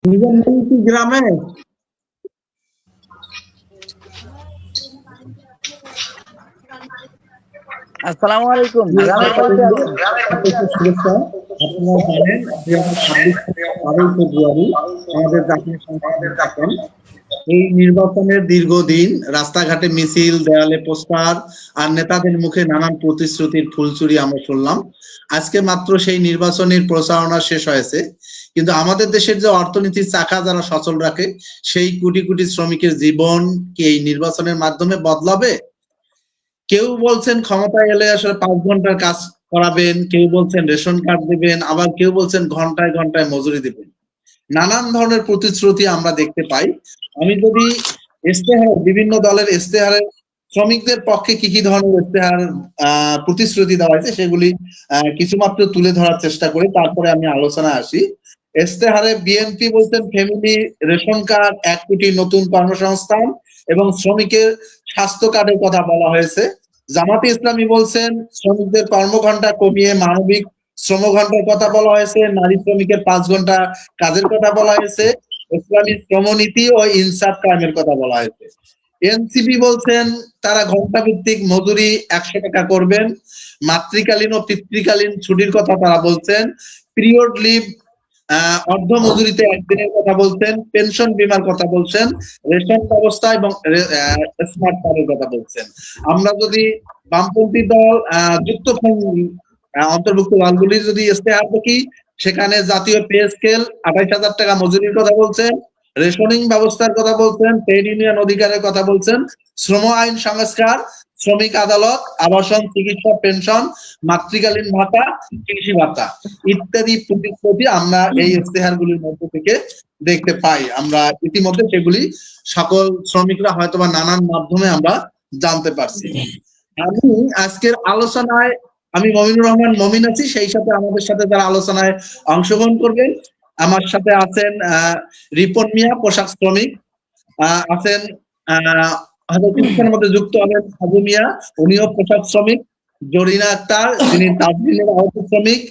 নিজের নাম কি গ্রামে? আসসালামু আলাইকুম। প্রিয় গ্রামের বাড়িতে শ্রোতাবৃন্দ, আছেন? সকলকে শুভেচ্ছা। আপনারা জানেন 2026 সালের 12ই ফেব্রুয়ারি আমাদের জাতীয় সংসদ নির্বাচন। এই নির্বাচনের দীর্ঘদিন রাস্তাঘাটে মিছিল, দেয়ালে পোস্টার আর নেতাদের মুখে নানান প্রতিশ্রুতির ফুলচুরি আমরা শুনলাম। আজকে মাত্র সেই নির্বাচনের প্রচারণা শেষ হয়েছে, কিন্তু আমাদের দেশের যে অর্থনীতির চাকা যারা সচল রাখে, সেই কোটি কোটি শ্রমিকের জীবন কি এই নির্বাচনের মাধ্যমে বদলাবে? কেউ বলছেন ক্ষমতায় এলে আসলে 5 ঘন্টার কাজ করাবেন, কেউ বলছেন রেশন কার্ড দিবেন, আবার কেউ বলছেন ঘন্টায় ঘন্টায় মজুরি দিবেন। নানান ধরনের প্রতিশ্রুতি আমরা দেখতে পাই। আমি যদি বিভিন্ন দলের ইস্তেহারে শ্রমিকদের পক্ষে কি কি ধরনের ইস্তেহার প্রতিশ্রুতি দেওয়া হয়েছে সেগুলি কিছুমাত্র তুলে ধরার চেষ্টা করি, তারপরে আমি আলোচনায় আসি। ইস্তেহারে বিএনপি বলছেন ফ্যামিলি রেশন কার্ড, 1 কোটি নতুন কর্মসংস্থান এবং শ্রমিকের স্বাস্থ্য কার্ডের কথা বলা হয়েছে। জামাতে ইসলামী বলছেন শ্রমিকদের কর্মঘণ্টা কমিয়ে মানবিক শ্রমঘণ্টার কথা বলা হয়েছে, নারী শ্রমিকের 5 ঘন্টা কাজের কথা বলা হয়েছে, ইসলামী শ্রমনীতি ও ইনসাফ কায়েমের কথা বলা হয়েছে। এনসিপি বলছেন তারা ঘন্টা ভিত্তিক মজুরি 100 টাকা করবেন, মাতৃকালীন ও পিতৃকালীন ছুটির কথা তারা বলছেন, পিরিয়ড লিভ অর্ধ মজুরিতে 1 দিনের কথা বলছেন, পেনশন বীমার কথা বলছেন, রেশন ব্যবস্থা এবং স্মার্ট কার্ডের কথা বলছেন। আমরা যদি বামপন্থী দল যুক্তফ্রন্ট অন্তর্ভুক্ত দলগুলির যদি ইস্তেহার দেখি, সেখানে জাতীয় পে স্কেল 28,000 টাকা মজুরির কথা বলছেন, রেশনিং ব্যবস্থার কথা বলছেন, ট্রেড ইউনিয়ন অধিকারের কথা বলছেন, শ্রম আইন সংস্কার, শ্রমিক আদালত, আবাসন, চিকিৎসা, পেনশন, মাতৃকালীন ভাতা, কৃষি ভাতা ইত্যাদি প্রতিশ্রুতি আমরা এই ইস্তেহারগুলির মধ্যে থেকে দেখতে পাই। আমরা ইতিমধ্যে সেগুলি সকল শ্রমিকরা হয়তোবা নানান মাধ্যমে আমরা জানতে পারছি। আমি আজকের আলোচনায় আমি মমিনুর রহমান মমিন আছি, সেই সাথে আমাদের সাথে যারা আলোচনায় অংশগ্রহণ করবেন, আমার সাথে আছেন রিপন মিয়া, পোশাক শ্রমিক, আছেন মধ্যে যুক্ত হবেন হাজু মিয়া, উনিও পোশাক শ্রমিক, জরিনা আক্তার যিনি তাজমিনের আহত শ্রমিক,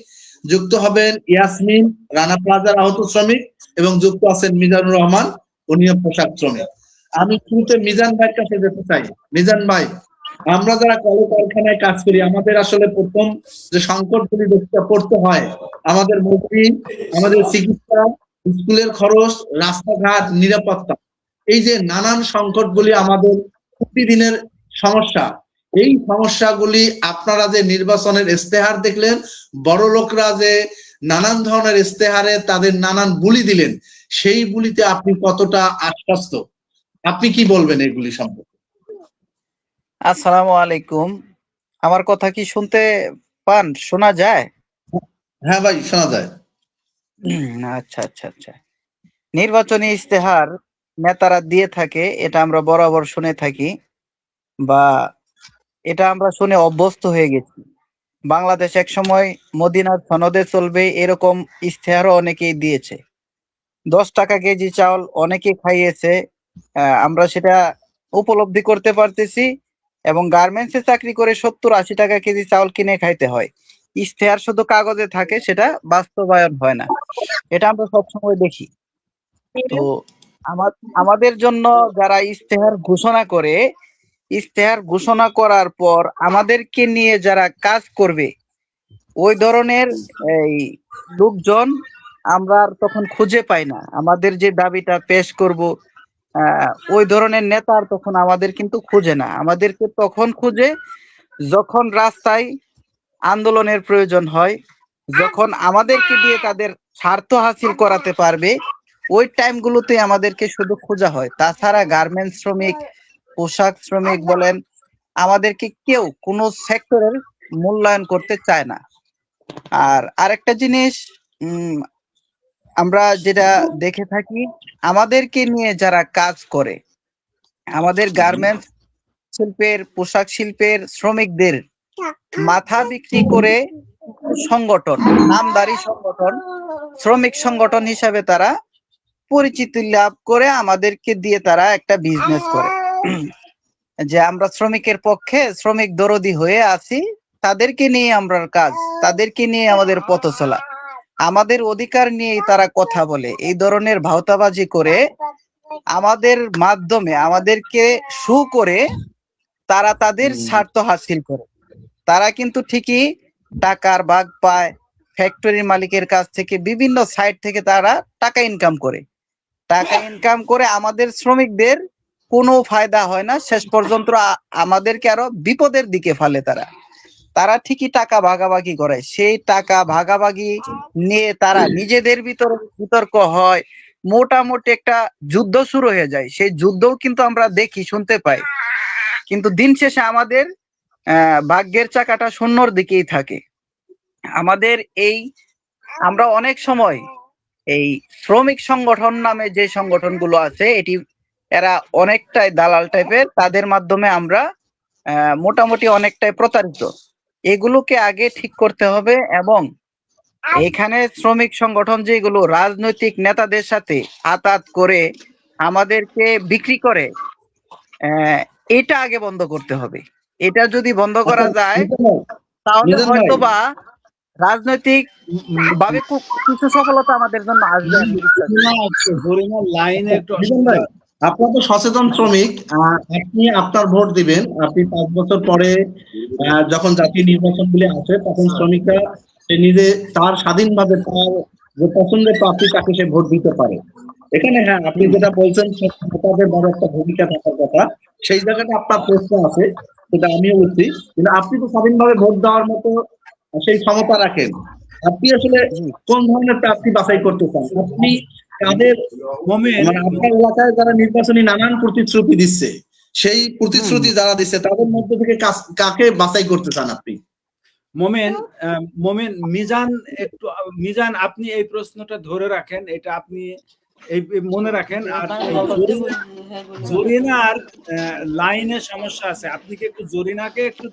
যুক্ত হবেন ইয়াসমিন, রানা প্লাজার আহত শ্রমিক, এবং যুক্ত আছেন মিজানুর রহমান, উনিও পোশাক শ্রমিক। আমি শুরুতে মিজান ভাইয়ের কাছে যেতে চাই। মিজান ভাই, আমরা যারা কলকারখানায় কাজ করি, আমাদের আসলে প্রথম যে সংকটগুলি পড়তে হয়, আমাদের মজুরি, আমাদের চিকিৎসা, স্কুলের খরচ, রাস্তাঘাট, নিরাপত্তা, এই যে নানান সংকটগুলি আমাদের প্রতিদিনের সমস্যা, এই সমস্যাগুলি আপনারা যে নির্বাচনের ইস্তেহার দেখলেন, বড় লোকরা যে নানান ধরনের ইস্তেহারে তাদের নানান বুলি দিলেন, সেই বুলিতে আপনি কতটা আশ্বস্ত? আপনি কি বলবেন এগুলি সম্পর্কে? আসসালামু আলাইকুম। আমার কথা কি শুনতে পান? শোনা যায়? হ্যাঁ ভাই, শোনা যায়। আচ্ছা আচ্ছা আচ্ছা। নির্বাচনী ইস্তেহার নেতারা দিয়ে থাকে, এটা আমরা বরাবর শুনে থাকি, বা এটা আমরা শুনে অভ্যস্ত হয়ে গেছি। বাংলাদেশ একসময় মদিনার সনদে চলবে এরকম ইস্তেহারও অনেকেই দিয়েছে। 10 টাকা কেজি চাউল অনেকে খাইয়েছে, আমরা সেটা উপলব্ধি করতে পারতেছি। এবং গার্মেন্টসে চাকরি করে 70-80 টাকা কেজি চাউল কিনে খাইতে হয়। ইশতেহার শুধু কাগজে থাকে, সেটা বাস্তবায়ন হয় না, এটা আমরা সবসময় দেখি। তো আমাদের জন্য যারা ইশতেহার ঘোষণা করে, ইশতেহার ঘোষণা করার পর আমাদেরকে নিয়ে যারা কাজ করবে, ওই ধরনের এই লোকজন আমরা আর তখন খুঁজে পাই না। আমাদের যে দাবিটা পেশ করব, ওই ধরনের নেতা আর তখন আমাদের কিন্তু খুঁজে না। আমাদেরকে তখন খুঁজে যখন রাস্তায় আন্দোলনের প্রয়োজন হয়, যখন আমাদেরকে দিয়ে তাদের স্বার্থ হাসিল করাতে পারবে, ওই টাইমগুলোতে আমাদেরকে শুধু খোঁজা হয়। তাছাড়া গার্মেন্টস শ্রমিক, পোশাক শ্রমিক বলেন, আমাদেরকে কেউ কোনো সেক্টরের মূল্যায়ন করতে চায় না। আর আরেকটা জিনিস, আমরা যেটা দেখে থাকি, আমাদেরকে নিয়ে যারা কাজ করে, আমাদের গার্মেন্টস শিল্পের, পোশাক শিল্পের শ্রমিকদের মাথা বিক্রি করে সংগঠন, নামদারি সংগঠন, শ্রমিক সংগঠন হিসাবে তারা পরিচিতি লাভ করে, আমাদেরকে দিয়ে তারা একটা বিজনেস করে যে আমরা শ্রমিকের পক্ষে, শ্রমিক দরদি হয়ে আছি, তাদেরকে নিয়ে আমরা কাজ, তাদেরকে নিয়ে আমাদের পথ চলা। আমাদের অধিকার নিয়েই তারা কথা বলে, এই ধরনের ভাওতাবাজি করে আমাদের মাধ্যমে আমাদেরকে শু করে তারা তাদের স্বার্থ হাসিল করে। তারা কিন্তু ঠিকই টাকার ভাগ পায় ফ্যাক্টরির মালিকের কাছ থেকে, বিভিন্ন সাইট থেকে তারা টাকা ইনকাম করে। টাকা ইনকাম করে আমাদের শ্রমিকদের কোনো ফায়দা হয় না, শেষ পর্যন্ত আমাদেরকে আরো বিপদের দিকে ফেলে। তারা তারা ঠিকই টাকা ভাগাভাগি করে, সেই টাকা ভাগাভাগি নিয়ে তারা নিজেদের ভিতরে বিতর্ক হয়, মোটামুটি একটা যুদ্ধ শুরু হয়ে যায়। সেই যুদ্ধও কিন্তু আমরা দেখি, শুনতে পাই, কিন্তু দিন শেষে আমাদের ভাগ্যের চাকাটা শূন্যর দিকেই থাকে। আমাদের এই আমরা অনেক সময় এই শ্রমিক সংগঠন নামে যে সংগঠনগুলো আছে, এরা অনেকটাই দালাল টাইপের, তাদের মাধ্যমে আমরা মোটামুটি অনেকটাই প্রতারিত। এগুলোকে আগে ঠিক করতে হবে, এবং এখানে শ্রমিক সংগঠন যেগুলো রাজনৈতিক নেতাদের সাথে আতাত করে আমাদেরকে বিক্রি করে, এটা আগে বন্ধ করতে হবে। এটা যদি বন্ধ করা যায় তাহলে হয়তো বা রাজনৈতিক ভাবে কিছু সফলতা আমাদের জন্য আসবে। আপনার তো সচেতন শ্রমিক, আপনি আপনার ভোট দিবেন। আপনি 5 বছর পরে যখন জাতীয় নির্বাচনগুলি আসে, তখন শ্রমিকরা সে নিজে তার স্বাধীনভাবে তার যে পছন্দের প্রার্থী তাকে সে ভোট দিতে পারে। এখানে হ্যাঁ, আপনি যেটা বলছেন নেতাদের বড় একটা ভূমিকা থাকার কথা, সেই জায়গাটা আপনার প্রশ্ন আছে, সেটা আমিও বুঝছি। কিন্তু আপনি তো স্বাধীনভাবে ভোট দেওয়ার মতো সেই ক্ষমতা রাখেন। আপনি আসলে কোন ধরনের প্রার্থী বাছাই করতে চান? আপনি কাদের, মানে আপনার এলাকায় যারা নির্বাচনী নানান প্রতিশ্রুতি দিচ্ছে, সেই প্রতিশ্রুতি যারা দিচ্ছে তাদের মধ্যে থেকে কাকে বাছাই করতে চান আপনি? মোমেন মিজান, আপনি এই প্রশ্নটা ধরে রাখেন, এটা আপনি এই মনে রাখেন। আর জরিনার লাইনে সমস্যা আছে, আপনি কি একটু জরিনাকে একটু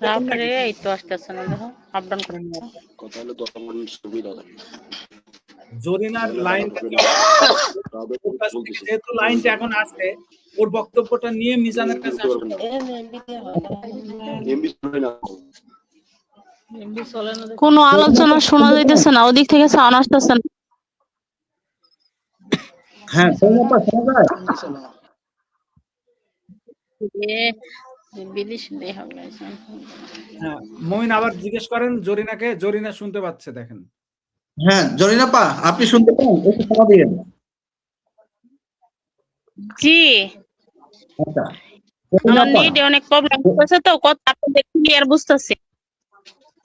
জরিনার লাইন, যেহেতু লাইনটা এখন আসছে, ওর বক্তব্যটা নিয়ে মিজানের কাছে কোন আলোচনা শোনা যাইতেছে না, ওদিক থেকে সাউন্ড আসতেছে না। হ্যাঁ, মমিন আবার জিজ্ঞেস করেন জরিনাকে, জরিনা শুনতে পাচ্ছে, দেখেন। হ্যাঁ জরিনা পা, আপনি শুনতে পান? একটু সাড়া দিয়েন। জি, আচ্ছা, আমার নেটে অনেক প্রবলেম হচ্ছে, তো কথা আপনাদের ক্লিয়ার বুঝতেছি।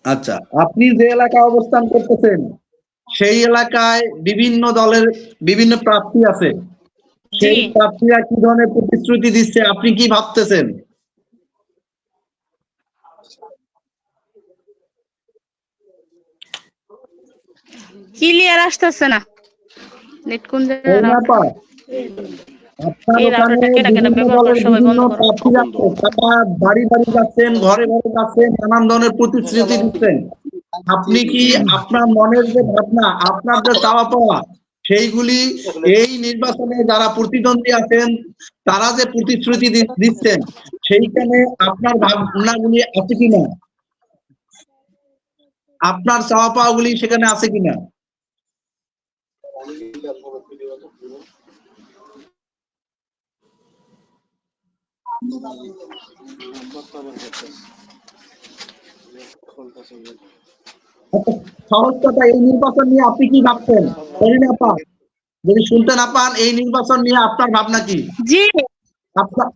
আচ্ছা, আপনি যে এলাকায় অবস্থান করতেছেন সেই এলাকায় বিভিন্ন দলের বিভিন্ন প্রার্থী আছে, সেই প্রার্থীরা কি ধরনের প্রতিশ্রুতি দিচ্ছে আপনি কি ভাবতেছেন? ক্লিয়ার আসতেছে না, নেট কোন জায়গায়? বাড়ি বাড়ি যাচ্ছেন, ঘরে ঘরে যাচ্ছেন, নানান ধরনের প্রতিশ্রুতি দিচ্ছেন। আপনি কি আপনার মনের যে ভাবনা, আপনার যে চাওয়া পাওয়া, সেইগুলি এই নির্বাচনে যারা প্রতিদ্বন্দ্বী আছেন তারা যে প্রতিশ্রুতি দিচ্ছেন সেইখানে আপনার ভাবনাগুলি আছে কিনা, আপনার চাওয়া পাওয়া গুলি সেখানে আছে কিনা? সহজ কথা, এই নির্বাচন নিয়ে আপনি কি ভাবছেন? যদি শুনতে না পান, এই নির্বাচন নিয়ে আপনার ভাবনা কি? জি, আপনার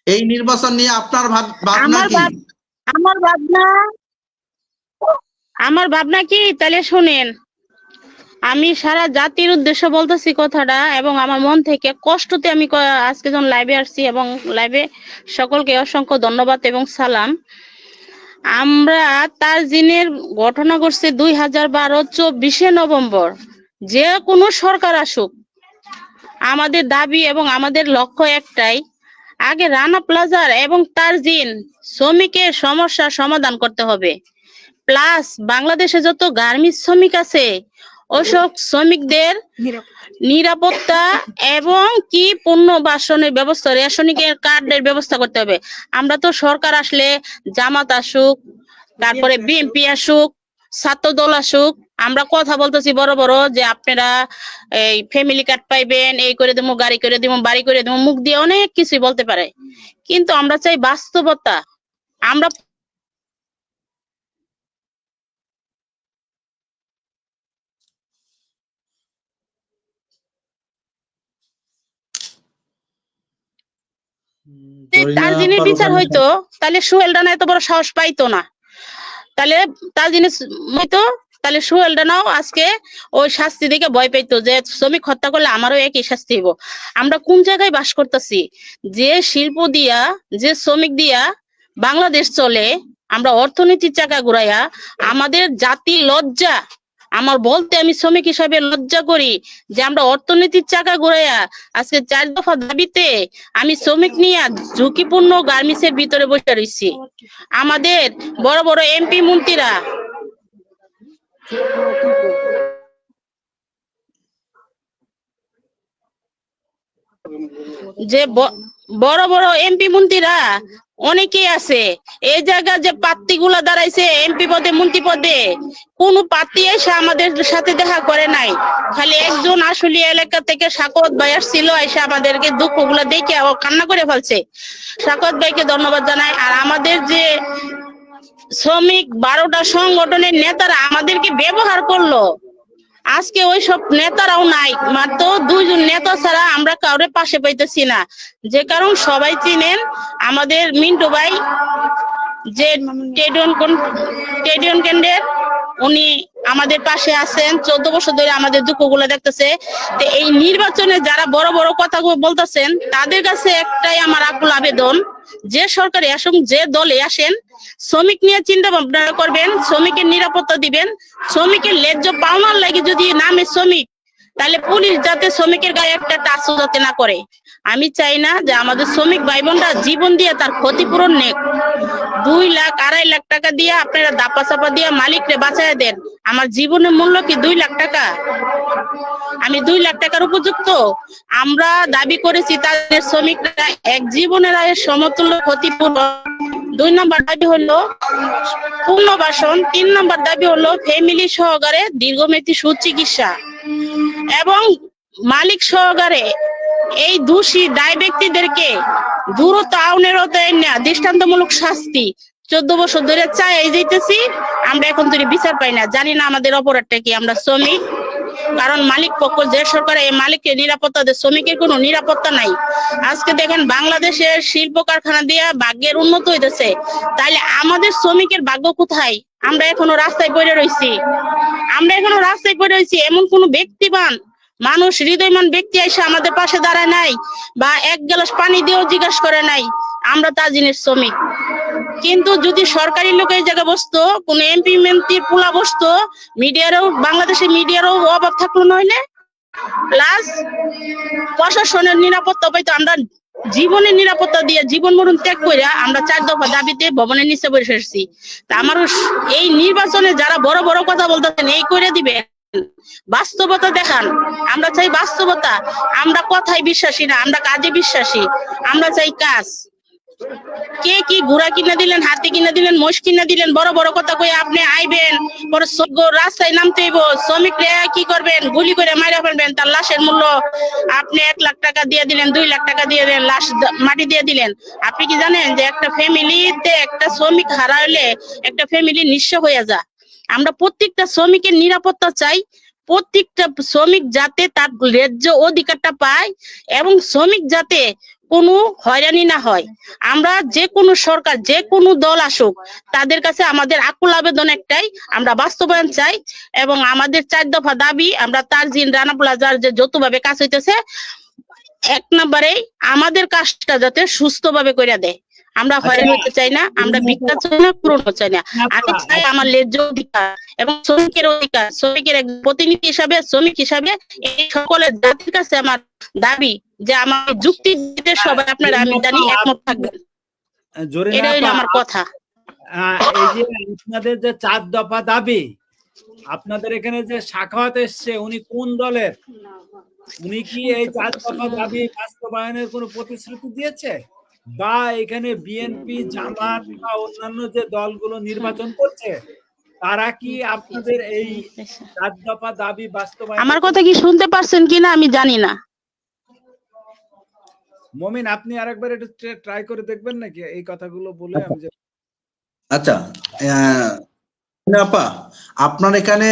এই নির্বাচন নিয়ে আপনার ভাবনা কি? আমার ভাবনা কি তাহলে শুনেন। আমি সারা জাতির উদ্দেশ্য বলতেছি কথাটা, এবং আমার মন থেকে কষ্টতে আমি আজকে যখন লাইভে আসছি, এবং লাইভে সকলকে অসংখ্য ধন্যবাদ এবং সালাম। আমরা তাজদিনের ঘটনা ঘটছে 2012 24 নভেম্বর। যে কোনো সরকার আসুক, আমাদের দাবি এবং আমাদের লক্ষ্য একটাই, আগে রানা প্লাজার এবং তাজদিন শ্রমিকের সমস্যার সমাধান করতে হবে। প্লাস বাংলাদেশে যত গার্মেন্টস শ্রমিক আছে ওসব শ্রমিকদের নিরাপত্তা এবং কি পণ্য বাসনের ব্যবস্থা, রেশনিকের কার্ডের ব্যবস্থা করতে হবে। আমরা তো সরকার আসলে জামাত আসুক, তারপরে বিএনপি আসুক, ছাত্র দল আসুক, আমরা কথা বলতেছি বড় বড় যে আপনারা এই ফ্যামিলি কার্ড পাইবেন, এই করে দেবো, গাড়ি করে দেবো, বাড়ি করে দেবো, মুখ দিয়ে অনেক কিছুই বলতে পারে, কিন্তু আমরা চাই বাস্তবতা। আমরা তার জিনিস বিচার হইতো, তাহলে সোহেল রানা এত বড় সাহস পাইতো না। তাহলে তার জিনিস হইতো, তাহলে সোহেল রানাও আজকে ওই শাস্তি দেখে ভয় পাইতো যে শ্রমিক হত্যা করলে আমারও একই শাস্তি হইব। আমরা কোন জায়গায় বাস করতেছি? যে শিল্প দিয়া, যে শ্রমিক দিয়া বাংলাদেশ চলে, আমরা অর্থনীতির চাকা ঘুরাইয়া আমাদের জাতি লজ্জা, আমার বলতে আমি শ্রমিক হিসাবে লজ্জা করি যে আমরা অর্থনীতির চাকা ঘুরাইয়া আজকে 4 দফা দাবিতে আমি শ্রমিক নিয়ে ঝুঁকিপূর্ণ গার্মেন্টস এর ভিতরে বসে রয়েছি। আমাদের বড় বড় এমপি মন্ত্রীরা যে বড় বড় এমপি মন্ত্রীরা অনেকেই আছে এই জায়গা যে প্রার্থী গুলা দাঁড়াইছে এমপি পদে, মন্ত্রী পদে, কোন প্রার্থী এসে আমাদের সাথে দেখা করে নাই। খালি একজন আসলে এলাকা থেকে সাকত ভাই আসছিল, এসে আমাদেরকে দুঃখ গুলা দেখে কান্না করে ফেলছে। সাকত ভাইকে ধন্যবাদ জানাই। আর আমাদের যে শ্রমিক 12টা সংগঠনের নেতারা আমাদেরকে ব্যবহার করলো, আজকে ওই সব নেতারাও নাই, মাত্র 2 জন নেতা ছাড়া আমরা কাউরে পাশে পাইতেছি না। যে কারণ সবাই চিনেন আমাদের মিন্টু ভাই, যে টেডিয়ন কেন্দ্রের, উনি আমাদের পাশে আছেন, 14 বছর ধরে আমাদের দুঃখগুলো দেখতেছে। তো এই নির্বাচনে যারা বড় বড় কথা বলতেছেন তাদের কাছে একটাই আমার আকুল আবেদন, যে সরকারে আসুন, যে দলে আসেন, শ্রমিক নিয়ে চিন্তা ভাবনা করবেন, শ্রমিকের নিরাপত্তা দিবেন। শ্রমিকের ন্যায্য পাওনার লাগে যদি নামে শ্রমিক, তাহলে পুলিশ যাতে শ্রমিকের গায়ে একটা টাচও যাতে না করে। আমি চাই না যে আমাদের শ্রমিক ভাই বোনরা জীবন দিয়ে তার ক্ষতিপূরণ নেক। 2 লাখ 2.5 লাখ টাকা দিয়ে আপনারা দাপা চাপা দিয়ে মালিকরে বাঁচায় দেন। আমার জীবনের মূল্য কি 2 লাখ টাকা? আমি 2 লাখ টাকার উপযুক্ত? আমরা দাবি করেছি তাদের শ্রমিকরা এক জীবনের আয়ের সমতুল্য ক্ষতিপূরণ। 2 নম্বর দাবি হলো পুনর্বাসন। 3 নম্বর দাবি হলো ফ্যামিলি সহকারে দীর্ঘমেয়াদী সুচিকিৎসা এবং মালিক সহকারে এই দোষী দায় ব্যক্তিদেরকে দ্রুত আইনের আওতায় নেওয়া, দৃষ্টান্তমূলক শাস্তি। 14 বছর ধরে চাই যাইতেছি, আমরা এখন ধরে বিচার পাই না। জানি না আমাদের অপরাধটা কি। আমরা শ্রমিক, কারণ মালিক পক্ষ যে সরকার, এই মালিকের নিরাপত্তা দেয়, শ্রমিকের কোনো নিরাপত্তা নাই। আজকে দেখেন বাংলাদেশের শিল্প কারখানা দিয়ে ভাগ্যের উন্নত হইতেছে, তাহলে আমাদের শ্রমিকের ভাগ্য কোথায়? আমরা এখনো রাস্তায় পড়ে রয়েছি। এমন কোন ব্যক্তিবান মানুষ, হৃদয়মান ব্যক্তি এসে আমাদের পাশে দাঁড়ায় নাই, বা 1 গ্লাস পানি দিয়েও জিজ্ঞাসা করে নাই আমরা তার জিনিস শ্রমিক। কিন্তু যদি সরকারি লোক এই জায়গায় বসতো, কোন এমপি মন্ত্রীর পোলা বসতো, মিডিয়ারও, বাংলাদেশের মিডিয়ারও অভাব থাকলো নইলে, প্লাস প্রশাসনের নিরাপত্তা পাইতো। আমরা জীবনের নিরাপত্তা দিয়ে জীবন মরণ ত্যাগ করে আমরা 4 দফা দাবিতে ভবনের নিচে বসে এসেছি। তা আমার এই নির্বাচনে যারা বড় বড় কথা বলতেছেন, এই করে দিবে, বাস্তবতা দেখান। আমরা চাই বাস্তবতা। আমরা কথায় বিশ্বাসী না, আমরা কাজে বিশ্বাসী। আমরা চাই কাজ। কে কি ঘোড়া কিনে দিলেন, হাতি কিনে দিলেন, মোষ কিনে দিলেন, বড় বড় কথা কই আপনি আইবেন, পরে রাস্তায় নামতে হইব, শ্রমিকরা কি করবেন? গুলি করে মাইরা ফেলবেন। তার লাশের মূল্য আপনি 1 লাখ টাকা দিয়ে দিলেন, 2 লাখ টাকা দিয়ে দিলেন, লাশ মাটি দিয়ে দিলেন। আপনি কি জানেন যে একটা ফ্যামিলিতে একটা শ্রমিক হারাইলে একটা ফ্যামিলি নিঃস্ব হয়ে যায়? আমরা প্রত্যেকটা শ্রমিকের নিরাপত্তা চাই। প্রত্যেকটা শ্রমিক যাতে তার ন্যায্য অধিকারটা পায় এবং শ্রমিক যাতে কোনো হয়রানি না হয়। আমরা যে কোনো সরকার, যে কোনো দল আসুক, তাদের কাছে আমাদের আকুল আবেদন একটাই, আমরা বাস্তবায়ন চাই। এবং আমাদের 4 দফা দাবি, আমরা তারজিন রানা প্লাজার যে যৌথভাবে কাজ হইতেছে, 1 নম্বরে আমাদের কাজটা যাতে সুস্থভাবে করে দেয়। আমরা হয়রানি হতে চাই না, আমরা ভিক্ষা চাই না, পূরণ চাই না। আমি চাই আমার ন্যায্য অধিকার এবং শ্রমিকের অধিকার। শ্রমিকের এক প্রতিনিধি হিসাবে, শ্রমিক হিসাবে এই সকলের জাতির কাছে আমার দাবি যে আমার যুক্তি দিতে সবাই আপনারা আমি জানি একমত থাকবেন। এটাই হলো আমার কথা। এই যে আপনাদের যে 4 দফা দাবি, আপনাদের এখানে যে সাখাওয়াত এসছে, উনি কোন দলের? উনি কি এই 4 দফা দাবি বাস্তবায়নের কোনো প্রতিশ্রুতি দিয়েছে? বা এখানে বিএনপি, জামাত বা অন্যান্য যে দলগুলো নির্বাচন করছে, তারা কি আপনাদের এই 4 দফা দাবি বাস্তবায়ন? আমার কথা কি শুনতে পারছেন কিনা আমি জানি না। মমিন, আপনি আরেকবার একটু ট্রাই করে দেখবেন নাকি এই কথাগুলো বলে? আমি যে আচ্ছা, আপা, আপনার এখানে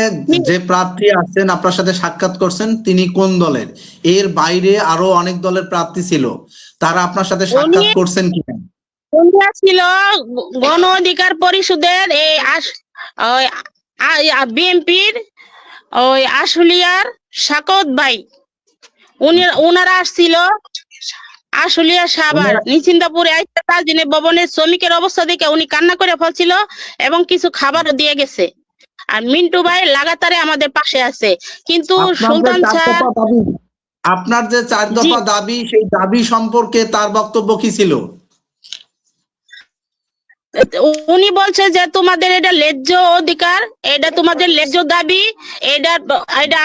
যে প্রার্থী আছেন, আপনার সাথে সাক্ষাৎ করছেন, তিনি কোন দলের? এর বাইরে আরো অনেক দলের প্রার্থী ছিল, তারা আপনার সাথে সাক্ষাৎ করছেন কিনা? কোনটা ছিল গণ অধিকার পরিষদের এই বিএনপির ওই আশুলিয়ার সাকত ভাই, ওনারা আসছিল আশুলিয়া সাভার নিশ্চিন্তাপুরে আইসা তাজদিনের ভবনের শ্রমিকের অবস্থা দেখে উনি কান্না করে ফেলছিল এবং কিছু খাবারও দিয়ে গেছে। আর মিন্টু ভাই লাগাতারে আমাদের পাশে আছে। কিন্তু সুলতান স্যার, আপনার যে 4 দফা দাবি, সেই দাবি সম্পর্কে তার বক্তব্য কি ছিল? উনি বলছে যে তোমাদের এটা ন্যায্য অধিকার, এটা তোমাদের ন্যায্য দাবি, এটা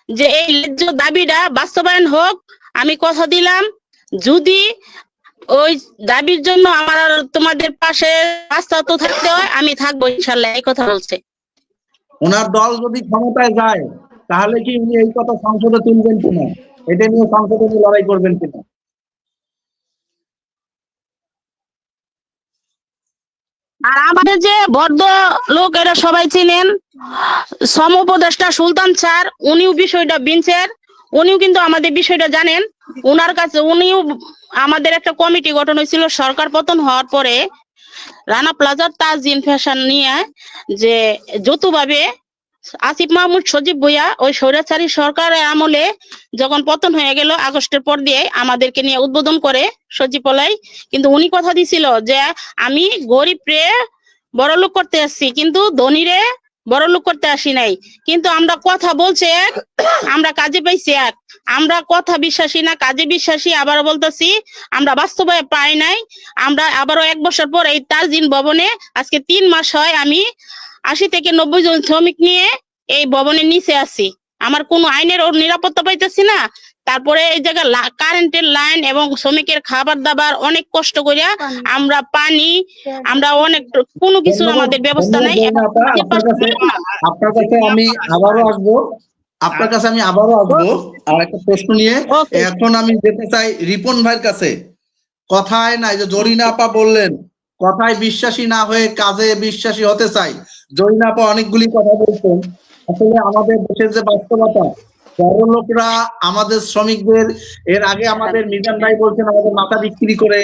যে এই ন্যায্য দাবিটা বাস্তবায়ন হোক। আমি কথা দিলাম যদি ওই দাবির জন্য আমার তোমাদের পাশে রাস্তা তো থাকতে হয়, আমি থাকবো ইনশাল্লাহ, এই কথা বলছে। ওনার দল যদি ক্ষমতায় যায় তাহলে কি উনি এই কথা সংসদে তুলবেন কিনা, এটা নিয়ে সংসদে লড়াই করবেন কিনা? আর আমাদের যে বদ্ধ লোক, এরা সবাই চিনেন, শ্রম উপদেষ্টা সুলতান স্যার, উনিও বিষয়টা বিনছেন, উনিও কিন্তু আমাদের বিষয়টা জানেন। উনার কাছে উনিও আমাদের একটা কমিটি গঠন হয়েছিল সরকার পতন হওয়ার পরে, রানা প্লাজার তাজদিন ফ্যাশন নিয়ে, যে যৌথভাবে আসিফ মাহমুদ সজীব ভুইয়া ওই স্বৈরাচারী সরকারের আমলে যখন পতন হয়ে গেল আগস্টের পর দিয়ে আমাদেরকে নিয়ে উদ্বোধন করে সচিবালয়। কিন্তু উনি কথা দিছিল যে আমি গরিবরে বড়লোক করতে আসছি, কিন্তু ধনীরে বড়লোক করতে আসি নাই। কিন্তু আমরা কথা বলছে এক, আমরা কাজে পাইছি এক। আমরা কথা বিশ্বাসী না, কাজে বিশ্বাসী। আবারও বলতেছি, আমরা বাস্তবে পাই নাই। আমরা আবারও 1 বছর পর এই তাজদিন ভবনে, আজকে 3 মাস হয় আমি 80 থেকে 90 জন শ্রমিক নিয়ে এই ভবনের নিচে আছি। আমার কোনো আইনের ওর নিরাপত্তা পাইতেছি না। তারপরে এই জায়গায় কারেন্টের লাইন এবং শ্রমিকের খাবার দাবার অনেক কষ্ট করিয়া আমরা পানি, আমরা অনেক কোনো কিছু আমাদের ব্যবস্থা নাই। আপনার কাছে আমি আবারও আসবো, আর একটা প্রশ্ন নিয়ে। এখন আমি যেতে চাই রিপন ভাইয়ের কাছে। কথায় নাই যে জরিনা আপা বললেন, কথায় বিশ্বাসী না হয়ে কাজে বিশ্বাসী হতে চাই। জরিনা আপা অনেকগুলি কথা বলছেন। আসলে আমাদের দেশের যে বাস্তবতা, বড় লোকরা আমাদের শ্রমিকদের, এর আগে আমাদের মিজান ভাই বলছেন আমাদের মাথা বিক্রি করে,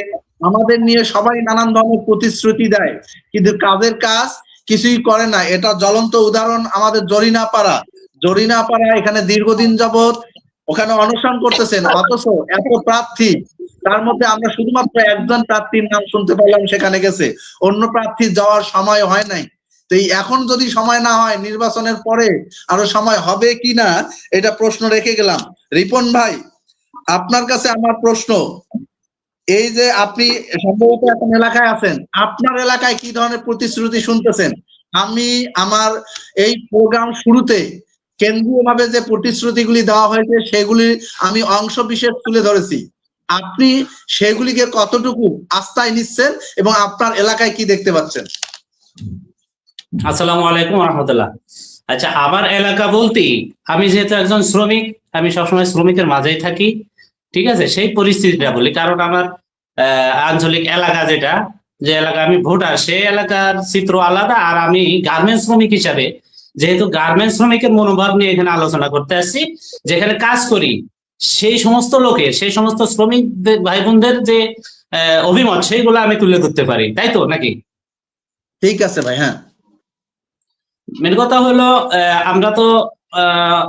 আমাদের নিয়ে সবাই নানান ধরনের প্রতিশ্রুতি দেয়, কিন্তু কাজের কাজ কিছুই করে না। এটা জ্বলন্ত উদাহরণ আমাদের জরিনা পাড়া এখানে দীর্ঘদিন যাবত ওখানে অনশন করতেছেন, অথচ এত প্রার্থী, তার মধ্যে আমরা শুধুমাত্র একজন প্রার্থীর নাম শুনতে পেলাম, সেখানে গেছে, অন্য প্রার্থী যাওয়ার সময় হয় নাই। তো এখন যদি সময় না হয়, নির্বাচনের পরে আরো সময় হবে কিনা, এটা প্রশ্ন রেখে গেলাম। রিপন ভাই, আপনার কাছে আমার প্রশ্ন, এই যে আপনি সম্ভবত এখন এলাকায় আছেন, আপনার এলাকায় কি ধরনের প্রতিশ্রুতি শুনতেছেন? আমি আমার এই প্রোগ্রাম শুরুতে কেন্দ্রীয়ভাবে যে প্রতিশ্রুতিগুলি দেওয়া হয়েছে সেগুলি আমি অংশ বিশেষ তুলে ধরেছি। আপনি সেগুলিকে কতটুকু আস্থায় নিচ্ছেন এবং আপনার এলাকায় কি দেখতে পাচ্ছেন? আসসালামু আলাইকুম রহমতুল্লাহ। আচ্ছা, আমার এলাকা বলতে আমি যেহেতু একজন শ্রমিক, আমি সবসময় শ্রমিকের মাঝেই থাকি, ঠিক আছে? সেই পরিস্থিতিটা বলি, কারণ আমার আঞ্চলিক এলাকা যেটা, যে এলাকা আমি ভোটার, সেই এলাকার চিত্র আলাদা। আর আমি গার্মেন্টস শ্রমিক হিসাবে, যেহেতু গার্মেন্টস শ্রমিকের মনোভাব নিয়ে এখানে আলোচনা করতে আসছি, যেখানে কাজ করি, সেই সমস্ত লোকের, সেই সমস্ত শ্রমিক ভাই বোনদের যে অভিমত, সেইগুলো আমি তুলে ধরতে পারি, তাই তো নাকি? ঠিক আছে ভাই। হ্যাঁ, মেন কথা হলো আমরা তো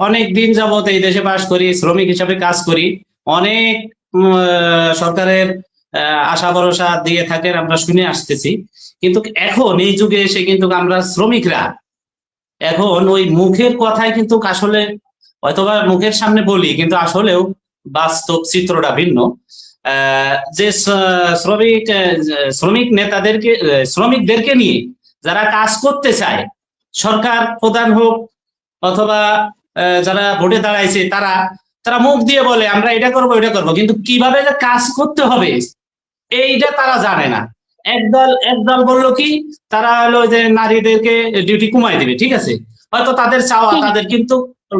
অনেক দিন যাবত এই দেশে বাস করি, শ্রমিক হিসাবে কাজ করি, অনেক সরকারের আশা ভরসা দিয়ে থাকেন, আমরা শুনে আসতেছি। কিন্তু এখন এই যুগে এসে কিন্তু আমরা শ্রমিকরা এখন ওই মুখের কথায় কিন্তু আসলে হয়তোবা মুখের সামনে বলি, কিন্তু আসলেও বাস্তব চিত্রটা ভিন্ন। যে শ্রমিক নেতাদেরকে, শ্রমিকদেরকে নিয়ে যারা কাজ করতে চায়, সরকার প্রধান হোক অথবা যারা ভোটে দাঁড়াইছে, তারা মুখ দিয়ে বলে আমরা এটা করবো, এটা করবো, কিন্তু কিভাবে যে কাজ করতে হবে এইটা তারা জানে না। একদল বললো কি তারা হলো যে নারীদেরকে ডিউটি কমাই দিবে, ঠিক আছে, হয়তো তাদের চাওয়া, তাদের কিন্তু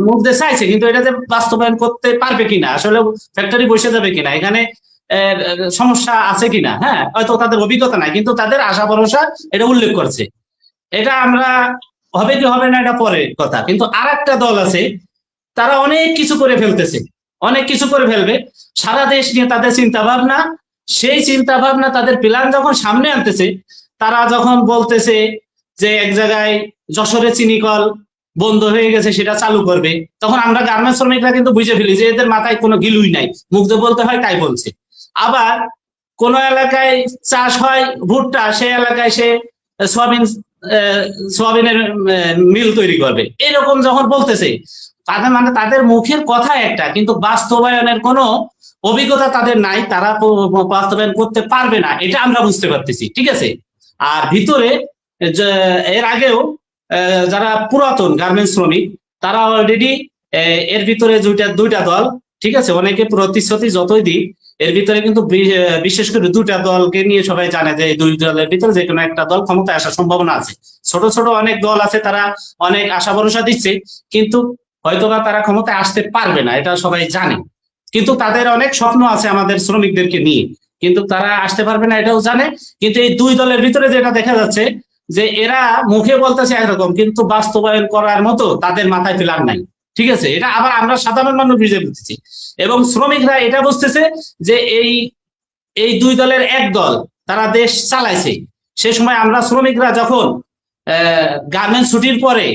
মুখ দিয়ে চাইছে, কিন্তু এটা যে বাস্তবায়ন করতে পারবে কিনা, আসলে ফ্যাক্টরি বসে যাবে কিনা, এখানে সমস্যা আছে কিনা, হ্যাঁ, হয়তো তাদের অভিজ্ঞতা নাই, কিন্তু তাদের আশা ভরসা এটা উল্লেখ করছে। এটা আমরা হবে কি হবে না এটা পরের কথা, কিন্তু আর একটা দল আছে তারা অনেক কিছু করে ফেলতেছে, অনেক কিছু করে ফেলবে, সারা দেশ নিয়ে তাদের চিন্তা ভাবনা, সেই চিন্তা ভাবনা তাদের প্ল্যান যখন সামনে আনতেছে, তারা যখন বলতেছে যে এক জায়গায় যশোরে চিনিকল বন্ধ হয়ে গেছে সেটা চালু করবে, তখন আমরা গার্মেন্টস শ্রমিকরা কিন্তু বুঝে ফেলি যে এদের মাথায় কোনো গিলুই নাই, মুখ দিয়ে বলতে হয় তাই বলছে। আবার কোন এলাকায় চাষ হয় ভুট্টা, সেই এলাকায় সে সোয়াবিনের মিল তৈরি করবে, এরকম যখন বলতেছে, তাদের মানে তাদের মুখের কথা একটা, কিন্তু বাস্তবায়নের কোনো অভিজ্ঞতা তাদের নাই, তারা বাস্তবায়ন করতে পারবে না, এটা আমরা বুঝতে পারতেছি, ঠিক আছে। আর ভিতরে এর আগেও যারা পুরাতন গার্মেন্টস শ্রমিক তারা অলরেডি এর ভিতরে দুইটা দল, ঠিক আছে, অনেকে প্রতিশ্রুতি যতই দিক, এর ভিতরে কিন্তু বিশেষ করে দুটা দলকে নিয়ে সবাই জানে যে এই দুই দলের ভিতরে যে কোনো একটা দল ক্ষমতায় আসার সম্ভাবনা আছে। ছোট ছোট অনেক দল আছে, তারা অনেক আশা ভরসা দিচ্ছে, কিন্তু হয়তোবা তারা ক্ষমতায় আসতে পারবে না, এটা সবাই জানে, কিন্তু তাদের অনেক স্বপ্ন আছে আমাদের শ্রমিকদেরকে নিয়ে, কিন্তু তারা আসতে পারবে না এটাও জানে। কিন্তু এই দুই দলের ভিতরে যেটা দেখা যাচ্ছে যে এরা মুখে বলতেছে একরকম, কিন্তু বাস্তবায়ন করার মতো তাদের মাথায় প্ল্যান নাই, ঠিক আছে। এটা আবার আমরা সাধারণ মানুষ বুঝে বুঝতেছি, এবং শ্রমিকরা এটা বুঝতেছে যে এই দুই দলের এক দল তারা দেশ চালাইছে। সে সময় আমরা শ্রমিকরা যখন গার্মেন্টস ছুটির পরে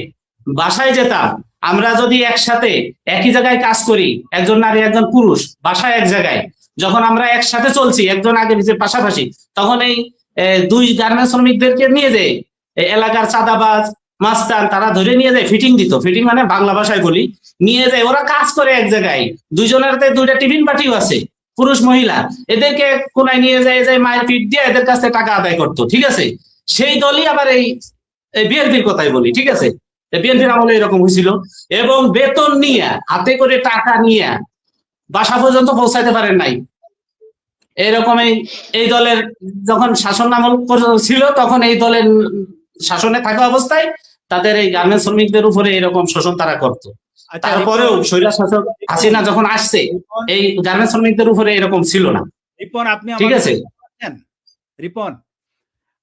বাসায় যেতাম, আমরা যদি একসাথে একই জায়গায় কাজ করি, একজন নারী একজন পুরুষ বাসায় এক জায়গায়, যখন আমরা একসাথে চলছি একজন আগে নিজের পাশাপাশি, তখন এই দুই গার্মেন্টস শ্রমিকদেরকে নিয়ে যায় এলাকার চাঁদাবাজ মাস্তান, তারা ধরে নিয়ে যায়, ফিটিং দিত, ফিটিং মানে বাংলা ভাষায় বলি, নিয়ে যায়, ওরা কাজ করে এক জায়গায়, দুইজনের দুইটা টিফিন বাটিও আছে, পুরুষ মহিলা, এদেরকে কোনায় নিয়ে যায়, মায়ের পিঠ দিয়ে এদের কাছ থেকে টাকা আদায় করতো, ঠিক আছে। সেই দলই আবার এই বিএনপির কথাই বলি, ঠিক আছে, বিএনপির আমলে এরকম হয়েছিল, এবং বেতন নিয়ে হাতে করে টাকা নিয়ে বাসা পর্যন্ত পৌঁছাইতে পারেন নাই। এরকম এই দলের যখন শাসন আমল ছিল, তখন এই দলের শাসনে থাকা অবস্থায় তাদের এই গার্মেন্টস শ্রমিকদের উপরে এরকম শোষণ তারা করতো। তারপরেও স্বৈরাচার শাসক হাসিনা যখন আসছে, এই গার্মেন্টস শ্রমিকদের উপরে এরকম ছিল না। রিপন, আপনি ঠিক আছে রিপন,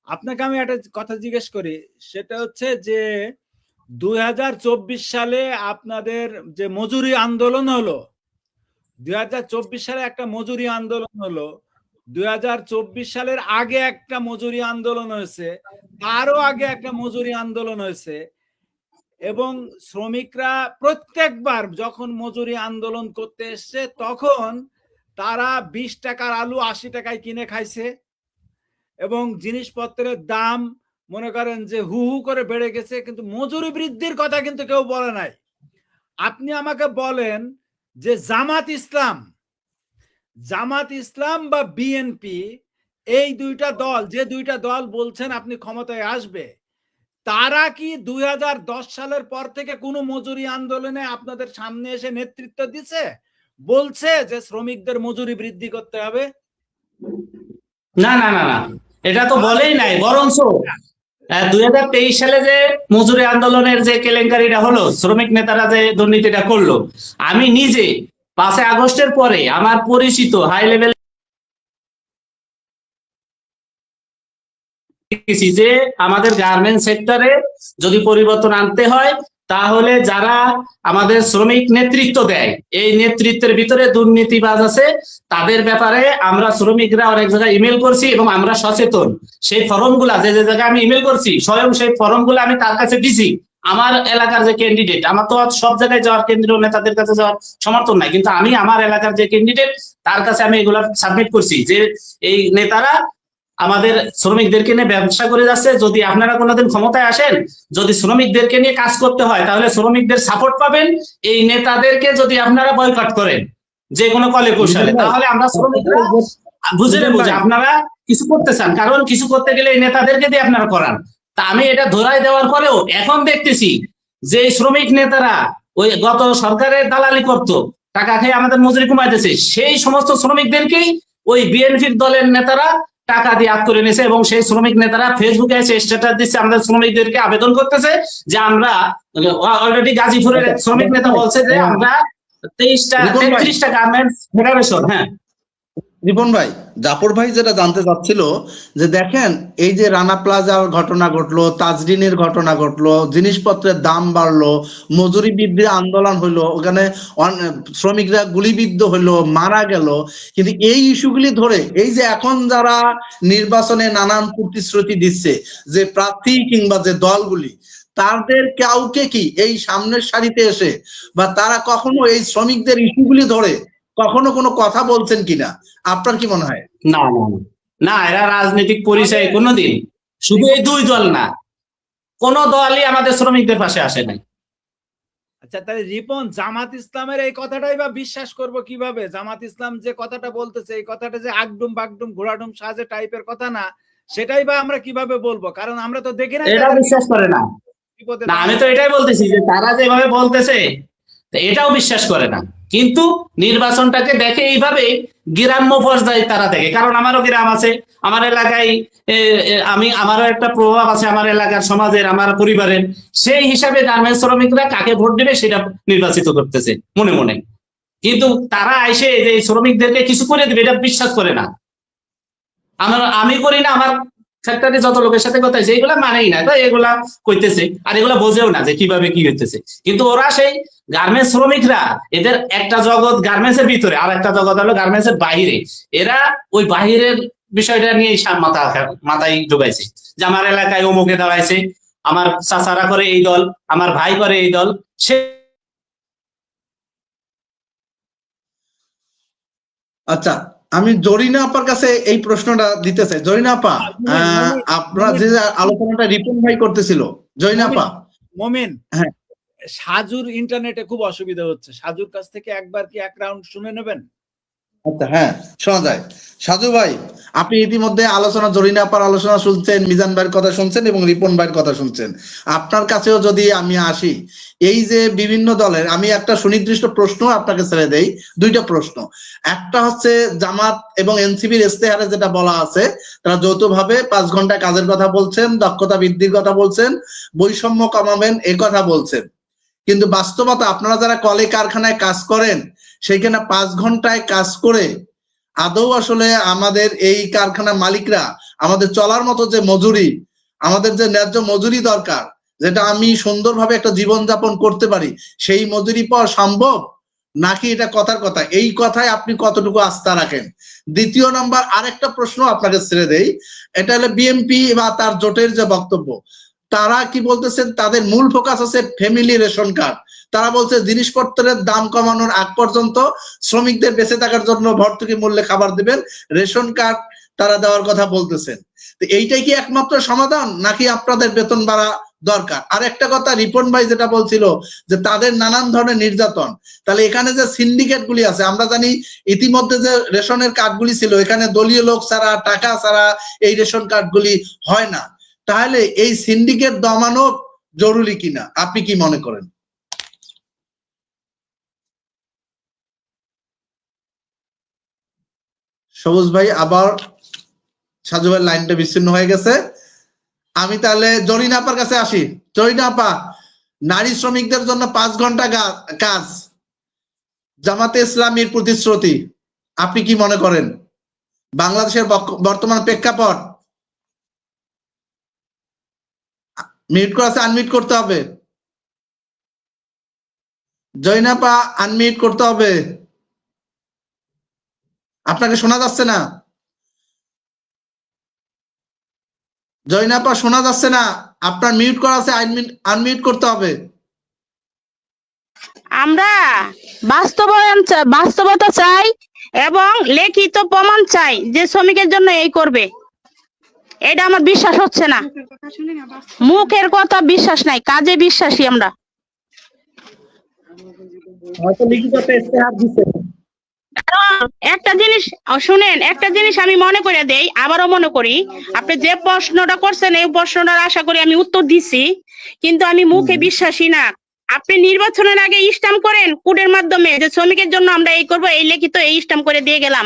আপনাকে আমি একটা কথা জিজ্ঞেস করি, সেটা হচ্ছে যে 2024 সালে আপনাদের যে মজুরি আন্দোলন হলো, 2024 সালে একটা মজুরি আন্দোলন হলো, 2024 সালের আগে একটা মজুরি আন্দোলন হয়েছে, তারও আগে একটা মজুরি আন্দোলন হয়েছে, এবং শ্রমিকরা প্রত্যেকবার যখন মজুরি আন্দোলন করতে এসছে তখন তারা 20 টাকার আলু 80 টাকায় কিনে খাইছে, এবং জিনিসপত্রের দাম মনে করেন যে হু হু করে বেড়ে গেছে, কিন্তু মজুরি বৃদ্ধির কথা কিন্তু কেউ বলে নাই। আপনি আমাকে বলেন যে জামাত ইসলাম বা বিএনপি, এই দুইটা দল, যে দুইটা দল বলছেন আপনি ক্ষমতায় আসবে, তারা কি 2010 সালের পর থেকে কোনো মজুরি আন্দোলনে আপনাদের সামনে এসে নেতৃত্ব দিছে, বলছে যে শ্রমিকদের মজুরি বৃদ্ধি করতে হবে? না না না না, এটা তো বলেই নাই, বরঞ্চ 2023 সালে যে মজুরি আন্দোলনের যে কেলেঙ্কারিটা হলো, শ্রমিক নেতারা যে দুর্নীতিটা করলো, আমি নিজে 5 আগস্টের পরে আমার পরিচিত হাই লেভেল যে আমাদের গার্মেন্টস সেক্টরে যদি পরিবর্তন আনতে হয়, তাহলে যারা আমাদের শ্রমিক নেতৃত্ব দেয়, এই নেতৃত্বের ভিতরে দুর্নীতিবাজ আছে, তাদের ব্যাপারে আমরা শ্রমিকরা অনেক জায়গায় ইমেল করছি, এবং আমরা সচেতন। সেই ফর্মগুলা যে জায়গায় আমি ইমেল করছি, স্বয়ং সেই ফর্মগুলো আমি তার কাছে দিছি। আমার এলাকার যে ক্যান্ডিডেট, আমার তো সব জায়গায় যাওয়ার কেন্দ্রীয় নেতাদের কাছে যাওয়ার সমর্থন নাই, কিন্তু আমি আমার এলাকার যে ক্যান্ডিডেট তার কাছে আমি এগুলা সাবমিট করছি যে এই নেতারা আমাদের শ্রমিকদেরকে নিয়ে ব্যবসা করে যাচ্ছে, যদি আপনারা কোনোদিন ক্ষমতায় আসেন, যদি শ্রমিকদেরকে নিয়ে কাজ করতে হয়, তাহলে শ্রমিকদের সাপোর্ট পাবেন। এই নেতাদেরকে যদি আপনারা বয়কট করেন যে কোনো কলে কৌশলে, তাহলে আমরা শ্রমিকরা বুঝে নেব যে আপনারা কিছু করতে চান, কারণ কিছু করতে গেলে এই নেতাদেরকে দিয়ে আপনারা করান। তা আমি এটা ধরাই দেওয়ার পরেও এখন দেখতেছি যে শ্রমিক নেতারা ওই গত সরকারের দালালি করতো, টাকা খেয়ে আমাদের মজুরি কমাইতেছে, সেই সমস্ত শ্রমিকদেরকেই ওই বিএনপির দলের নেতারা টাকা দিয়ে আপ করে নিয়েছে এবং সেই শ্রমিক নেতারা ফেসবুকে এসে স্ট্যাটাস দিচ্ছে, আমাদের শ্রমিকদেরকে আবেদন করতেছে যে আমরা অলরেডি গাজীপুরের এক শ্রমিক নেতা বলছে যে আমরা 33টা গার্মেন্টস ফেডারেশন। হ্যাঁ রিপন ভাই, জাফর ভাই যেটা জানতে চাচ্ছিল যে দেখেন এই যে রানা প্লাজার ঘটনা ঘটলো, তাজরিনের ঘটনা ঘটলো, জিনিসপত্রের দাম বাড়লো, মজুরি বৃদ্ধি আন্দোলন হইলো, ওখানে শ্রমিকরা গুলিবিদ্ধ হইলো, মারা গেল, কিন্তু এই ইস্যুগুলি ধরে এই যে এখন যারা নির্বাচনে নানান প্রতিশ্রুতি দিচ্ছে যে প্রার্থী কিংবা যে দলগুলি, তাদের কাউকে কি এই সামনের সারিতে এসে বা তারা কখনো এই শ্রমিকদের ইস্যুগুলি ধরে কখনো কোনো কথা বলছেন কিনা, আপনার কি মনে হয়? না না না, না এরা রাজনৈতিক পরিচয় কোনোদিন, শুধু এই দুই দল না, কোন দলই আমাদের শ্রমিকদের পাশে আসে নাই। আচ্ছা তাহলে রিপন, জামাত ইসলামের এই কথাটাই বা বিশ্বাস করব কিভাবে? জামাত ইসলাম যে কথাটা বলতেছে এই কথাটা যে আগডুম বাগডুম ঘোড়াডুম সাজে টাইপের কথা না, সেটাই বা আমরা কিভাবে বলবো? কারণ আমরা তো দেখি না। এটা বিশ্বাস করে না। না আমি তো এটাই বলতেছি যে তারা যেভাবে বলতেছে এটাও বিশ্বাস করে না, কিন্তু নির্বাচনটাকে দেখে এইভাবে গ্রাম্য পর্যায়ে তারা দেখে। কারণ আমারও গ্রাম আছে, আমার এলাকায় আমারও একটা প্রভাব আছে আমার এলাকার সমাজের, আমার পরিবারের, সেই হিসাবে গার্মেন্টস শ্রমিকরা কাকে ভোট দেবে সেটা নির্বাচিত করতেছে মনে মনে, কিন্তু তারা এসে যে শ্রমিকদেরকে কিছু করে দেবে এটা বিশ্বাস করে না। আমি করি না, আমার ফ্যাক্টরি যত লোকের সাথে কথা হয়েছে এগুলা মানেই না, এগুলা কইতেছে আর এগুলা বোঝেও না যে কিভাবে কি হইতেছে। কিন্তু ওরা সেই গার্মেন্টস শ্রমিকরা, এদের একটা জগৎ গার্মেন্টস এর ভিতরে আর একটা জগৎ হলো গার্মেন্টস এর বাইরে, এরা ওই বাহিরের বিষয়টা নিয়ে মাথায় ঢুকাইছে যে আমার এলাকায় অমুকে দাঁড়াইছে, আমার চাচারা করে এই দল, আমার ভাই করে এই দল। সে আচ্ছা, আমি জরিনা আপার কাছে এই প্রশ্নটা দিতে চাই। জরিনা আপা, আপনারা যে আলোচনাটা রিপন ভাই করতেছিল, জরিনা আপা। মমিন, হ্যাঁ, সাজুর ইন্টারনেটে খুব অসুবিধা হচ্ছে, সাজুর কাছ থেকে একবার কি এক রাউন্ড শুনে নেবেন? আচ্ছা, হ্যাঁ শোনা যায়। সাজু ভাই, আপনি ইতিমধ্যে আলোচনা, জরিনা আপার আলোচনা শুনছেন, মিজান ভাইয়ের কথা শুনছেন এবং রিপন ভাইয়ের কথা শুনছেন। আপনার কাছেও যদি আমি আসি, এই যে বিভিন্ন দলের, আমি একটা সুনির্দিষ্ট প্রশ্ন আপনাকে ছেড়ে দেই, দুইটা প্রশ্ন। একটা হচ্ছে জামাত এবং এনসিপির ইস্তেহারে যেটা বলা আছে, তারা যৌথভাবে 5 ঘন্টা কাজের কথা বলছেন, দক্ষতা বৃদ্ধির কথা বলছেন, বৈষম্য কমাবেন এই কথা বলছেন, কিন্তু বাস্তবতা আপনারা যারা কলে কারখানায় কাজ করেন সেইখানে 5 ঘন্টায় কাজ করে আদৌ আসলে আমাদের এই কারখানার মালিকরা আমাদের চলার মতো যে মজুরি, আমাদের যে ন্যায্য মজুরি দরকার, যেটা আমি সুন্দরভাবে একটা জীবন যাপন করতে পারি, সেই মজুরি পাওয়া সম্ভব নাকি এটা কথার কথা? এই কথায় আপনি কতটুকু আস্থা রাখেন? দ্বিতীয় নাম্বার আরেকটা প্রশ্ন আপনাকে ছেড়ে দেই, এটা হলো বিএনপি বা তার জোটের যে বক্তব্য, তারা কি বলতেছেন, তাদের মূল ফোকাস আছে ফ্যামিলি রেশন কার্ড। তারা বলছে জিনিসপত্রের দাম কমানোর আগ পর্যন্ত শ্রমিকদের বেঁচে থাকার জন্য ভর্তুকি মূল্যে খাবার দিবেন, রেশন কার্ড তারা দেওয়ার কথা বলতেছেন। তো এইটাই কি একমাত্র সমাধান নাকি আপনাদের বেতন বাড়া দরকার? আর একটা কথা, রিপন ভাই যেটা বলছিল যে তাদের নানান ধরনের নির্যাতন, তাহলে এখানে যে সিন্ডিকেট গুলি আছে, আমরা জানি ইতিমধ্যে যে রেশনের কার্ড গুলি ছিল এখানে দলীয় লোক ছাড়া, টাকা ছাড়া এই রেশন কার্ড গুলি হয় না, তাহলে এই সিন্ডিকেট দমানো জরুরি কিনা, আপনি কি মনে করেন? সবুজ ভাই, আবার সাজু ভাইয়ের লাইনটা বিচ্ছিন্ন হয়ে গেছে। আমি তাহলে জরিনা আপার কাছে আসি। জরিনা আপা, নারী শ্রমিকদের জন্য 5 ঘন্টা কাজ জামাতে ইসলামীর প্রতিশ্রুতি, আপনি কি মনে করেন বাংলাদেশের বর্তমান প্রেক্ষাপট? মিউট করা আছে, আনমিউট করতে হবে। জরিনা আপা, আনমিউট করতে হবে, আপনাকে শোনা যাচ্ছে না। জরিনা আপা, শোনা যাচ্ছে না, আপনার মিউট করা আছে, আনমিউট করতে হবে। আমরা বাস্তবতা চাই এবং লিখিত প্রমাণ চাই যে শ্রমিকের জন্য এই করবে। এটা আমার বিশ্বাস হচ্ছে না, মুখের কথা বিশ্বাস নাই, কাজে বিশ্বাসী আমরা। হয়তো লিখিত ইস্তেহার দিচ্ছে। একটা জিনিস শুনেন, একটা জিনিস আমি মনে করে দেই, আবারও মনে করি, আপনি যে প্রশ্নটা করছেন এই প্রশ্নটার আশা করি আমি উত্তর দিছি, কিন্তু আমি মুখে বিশ্বাসী না। আপনি নির্বাচনের আগে স্ট্যাম্প করেন কোডের মাধ্যমে যে শ্রমিকের জন্য আমরা এই করব, এই লিখিত এই স্ট্যাম্প করে দিয়ে গেলাম,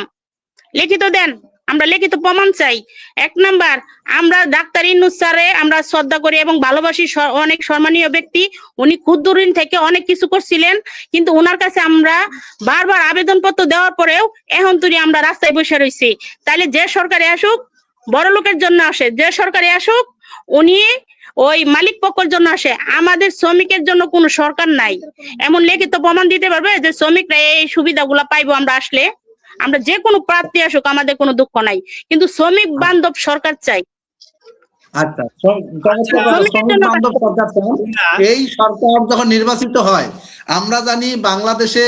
লিখিত দেন, আমরা লিখিত প্রমাণ চাই। 1 নাম্বার, আমরা ডাক্তার ইউনূস স্যারে আমরা শ্রদ্ধা করি এবং ভালোবাসি, অনেক সম্মানীয় ব্যক্তি। উনি ক্ষুদ্রঋণ থেকে অনেক কিছু করছিলেন, কিন্তু ওনার কাছে আমরা বারবার আবেদনপত্র দেওয়ার পরেও এখন তুই আমরা রাস্তায় বসে রয়েছি। তাহলে যে সরকারে আসুক বড় লোকের জন্য আসে, যে সরকারে আসুক উনি ওই মালিক পক্ষের জন্য আসে, আমাদের শ্রমিকের জন্য কোনো সরকার নাই। এমন লিখিত প্রমাণ দিতে পারবে যে শ্রমিকরা এই সুবিধাগুলা পাইবো আমরা আসলে? আমরা যে কোনো প্রার্থী আসুক আমাদের কোনো দুঃখ নাই, কিন্তু শ্রমিক বান্ধব সরকার চাই। আচ্ছা, শ্রমিক বান্ধব সরকার চান। এই সরকার যখন নির্বাচিত হয়, আমরা জানি বাংলাদেশে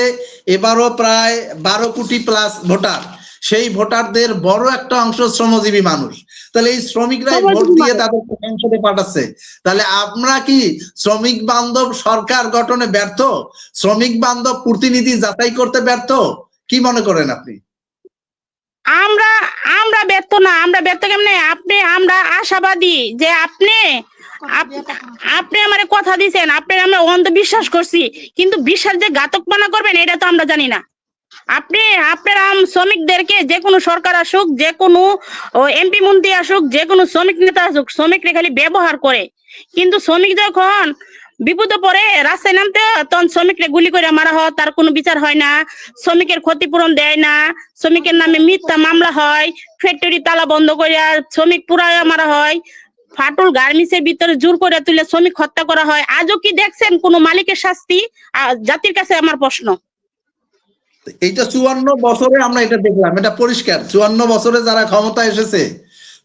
এবারও প্রায় 12 কোটি প্লাস ভোটার, সেই ভোটারদের বড় একটা অংশ শ্রমজীবী মানুষ। তাহলে এই শ্রমিকরাই ভোট দিয়ে তাদেরকে সংসদে পাঠাচ্ছে। তাহলে আমরা কি শ্রমিক বান্ধব সরকার গঠনে ব্যর্থ? শ্রমিক বান্ধব প্রতিনিধি যাচাই করতে ব্যর্থ? কি মনে করেন আপনি? আমরা ব্যর্থ না। আমরা ব্যর্থ কেমনে? আমরা আশাবাদী যে আপনি আমার কথা দিয়েছেন, আপনি আমরা অন্ধবিশ্বাস করছি, কিন্তু বিশ্বাস যে ঘাতকপনা করবেন এটা তো আমরা জানি না। আপনারা শ্রমিকদেরকে, যে কোনো সরকার আসুক, যে কোনো এমপি মন্ত্রী আসুক, যে কোনো শ্রমিক নেতা আসুক, শ্রমিকরা খালি ব্যবহার করে। কিন্তু শ্রমিক যখন বিপদে পড়ে রাস্তায় নামতে, তখন শ্রমিকরা গুলি করে মারা হয়, তার কোনো বিচার হয় না, শ্রমিকের ক্ষতিপূরণ দেয় না, শ্রমিকের নামে মিথ্যা মামলা হয়, ফ্যাক্টরি তালা বন্ধ করে শ্রমিক পুরায় মারা হয়, ফাটল গার্মেন্টসের ভিতরে জোর করে তুলে শ্রমিক হত্যা করা হয়। আজও কি দেখছেন কোন মালিকের শাস্তি? জাতির কাছে আমার প্রশ্ন। এইটা 54 বছরে আমরা এটা দেখলাম, এটা পরিষ্কার। 54 বছরে যারা ক্ষমতা এসেছে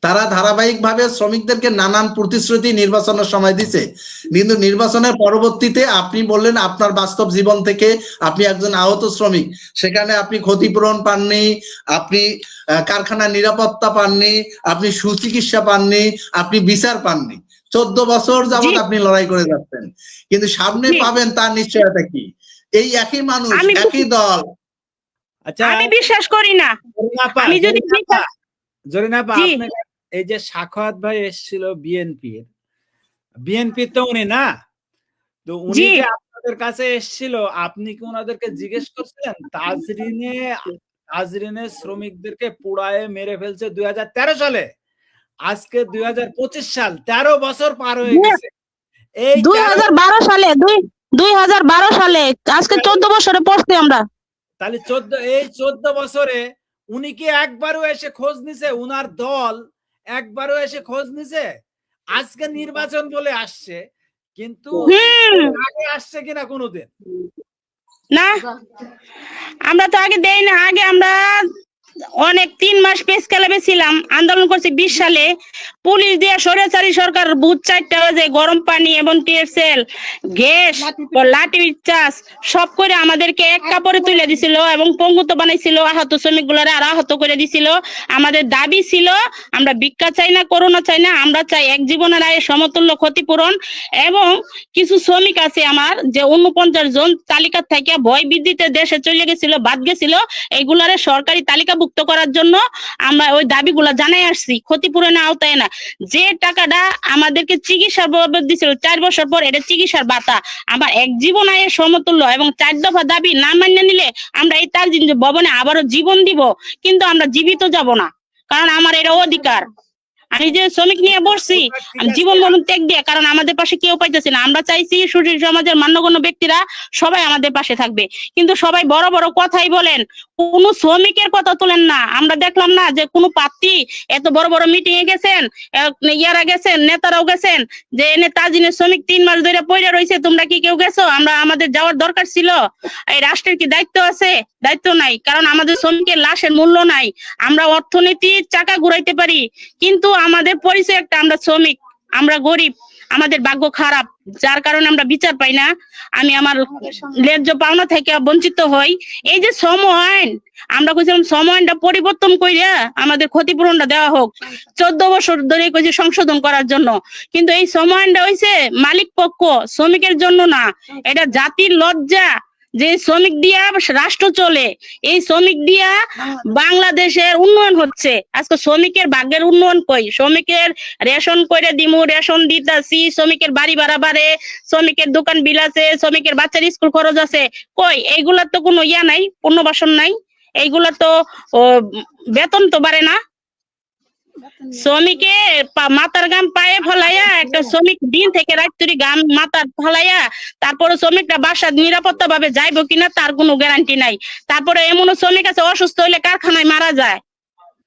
তারা ধারাবাহিক ভাবে শ্রমিকদেরকে নানান প্রতিশ্রুতি নির্বাচনের সময় দিছে, কিন্তু নির্বাচনের পরবর্তীতে আপনি বললেন আপনার বাস্তব জীবন থেকে আপনি একজন আহত শ্রমিক, সেখানে আপনি ক্ষতিপূরণ পাননি, আপনি কারখানার নিরাপত্তা পাননি, আপনি সুচিকিৎসা পাননি, আপনি বিচার পাননি। 14 বছর যাবত আপনি লড়াই করে যাচ্ছেন, কিন্তু সামনে পাবেন তার নিশ্চয়তা কি? এই একই মানুষ, একই দল। আচ্ছা, আমি বিশ্বাস করি না। আমি যদি জরিনাপা, এই যে সাখাওয়াত ভাই এসেছিল বিএনপি তো উনি না, তো উনি যে আপনাদের কাছে এসেছিল, আপনি কি ওনাদেরকে জিজ্ঞেস করছিলেন তাজরিনের শ্রমিকদেরকে পুড়ায়ে মেরে ফেলছে 2013 সালে, আজকে 2025 সাল, 13 বছর পার হয়ে গেছে। এই 2012 সালে 2012 সালে আজকে 14 বছরে পড়ছি আমরা। তাহলে 14 বছরে উনি কি একবারও এসে খোঁজ নিছে? উনার দল একবারও এসে খোঁজ নিছে? আজকে নির্বাচন বলে আসছে, কিন্তু আগে আসছে কিনা কোনোদিন? না, আমরা তো আগে দেই না। আগে আমরা অনেক 3 মাস পেস ক্লাবে ছিলাম, আন্দোলন করছি। 20 সালে পুলিশ দিয়ে স্বৈরাচারী সরকার ভূত 4টা বাজে গরম পানি এবং টিএসএল গ্যাস লাঠি চাষ সব করে আমাদেরকে এক কাপড়ে তুলে দিছিল এবং পঙ্গুত্ব বানাইছিল, আহত শ্রমিক গুলারে আর আহত করে দিছিল। আমাদের দাবি ছিল আমরা ভিক্ষা চাই না, করোনা চাই না, আমরা চাই এক জীবনের আয়ে সমতুল্য ক্ষতিপূরণ। এবং কিছু শ্রমিক আছে আমার যে 49 জন তালিকা থেকে ভয় বৃদ্ধিতে দেশে চলে গেছিল, বাদ গেছিল, এইগুলারে সরকারি তালিকা করার জন্য আমরা ওই দাবিগুলা জানাই আসছি। ক্ষতিপূরণের আওতায় না, যে টাকাটা আমাদেরকে চিকিৎসার বাবদ দিছিল 4 বছর পর, এটা চিকিৎসার ভাতা আমার এক জীবন আয়ের সমতুল্য। এবং 4 দফা দাবি না মান্য নিলে আমরা এই তাজরিন ভবনে আবারও জীবন দিব, কিন্তু আমরা জীবিত যাব না, কারণ আমার এটা অধিকার। আমি যে শ্রমিক নিয়ে বসছি, আমি জীবন মরণ ত্যাগ দিয়ে, কারণ আমাদের পাশে কেউ পাইতেছে না। আমরা চাইছি সুশীল সমাজের মান্যগণ্য ব্যক্তিরা সবাই আমাদের পাশে থাকবে, কিন্তু সবাই বড় বড় কথাই বলেন, কোন শ্রমিকের কথা তোলেন না। আমরা দেখলাম না যে কোন প্রার্থী এত বড় বড় মিটিং এ গেছেন, ইয়ারা গেছেন, নেতারাও গেছেন, যে এনে তাজরিনের শ্রমিক 3 মাস ধরে পড়ে রয়েছে, তোমরা কি কেউ গেছো? আমাদের যাওয়ার দরকার ছিল। এই রাষ্ট্রের কি দায়িত্ব আছে? দায়িত্ব নাই, কারণ আমাদের শ্রমিকের লাশের মূল্য নাই। আমরা অর্থনীতির চাকা ঘুরাইতে পারি, কিন্তু আমাদের পরিচয় একটা, আমরা শ্রমিক, আমরা গরিব, আমাদের ভাগ্য খারাপ, যার কারণে আমরা বিচার পাই না। আমি আমার ন্যায্য পাওনা থেকে বঞ্চিত হই। এই যে শ্রম আইন, আমরা কইছিলাম শ্রম আইনটা পরিবর্তন কইরা আমাদের ক্ষতিপূরণটা দেওয়া হোক, 14 বছর ধরে কইছি সংশোধন করার জন্য, কিন্তু এই শ্রম আইনটা হইছে মালিক পক্ষ, শ্রমিকের জন্য না। এটা জাতির লজ্জা যে শ্রমিক দিয়া রাষ্ট্র চলে, এই শ্রমিক দিয়া বাংলাদেশের উন্নয়ন হচ্ছে। আজকে শ্রমিকের ভাগ্যের উন্নয়ন কই? শ্রমিকের রেশন করে দিমু, রেশন দিতাছি, শ্রমিকের বাড়ি ভাড়া বাড়ে, শ্রমিকের দোকান বিল আছে, শ্রমিকের বাচ্চার স্কুল খরচ আছে, কই? এইগুলার তো কোনো ইয়া নাই, পুনর্বাসন নাই, এইগুলা তো বেতন তো বাড়ে না। শ্রমিকে মাথার গাম পায়ে ফলাইয়া, একটা শ্রমিক দিন থেকে রাত তুরি গাম মাথার ফলাইয়া, তারপরে শ্রমিকটা বাসা নিরাপত্তা ভাবে যাইবো কিনা তার কোনো গ্যারান্টি নাই। তারপরে এমনও শ্রমিক আছে অসুস্থ হইলে কারখানায় মারা যায়।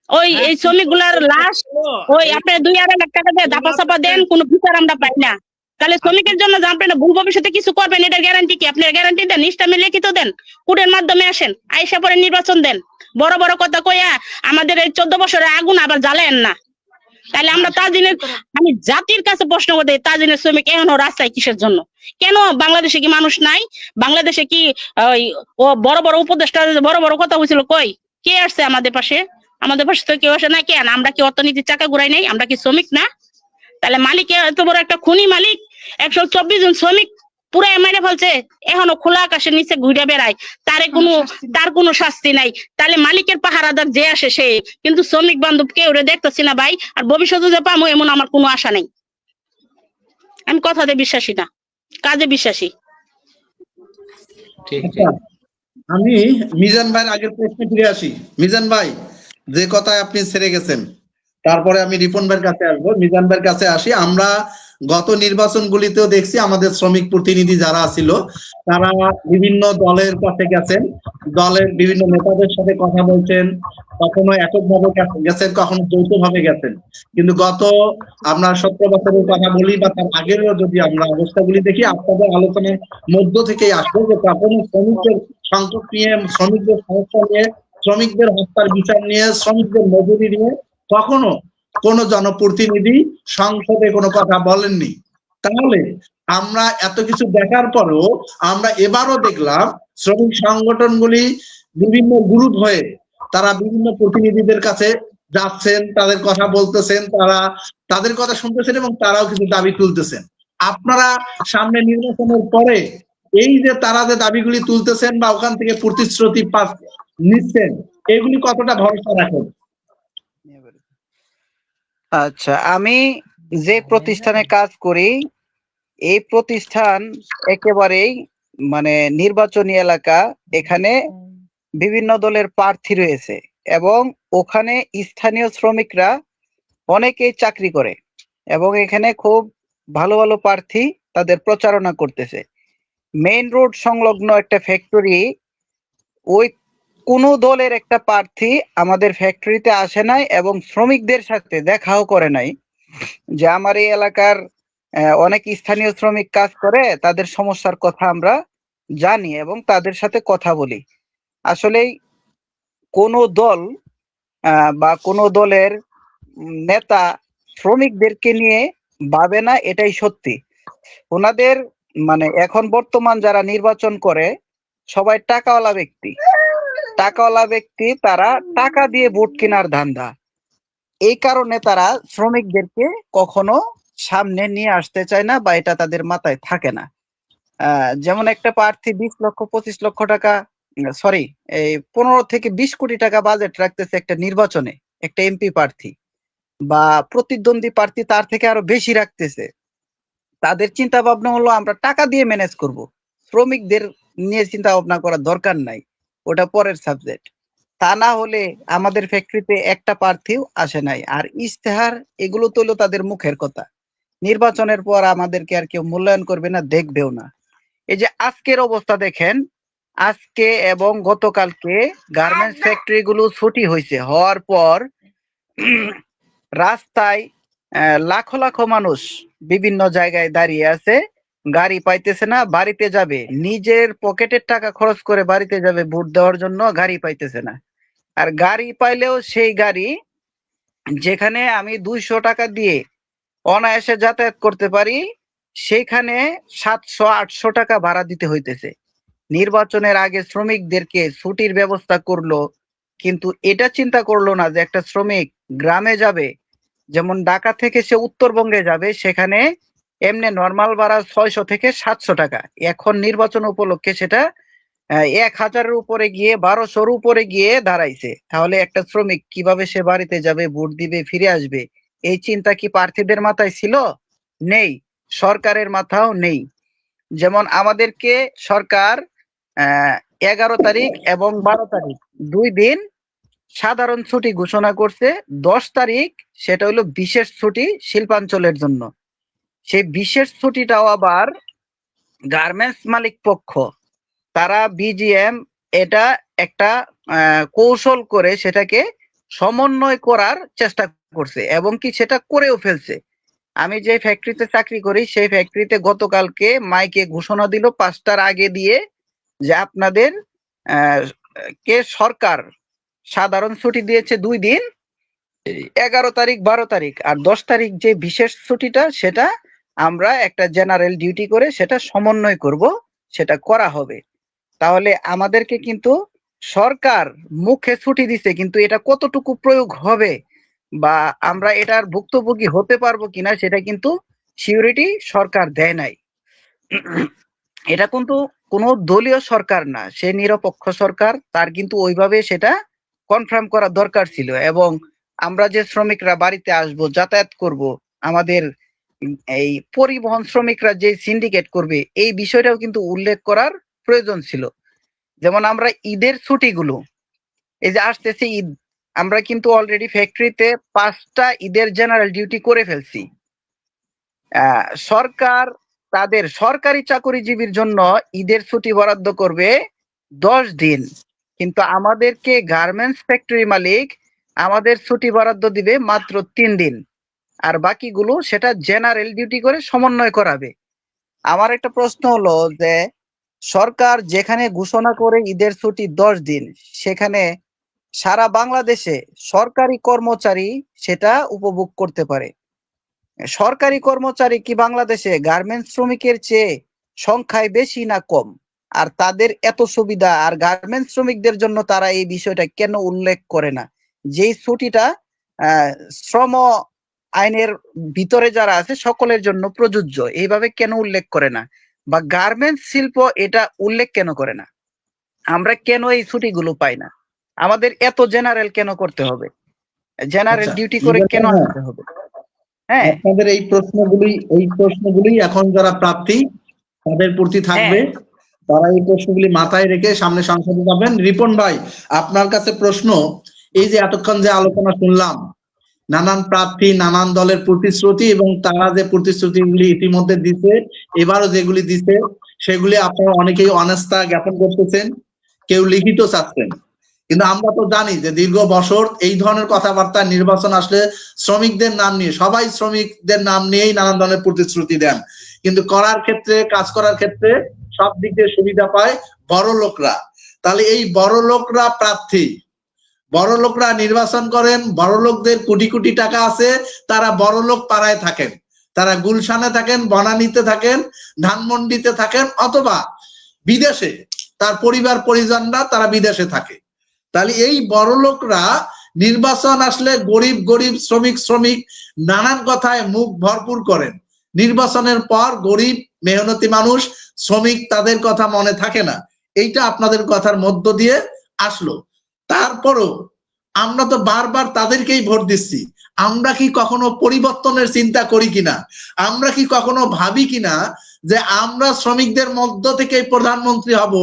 ওই এই শ্রমিক গুলার লাশ ওই আপনি 2-2.5 লাখ টাকা দিয়ে দাপা চাপা দেন, কোনো বিচার আমরা পাই না। তাহলে শ্রমিকের জন্য যে আপনি ভুল ভবিষ্যতে কিছু করবেন, এটার গ্যারান্টি কি? আপনার গ্যারান্টি দেন, নিষ্ঠামে লিখিত দেন, কোর্টের মাধ্যমে আসেন, আইসা পরে নির্বাচন দেন। বড় বড় কথা কইয়া আমাদের এই 14 বছরের আগুন আবার জ্বালেন না। তাহলে আমরা তাজিনের, আমি জাতির কাছে প্রশ্ন করতে, তাজিনের শ্রমিক এখনো রাস্তায় কিসের জন্য? কেন বাংলাদেশে কি মানুষ নাই? বাংলাদেশে কি ও বড় বড় উপদেষ্টা বড় বড় কথা বলছিল, কই কে আসছে আমাদের পাশে? আমাদের পাশে তো কেউ আসে না। কেন আমরা কি অর্থনীতির চাকা ঘুরাই নাই? আমরা কি শ্রমিক না? তাহলে মালিক এত বড় একটা খুনি মালিক 124 জন শ্রমিক পুরো মেরে ফেলছে, এখনো খোলা আকাশের নিচে ঘুরে বেড়ায়, তার কোনো শাস্তি নাই। তাহলে মালিকের পাহারাদার যে আসে সে, কিন্তু শ্রমিক বান্ধব কেউ দেখতেছি না ভাই। আর ভবিষ্যতে যে পাবো এমন আমার কোনো আশা নেই। আমি কথাতে বিশ্বাসী না, কাজে বিশ্বাসী। ঠিক আচ্ছা, আমি মিজান ভাইয়ের আগের প্রশ্নে ফিরে আসি। মিজান ভাই, যে কথায় আপনি ছেড়ে গেছেন, তারপরে আমি রিপন ভাইয়ের কাছে আসবো। মিজান ভাইয়ের কাছে আসি। আমরা গত নির্বাচনগুলিতেও দেখছি আমাদের শ্রমিক প্রতিনিধি যারা ছিল তারা বিভিন্ন দলের কাছে গেছেন, দলের বিভিন্ন নেতাদের সাথে কথা বলছেন, কখনো এককভাবে গেছেন, কখনো যৌথভাবে গেছেন। কিন্তু গত আমরা 17 বছরের কথা বলি বা তার আগেরও যদি আমরা অবস্থাগুলি দেখি, আপনাদের আলোচনার মধ্য থেকেই আসবে যে কখনো শ্রমিকদের সংকট নিয়ে, শ্রমিকদের সমস্যা নিয়ে, শ্রমিকদের হত্যার বিচার নিয়ে, শ্রমিকদের মজুরি নিয়ে কখনো কোনো জনপ্রতিনিধি সংসদে কোনো কথা বলেননি। তাহলে আমরা এত কিছু দেখার পরেও আমরা এবারও দেখলাম শ্রমিক সংগঠনগুলি বিভিন্ন গ্রুপ হয়ে তারা বিভিন্ন প্রতিনিধিদের কাছে যাচ্ছেন, তাদের কথা বলতেছেন, তারা তাদের কথা শুনতেছেন এবং তারাও কিছু দাবি তুলতেছেন। আপনারা সামনে নির্বাচনের পরে এই যে তারা যে দাবিগুলি তুলতেছেন বা ওখান থেকে প্রতিশ্রুতি নিচ্ছেন, এগুলি কতটা ভরসা রাখেন? আচ্ছা, আমি যে প্রতিষ্ঠানে কাজ করি এই প্রতিষ্ঠান একেবারেই মানে নির্বাচনী এলাকা। এখানে বিভিন্ন দলের প্রার্থী রয়েছে এবং ওখানে স্থানীয় শ্রমিকরা অনেকেই চাকরি করে এবং এখানে খুব ভালো ভালো প্রার্থী তাদের প্রচারণা করতেছে। মেইন রোড সংলগ্ন একটা ফ্যাক্টরি, ওই কোন দলের একটা প্রার্থী আমাদের ফ্যাক্টরিতে আসে নাই এবং শ্রমিকদের সাথে দেখাও করে নাই। যে আমার এই এলাকার অনেক স্থানীয় শ্রমিক কাজ করে, তাদের সমস্যার কথা আমরা জানি এবং তাদের সাথে কথা বলি। আসলেই কোন দল বা কোন দলের নেতা শ্রমিকদেরকে নিয়ে ভাবে না, এটাই সত্যি। ওনাদের মানে এখন বর্তমান যারা নির্বাচন করে সবাই টাকাওয়ালা ব্যক্তি, তারা টাকা দিয়ে ভোট কেনার ধান্দা। এই কারণে তারা শ্রমিকদেরকে কখনো সামনে নিয়ে আসতে চায় না বা এটা তাদের মাথায় থাকে না। যেমন একটা প্রার্থী 20 লক্ষ 25 লক্ষ টাকা, সরি, এই 15 থেকে 20 কোটি টাকা বাজেট রাখতেছে একটা নির্বাচনে, একটা এমপি প্রার্থী বা প্রতিদ্বন্দ্বী প্রার্থী তার থেকে আরো বেশি রাখতেছে। তাদের চিন্তা ভাবনা হলো আমরা টাকা দিয়ে ম্যানেজ করব, শ্রমিকদের নিয়ে চিন্তা ভাবনা করার দরকার নাই, ওটা পরের সাবজেক্ট। তা না হলে আমাদের ফ্যাক্টরিতে একটা প্রার্থীও আসে নাই। আর ইশতেহার এগুলো তো হলো তাদের মুখের কথা, নির্বাচনের পর আমাদেরকে আর কেউ মূল্যায়ন করবে না, দেখবেও না। এই যে আজকের অবস্থা দেখেন, আজকে এবং গতকালকে গার্মেন্টস ফ্যাক্টরি গুলো ছুটি হয়েছে, হওয়ার পর রাস্তায় লাখো লাখো মানুষ বিভিন্ন জায়গায় দাঁড়িয়ে আছে, গাড়ি পাইতেছে না, বাড়িতে যাবে, নিজের পকেটের টাকা খরচ করে বাড়িতে যাবে ভোট দেওয়ার জন্য, গাড়ি পাইতেছে না। আর গাড়ি পাইলেও সেই গাড়ি যেখানে আমি 200 টাকা দিয়ে অনায়াসে যাতায়াত করতে পারি, সেখানে 700-800 টাকা ভাড়া দিতে হইতেছে। নির্বাচনের আগে শ্রমিকদেরকে ছুটির ব্যবস্থা করলো, কিন্তু এটা চিন্তা করলো না যে একটা শ্রমিক গ্রামে যাবে, যেমন ঢাকা থেকে সে উত্তরবঙ্গে যাবে, সেখানে এমনি নর্মাল ভাড়া 600 থেকে 700 টাকা। এখন নির্বাচন উপলক্ষে সেটা 1000-এর উপরে গিয়ে 1200-র উপরে গিয়ে দাঁড়াইছে। তাহলে একটা শ্রমিক কিভাবে সে বাড়িতে যাবে, ভোট দিবে, ফিরে আসবে? এই চিন্তা কি প্রার্থীদের মাথায় ছিল? নেই, সরকারের মাথাও নেই। যেমন আমাদেরকে সরকার 11 তারিখ এবং 12 তারিখ 2 দিন সাধারণ ছুটি ঘোষণা করছে 10 তারিখ, সেটা হলো বিশেষ ছুটি শিল্পাঞ্চলের জন্য। সেই বিশেষ ছুটিটাও আবার গার্মেন্টস মালিক পক্ষ, তারা বিজিএম এটা একটা কৌশল করে সেটাকে সমন্বয় করার চেষ্টা করছে এবং কি সেটা করেও ফেলছে। আমি যে ফ্যাক্টরিতে চাকরি করি সেই ফ্যাক্টরিতে গতকালকে মাইকে ঘোষণা দিল 5টার আগে দিয়ে যে আপনাদের কে সরকার সাধারণ ছুটি দিয়েছে 2 দিন, 11 তারিখ 12 তারিখ, আর 10 তারিখ যে বিশেষ ছুটিটা সেটা আমরা একটা জেনারেল ডিউটি করে সেটা সমন্বয় করব, সেটা করা হবে। তাহলে আমাদেরকে কিন্তু সরকার মুখে ছুটি দিছে, কিন্তু এটা কতটুকু প্রয়োগ হবে বা আমরা এটার ভুক্তভোগী হতে পারবো কিনা সেটা কিন্তু সিউরিটি সরকার দেয় নাই। এটা কিন্তু কোনো দলীয় সরকার না, সে নিরপেক্ষ সরকার, তার কিন্তু ওইভাবে সেটা কনফার্ম করা দরকার ছিল। এবং আমরা যে শ্রমিকরা বাড়িতে আসব, যাতায়াত করব, আমাদের এই পরিবহন শ্রমিকরা যে সিন্ডিকেট করবে, এই বিষয়টাও কিন্তু উল্লেখ করার প্রয়োজন ছিল। যেমন আমরা ঈদের ছুটিগুলো, এই যে আসতেছে ঈদ, আমরা কিন্তু অলরেডি ফ্যাক্টরিতে 5টা ঈদের জেনারেল ডিউটি করে ফেলছি। সরকার তাদের সরকারি চাকরিজীবীর জন্য ঈদের ছুটি বরাদ্দ করবে 10 দিন, কিন্তু আমাদেরকে গার্মেন্টস ফ্যাক্টরি মালিক আমাদের ছুটি বরাদ্দ দিবে মাত্র 3 দিন, আর বাকিগুলো সেটা জেনারেল ডিউটি করে সমন্বয় করাবে। আমার একটা প্রশ্ন হলো যে সরকার যেখানে ঘোষণা করে ঈদের ছুটি 10 দিন, সেখানে সারা বাংলাদেশে সরকারি কর্মচারী সেটা উপভোগ করতে পারে। সরকারি কর্মচারী কি বাংলাদেশে গার্মেন্টস শ্রমিকের চেয়ে সংখ্যায় বেশি না কম? আর তাদের এত সুবিধা, আর গার্মেন্টস শ্রমিকদের জন্য তারা এই বিষয়টা কেন উল্লেখ করে না? যেই ছুটিটা শ্রম আইনের ভিতরে যারা আছে সকলের জন্য প্রযোজ্য, এইভাবে কেন উল্লেখ করে না? বা গার্মেন্টস শিল্প এটা উল্লেখ কেন করে না? আমরা কেন এই ছুটিগুলো পাই না? আমাদের এত জেনারেল কেন করতে হবে? জেনারেল ডিউটি করে কেন আসতে হবে? হ্যাঁ, আপনাদের এই প্রশ্নগুলি এখন যারা প্রার্থী তাদের প্রতি থাকবে, তারা এই প্রশ্নগুলি মাথায় রেখে সামনে সংসদে যাবেন। রিপন ভাই, আপনার কাছে প্রশ্ন, এই যে এতক্ষণ যে আলোচনা শুনলাম, নানান প্রার্থী নানান দলের প্রতিশ্রুতি এবং তারা যে প্রতিশ্রুতিগুলি ইতিমধ্যে দিছে, এবারও যেগুলি দিছে, সেগুলি আপনারা অনেকেই অনাস্থা জ্ঞাপন করতেছেন, কেউ লিখিত চাচ্ছেন। কিন্তু আমরা তো জানি যে দীর্ঘ বছর এই ধরনের কথাবার্তা নির্বাচন আসলে শ্রমিকদের নাম নিয়ে, সবাই শ্রমিকদের নাম নিয়েই নানান ধরনের প্রতিশ্রুতি দেন, কিন্তু করার ক্ষেত্রে, কাজ করার ক্ষেত্রে সব দিক দিয়ে সুবিধা পায় বড় লোকরা। তাহলে এই বড় লোকরা প্রার্থী, বড় লোকরা নির্বাচন করেন, বড় লোকদের কোটি কোটি টাকা আছে, তারা বড় লোক পাড়ায় থাকেন, তারা গুলশানে থাকেন, বনানীতে থাকেন, ধানমন্ডিতে থাকেন, অথবা বিদেশে তার পরিবার পরিজনরা তারা বিদেশে থাকে। তাহলে এই বড় লোকরা নির্বাচন আসলে গরিব গরিব, শ্রমিক শ্রমিক নানান কথায় মুখ ভরপুর করেন। নির্বাচনের পর গরিব মেহনতি মানুষ, শ্রমিক, তাদের কথা মনে থাকে না। এইটা আপনাদের কথার মধ্য দিয়ে আসলো। তারপরও আমরা তো বারবার তাদেরকেই ভোট দিচ্ছি। আমরা কি কখনো পরিবর্তনের চিন্তা করি কিনা? আমরা কি কখনো ভাবি কিনা যে আমরা শ্রমিকদের মধ্য থেকে প্রধানমন্ত্রী হব,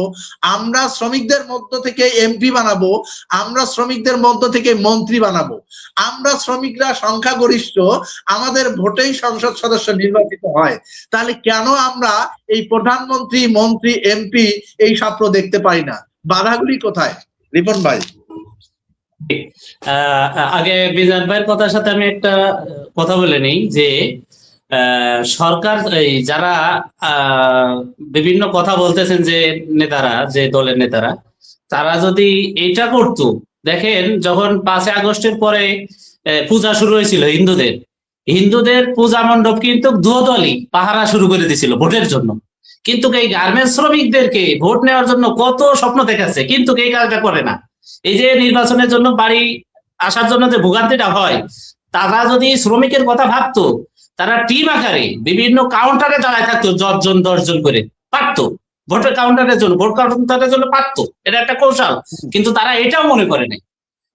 আমরা শ্রমিকদের মধ্য থেকে এমপি বানাবো, আমরা শ্রমিকদের মধ্য থেকে মন্ত্রী বানাবো, আমরা শ্রমিকরা সংখ্যাগরিষ্ঠ, আমাদের ভোটেই সংসদ সদস্য নির্বাচিত হয়। তাহলে কেন আমরা এই প্রধানমন্ত্রী, মন্ত্রী, এমপি এই স্বপ্ন দেখতে পাই না? বাধাগুলি কোথায়? রিপন ভাই। আগে বিজান ভাইয়ের কথার সাথে আমি একটা কথা বলে নিই যে সরকার, এই যারা বিভিন্ন কথা বলতেছেন যে নেতারা, যে দলের নেতারা, তারা যদি এটা করতো, দেখেন যখন 5 আগস্টের পরে পূজা শুরু হয়েছিল হিন্দুদের পূজা মণ্ডপ কিন্তু দুদলই পাহারা শুরু করে দিয়েছিল ভোটের জন্য। কিন্তু এই গার্মেন্টস শ্রমিকদেরকে ভোট নেওয়ার জন্য কত স্বপ্ন দেখাচ্ছে, কিন্তু এই কাজটা করে না। এই যে নির্বাচনের জন্য বাড়ি আসার জন্য যে ভোগান্তিটা হয়, তারা যদি শ্রমিকের কথা ভাবতো, তারা টিম আকারে বিভিন্ন কাউন্টারে দাঁড়ায় থাকতো, 10 জন করে পারতো ভোটের কাউন্টারের জন্য, ভোট কাউন্টারের জন্য পারতো। এটা একটা কৌশল, কিন্তু তারা এটাও মনে করে নাই।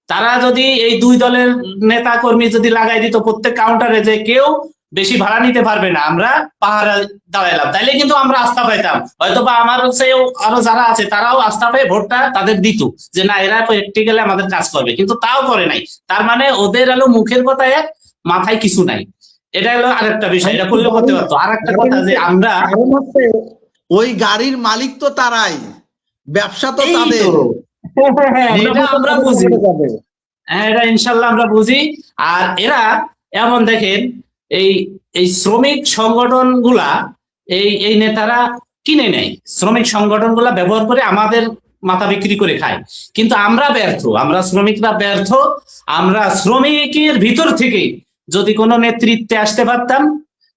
তারা যদি এই 2 দলের নেতা কর্মী যদি লাগাই দিত প্রত্যেক কাউন্টারে, যে কেউ বেশি ভাড়া নিতে পারবে না, আমরা পাহাড়ে দাঁড়াইলাম, তাইলে কিন্তু আমরা আস্থা পাইতাম, হয়তো বা আমার চেয়েও আরো যারা আছে তারাও আস্থা পেয়ে ভোটটা তাদের দিত, যে না এরা প্র্যাকটিক্যালি আমাদের কাজ করবে, কিন্তু তাও করে নাই। তার মানে ওদের হলো মুখের কথা এক, মাথায় কিছু নাই। এটা হলো আরেকটা বিষয়, এটা করলেও করতে পারতো। আর একটা কথা যে আমরা কারণ হচ্ছে ওই গাড়ির মালিক তো তারাই, ব্যবসা তো এই তাদের। তো এটা আমরা বুঝি, হ্যাঁ এটা ইনশাল্লাহ আমরা বুঝি। আর এরা এমন দেখেন, এই এই শ্রমিক সংগঠন গুলা, এই নেতারা কিনে নেয়, শ্রমিক সংগঠন গুলা ব্যবহার করে আমাদের মাথা বিক্রি করে খায়। কিন্তু আমরা ব্যর্থ, আমরা শ্রমিকরা ব্যর্থ। আমরা শ্রমিকের ভিতর থেকে যদি কোনো নেতৃত্বে আসতে পারতাম,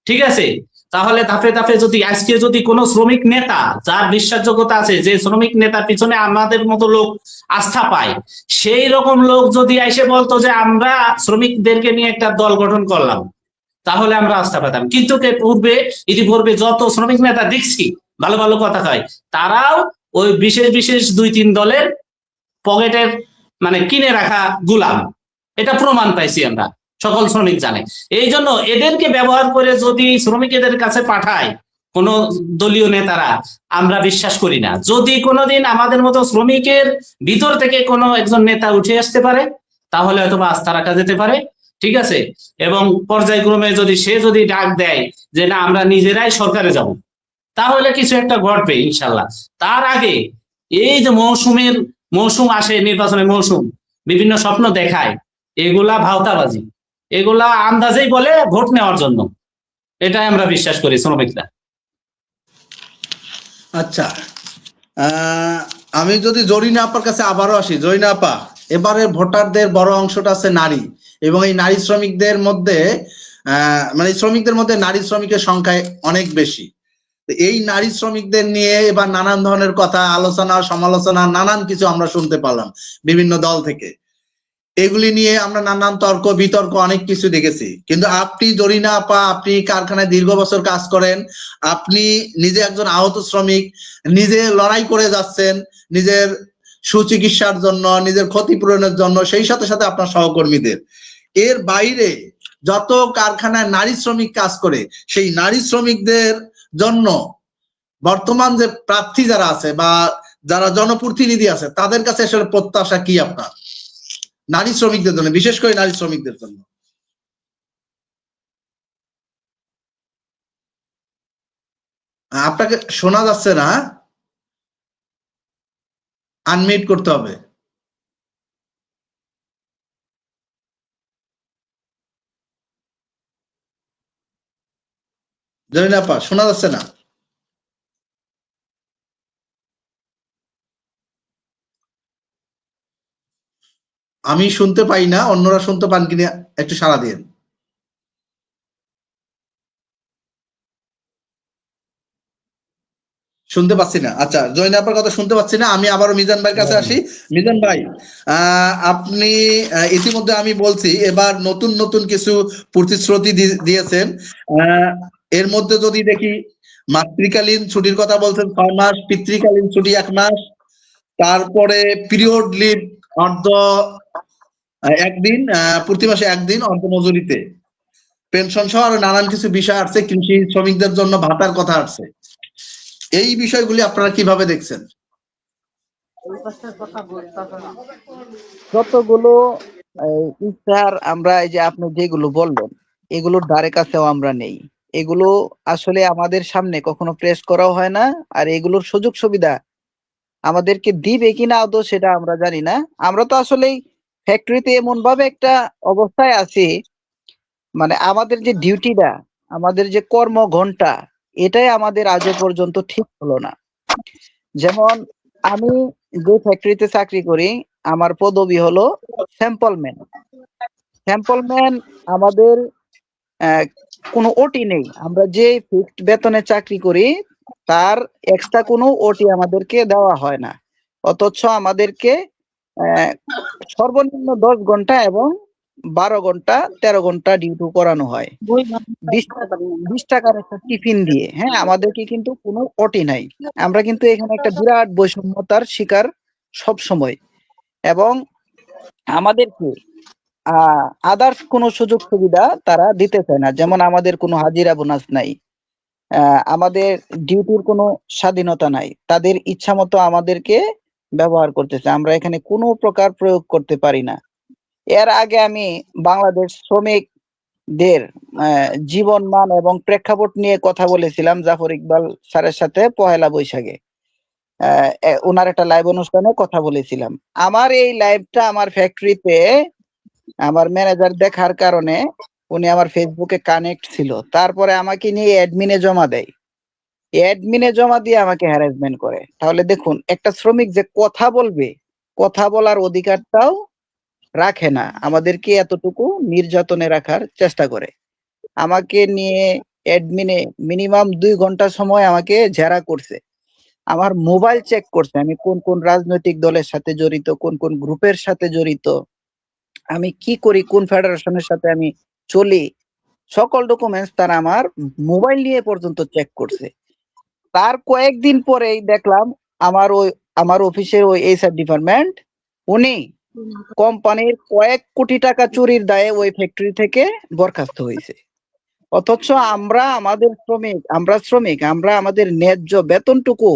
ঠিক আছে, তাহলে ধাপে ধাপে যদি আজকে যদি কোনো শ্রমিক নেতা যার বিশ্বাসযোগ্যতা আছে, যে শ্রমিক নেতার পিছনে আমাদের মতো লোক আস্থা পায়, সেই রকম লোক যদি এসে বলতো যে আমরা শ্রমিকদেরকে নিয়ে একটা দল গঠন করলাম, তাহলে আমরা আস্থা পেতাম। কিন্তু ইতিপূর্বে যত শ্রমিক নেতা দেখছি ভালো ভালো কথা হয়, তারাও ওই বিশেষ বিশেষ 2-3 দলের পকেটের মানে কিনে রাখা গুলাম। এটা প্রমাণ পাইছি আমরা, সকল শ্রমিক জানে। এই জন্য এদেরকে ব্যবহার করে যদি শ্রমিকদের কাছে পাঠায় কোন দলীয় নেতারা, আমরা বিশ্বাস করি না। যদি কোনোদিন আমাদের মতো শ্রমিকের ভিতর থেকে কোনো একজন নেতা উঠে আসতে পারে, তাহলে হয়তো বা আস্থা রাখা যেতে পারে, ঠিক আছে। এবং পর্যায়ক্রমে যদি ডাক দেয় যে না আমরা নিজেরাই সরকারে যাব, তাহলে কিছু একটা ঘটবে ইনশাল্লাহ। তার আগে এই যে মৌসুম আসে, নির্বাচনের মৌসুম, বিভিন্ন স্বপ্ন দেখায়, এগুলা ভাওতাবাজি, এগুলা আন্দাজেই বলে ভোট নেওয়ার জন্য। এটাই আমরা বিশ্বাস করি শ্রমিকরা। আচ্ছা, আমি যদি জরিনা আপার কাছে আবারও আসি। জরিনা আপা, এবারে ভোটারদের বড় অংশটা আছে নারী, এবং এই নারী শ্রমিকদের মধ্যে মানে শ্রমিকদের মধ্যে নারী শ্রমিকের সংখ্যা অনেক বেশি। এই নারী শ্রমিকদের নিয়ে এবার নানান ধরনের কথা, আলোচনা, সমালোচনা, নানান কিছু আমরা শুনতে পারলাম বিভিন্ন দল থেকে। এগুলি নিয়ে আমরা নানান তর্ক বিতর্ক অনেক কিছু দেখেছি। কিন্তু আপনি জরিনা আপা, আপনি কারখানায় দীর্ঘ বছর কাজ করেন, আপনি নিজে একজন আহত শ্রমিক, নিজে লড়াই করে যাচ্ছেন নিজের সুচিকিৎসার জন্য, নিজের ক্ষতিপূরণের জন্য, সেই সাথে সাথে আপনার সহকর্মীদের। এর বাইরে যত কারখানায় নারী শ্রমিক কাজ করে, সেই নারী শ্রমিকদের জন্য বর্তমান যে প্রার্থী যারা আছে বা যারা জনপ্রতিনিধি আছে, তাদের কাছে আসলে প্রত্যাশা কি আপনার নারী শ্রমিকদের জন্য, বিশেষ করে নারী শ্রমিকদের জন্য? আপনাকে শোনা যাচ্ছে না, আনমিউট করতে হবে। জরিনা আপা, শোনা যাচ্ছে না। আমি শুনতে পাই না, অন্যরা শুনতে পান কিনা একটু সাড়া দিন। শুনতে পাচ্ছি না। আচ্ছা, জয়না আপার কথা শুনতে পাচ্ছি না। আমি আবারও মিজান ভাইয়ের কাছে আসি। মিজান ভাই, আপনি ইতিমধ্যে আমি বলছি এবার নতুন নতুন কিছু প্রতিশ্রুতি দিয়েছেন। এর মধ্যে যদি দেখি, মাতৃকালীন ছুটির কথা বলছেন 6 মাস, পিতৃকালীন ছুটি 1 মাস, তারপরে পিরিয়ড লিভ অর্ধ 1 দিন, প্রতি মাসে 1 দিন অর্ধ মজুরিতে, পেনশন সহ আরো নানান কিছু বিষয় আসছে, কৃষি শ্রমিকদের জন্য ভাতার কথা আসছে। এই বিষয়গুলি আপনারা কিভাবে দেখছেন? যতগুলো ইশতেহার আমরা, এই যে আপনি যেগুলো বললেন, এগুলোর ধারে কাছেও আমরা নেই। এগুলো আসলে আমাদের সামনে কখনো প্রেস করাও হয় না, আর এগুলোর সুযোগ সুবিধা আমাদেরকে দিবে কিনা আদৌ সেটা আমরা জানি না। আমরা তো আসলে ফ্যাক্টরিতে এমন ভাবে একটা অবস্থায় আছি, মানে আমাদের যে ডিউটিটা, আমাদের যে কর্ম ঘন্টা, এটাই আমাদের আজও পর্যন্ত ঠিক হলো না। যেমন আমি যে ফ্যাক্টরিতে চাকরি করি, আমার পদবি হলো স্যাম্পলম্যান। স্যাম্পলম্যান আমাদের কোনো ওটি নেই। আমরা যে ফিক্সড বেতনে চাকরি করি তার এক্সট্রা কোনো ওটি আমাদেরকে দেওয়া হয় না, অথচ আমাদেরকে সর্বনিম্ন 10 ঘন্টা এবং 12 ঘন্টা 13 ঘন্টা ডিউটি করানো হয় 20 টাকার একটা টিফিন দিয়ে। হ্যাঁ, আমাদেরকে কিন্তু কোনো ওটি নাই। আমরা কিন্তু এখানে একটা বিরাট বৈষম্যতার শিকার সব সময়। এবং আমাদেরকে আদার্স কোনো সুযোগ সুবিধা তারা দিতে চায় না, যেমন আমাদের কোনো হাজিরা বোনাস নাই, আমাদের ডিউটির কোনো স্বাধীনতা নাই, তাদের ইচ্ছা মতো আমাদেরকে ব্যবহার করতেছে, আমরা এখানে কোনো প্রকার প্রয়োগ করতে পারি না। এর আগে আমি বাংলাদেশ শ্রমিকদের জীবন মান এবং প্রেক্ষাপট নিয়ে কথা বলেছিলাম জাফর ইকবাল স্যারের সাথে পহেলা বৈশাখে, ওনার একটা লাইভ অনুষ্ঠানে কথা বলেছিলাম। আমার এই লাইভটা আমার ফ্যাক্টরিতে আমার ম্যানেজার দেখার কারণে উনি আমার ফেসবুকে কানেক্ট ছিল, তারপরে আমাকে নিয়ে অ্যাডমিনে জমা দেয়, অ্যাডমিনে জমা দিয়ে আমাকে হ্যারাসমেন্ট করে। তাহলে দেখুন, একটা শ্রমিক যে কথা বলবে, কথা বলার অধিকারটাও রাখে না, আমাদেরকে এতটুকু নির্যাতনে রাখার চেষ্টা করে। আমাকে নিয়ে অ্যাডমিনে মিনিমাম 2 ঘন্টা সময় আমাকে জেরা করছে, আমার মোবাইল চেক করছে, আমি কোন কোন রাজনৈতিক দলের সাথে জড়িত, কোন কোন গ্রুপের সাথে জড়িত, আমি কি করি, কোন ফেডারেশনের সাথে আমি চলি, সকল ডকুমেন্টস তারা আমার মোবাইল নিয়ে পর্যন্ত চেক করছে। তার কয়েকদিন পরেই দেখলাম আমার অফিসের ওই এইচআর ডিপার্টমেন্ট উনি কোম্পানির কয়েক কোটি টাকা চুরির দায়ে ওই ফ্যাক্টরি থেকে বরখাস্ত হয়েছে। অথচ আমরা আমাদের ন্যায্য বেতনটুকু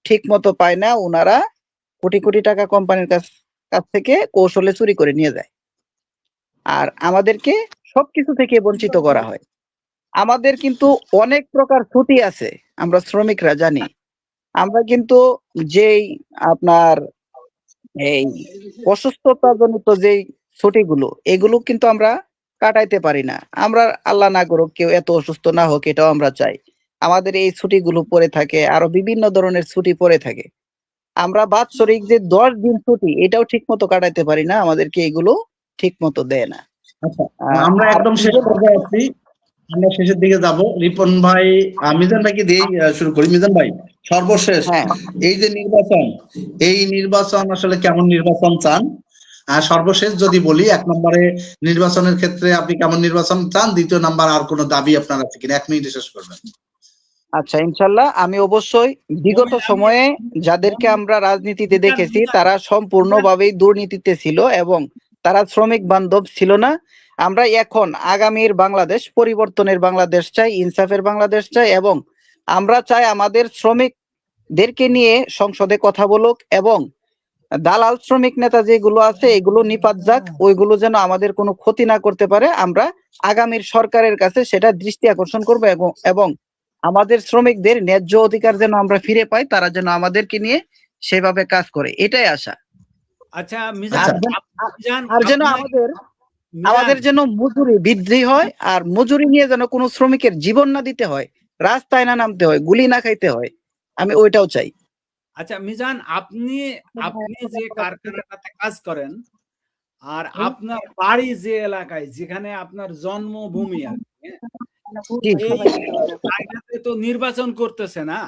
ঠিক মতো পাই না, ওনারা কোটি কোটি টাকা কোম্পানির কাছ থেকে কৌশলে চুরি করে নিয়ে যায়, আর আমাদেরকে সবকিছু থেকে বঞ্চিত করা হয়। আমাদের কিন্তু অনেক প্রকার ছুটি আছে, আমরা শ্রমিকরা জানি। আমরা কিন্তু যেই আপনার এই অসুস্থতা জনিত যেই ছুটিগুলো, এগুলো কিন্তু আমরা কাটাইতে পারি না। আমরা আল্লাহ না করুক কেউ এত অসুস্থ না হোক, এটাও আমরা চাই। আমাদের এই ছুটিগুলো পড়ে থাকে, আরো বিভিন্ন ধরনের ছুটি পড়ে থাকে। আমরা বাৎসরিক যে 10 দিন ছুটি, এটাও ঠিক মতো কাটাইতে পারি না, আমাদেরকে এগুলো ঠিক মতো দেয় না। আচ্ছা, আমরা আর একদম শেষ পর্যায়ে আছি, আমরা শেষের দিকে যাব। রিপন ভাই, মিজান ভাইকে দিয়ে শুরু করি। মিজান ভাই, সর্বশেষ হ্যাঁ, এই যে নির্বাচন, এই নির্বাচন আসলে কেমন নির্বাচন চান? আর সর্বশেষ যদি বলি, 1 নম্বরে নির্বাচনের ক্ষেত্রে আপনি কেমন নির্বাচন চান, 2য় নাম্বার আর কোনো দাবি আপনার আছে কিনা, 1 মিনিটে শেষ করবেন। আচ্ছা, ইনশাল্লাহ আমি অবশ্যই বিগত সময়ে যাদেরকে আমরা রাজনীতিতে দেখেছি তারা সম্পূর্ণভাবেই দুর্নীতিতে ছিল এবং তারা শ্রমিক বান্ধব ছিল না। আমরা এখন আগামীর বাংলাদেশ, পরিবর্তনের বাংলাদেশ চাই, ইনসাফের বাংলাদেশ চাই, এবং আমরা চাই আমাদের শ্রমিকদেরকে নিয়ে সংসদে কথা বলুক এবং দালাল শ্রমিক নেতা যেগুলো আছে এগুলো নিপাত যাক, ওইগুলো যেন আমাদের কোনো ক্ষতি না করতে পারে। আমরা আগামীর সরকারের কাছে সেটা দৃষ্টি আকর্ষণ করবো এবং আমাদের শ্রমিকদের ন্যায্য অধিকার যেন আমরা ফিরে পাই, তারা যেন আমাদেরকে নিয়ে সেভাবে কাজ করে, এটাই আশা। আচ্ছা আর মিজান, আর যেন আমাদের যেন মজুরি বৃদ্ধি হয়, আর মজুরি নিয়ে যেন কোনো শ্রমিকের জীবন না দিতে হয়, রাস্তায় না নামতে হয়, গুলি না খাইতে হয়, আমি ওইটাও চাই। আচ্ছা মিজান, আপনি যে কারখানাটাতে কাজ করেন আর আপনার বাড়ি যে এলাকায়, যেখানে আপনার জন্মভূমি আর কি, জি, এই জায়গাতে তো নির্বাচন করতেছে না,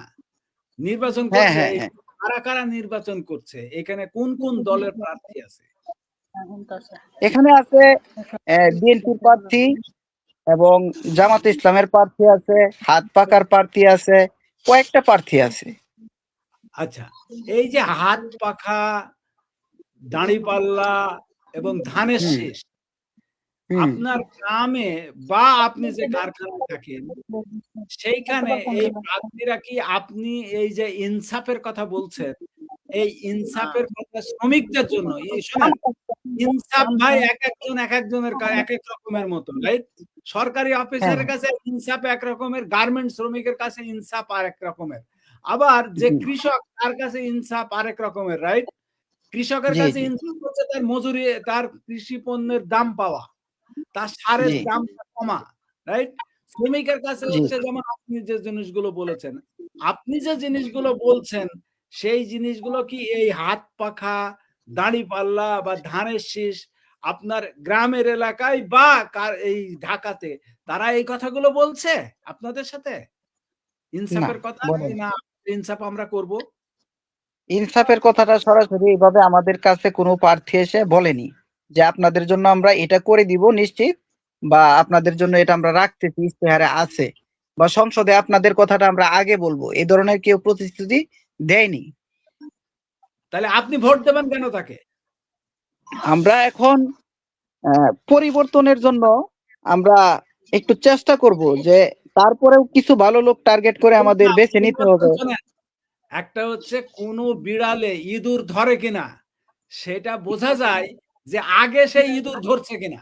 নির্বাচন হ্যাঁ, করছে, হ্যাঁ, হ্যাঁ। কারা কারা নির্বাচন করছে, এখানে কোন কোন দলের প্রার্থী আছে? এখানে আছে বিএনপির প্রার্থী এবং জামাত ইসলামের প্রার্থী আছে, হাত পাকার প্রার্থী আছে, কয়েকটা প্রার্থী আছে। আচ্ছা, এই যে হাত পাখা, দাঁড়িপাল্লা এবং ধানের শীষ, আপনার গ্রামে বা আপনি যে কারখানায় থাকেন সেইখানে এই প্রার্থীরা কি, আপনি এই যে ইনসাফের কথা বলছেন, এই ইনসাফের কথা শ্রমিকদের জন্য, এই শোনেন, ইনসাফ ভাই এক একজনের এক এক রকমের মতো, রাইট? সরকারি অফিসারের কাছে ইনসাফ এক রকমের, গার্মেন্ট শ্রমিকের কাছে ইনসাফ আর এক রকমের, আবার যে কৃষক তার কাছে ইনসাফ আরেক রকমের, রাইট? কৃষকের কাছে ইনসাফ হচ্ছে তার মজুরি, তার কৃষি পণ্যের দাম পাওয়া, তার সারের দামটা কমা, রাইট? শ্রমিকের কাছে হচ্ছে যেমন আপনি যে জিনিসগুলো বলেছেন, সেই জিনিসগুলো কি এই হাত পাখা, দাঁড়িপাল্লা বা ধানের শীষ আপনার গ্রামের এলাকায় বা এই ঢাকাতে তারা এই কথাগুলো বলছে আপনাদের সাথে ইনসাফের কথা? না, ইনসাফ আমরা করব, ইনসাফের কথাটা সরাসরি এইভাবে আমাদের কাছে কোনো প্রার্থী এসে বলেনি যে আপনাদের জন্য আমরা এটা করে দিব নিশ্চিত, বা আপনাদের জন্য এটা আমরা রাখতেছি, ইশতেহারে আছে, বা সংসদে আপনাদের কথাটা আমরা আগে বলবো, এই ধরনের কেউ প্রতিশ্রুতি দেয়নি। তাহলে আপনি ভোট দেবেন কেন তাকে? আমরা এখন পরিবর্তনের জন্য আমরা একটু চেষ্টা করব, যে তারপরেও কিছু ভালো লোক টার্গেট করে আমাদের বেছে নিতে হবে। শোনেন, একটা হচ্ছে কোন বিড়ালে ইঁদুর ধরে কিনা সেটা বোঝা যায় যে আগে সেই ইঁদুর ধরছে কিনা।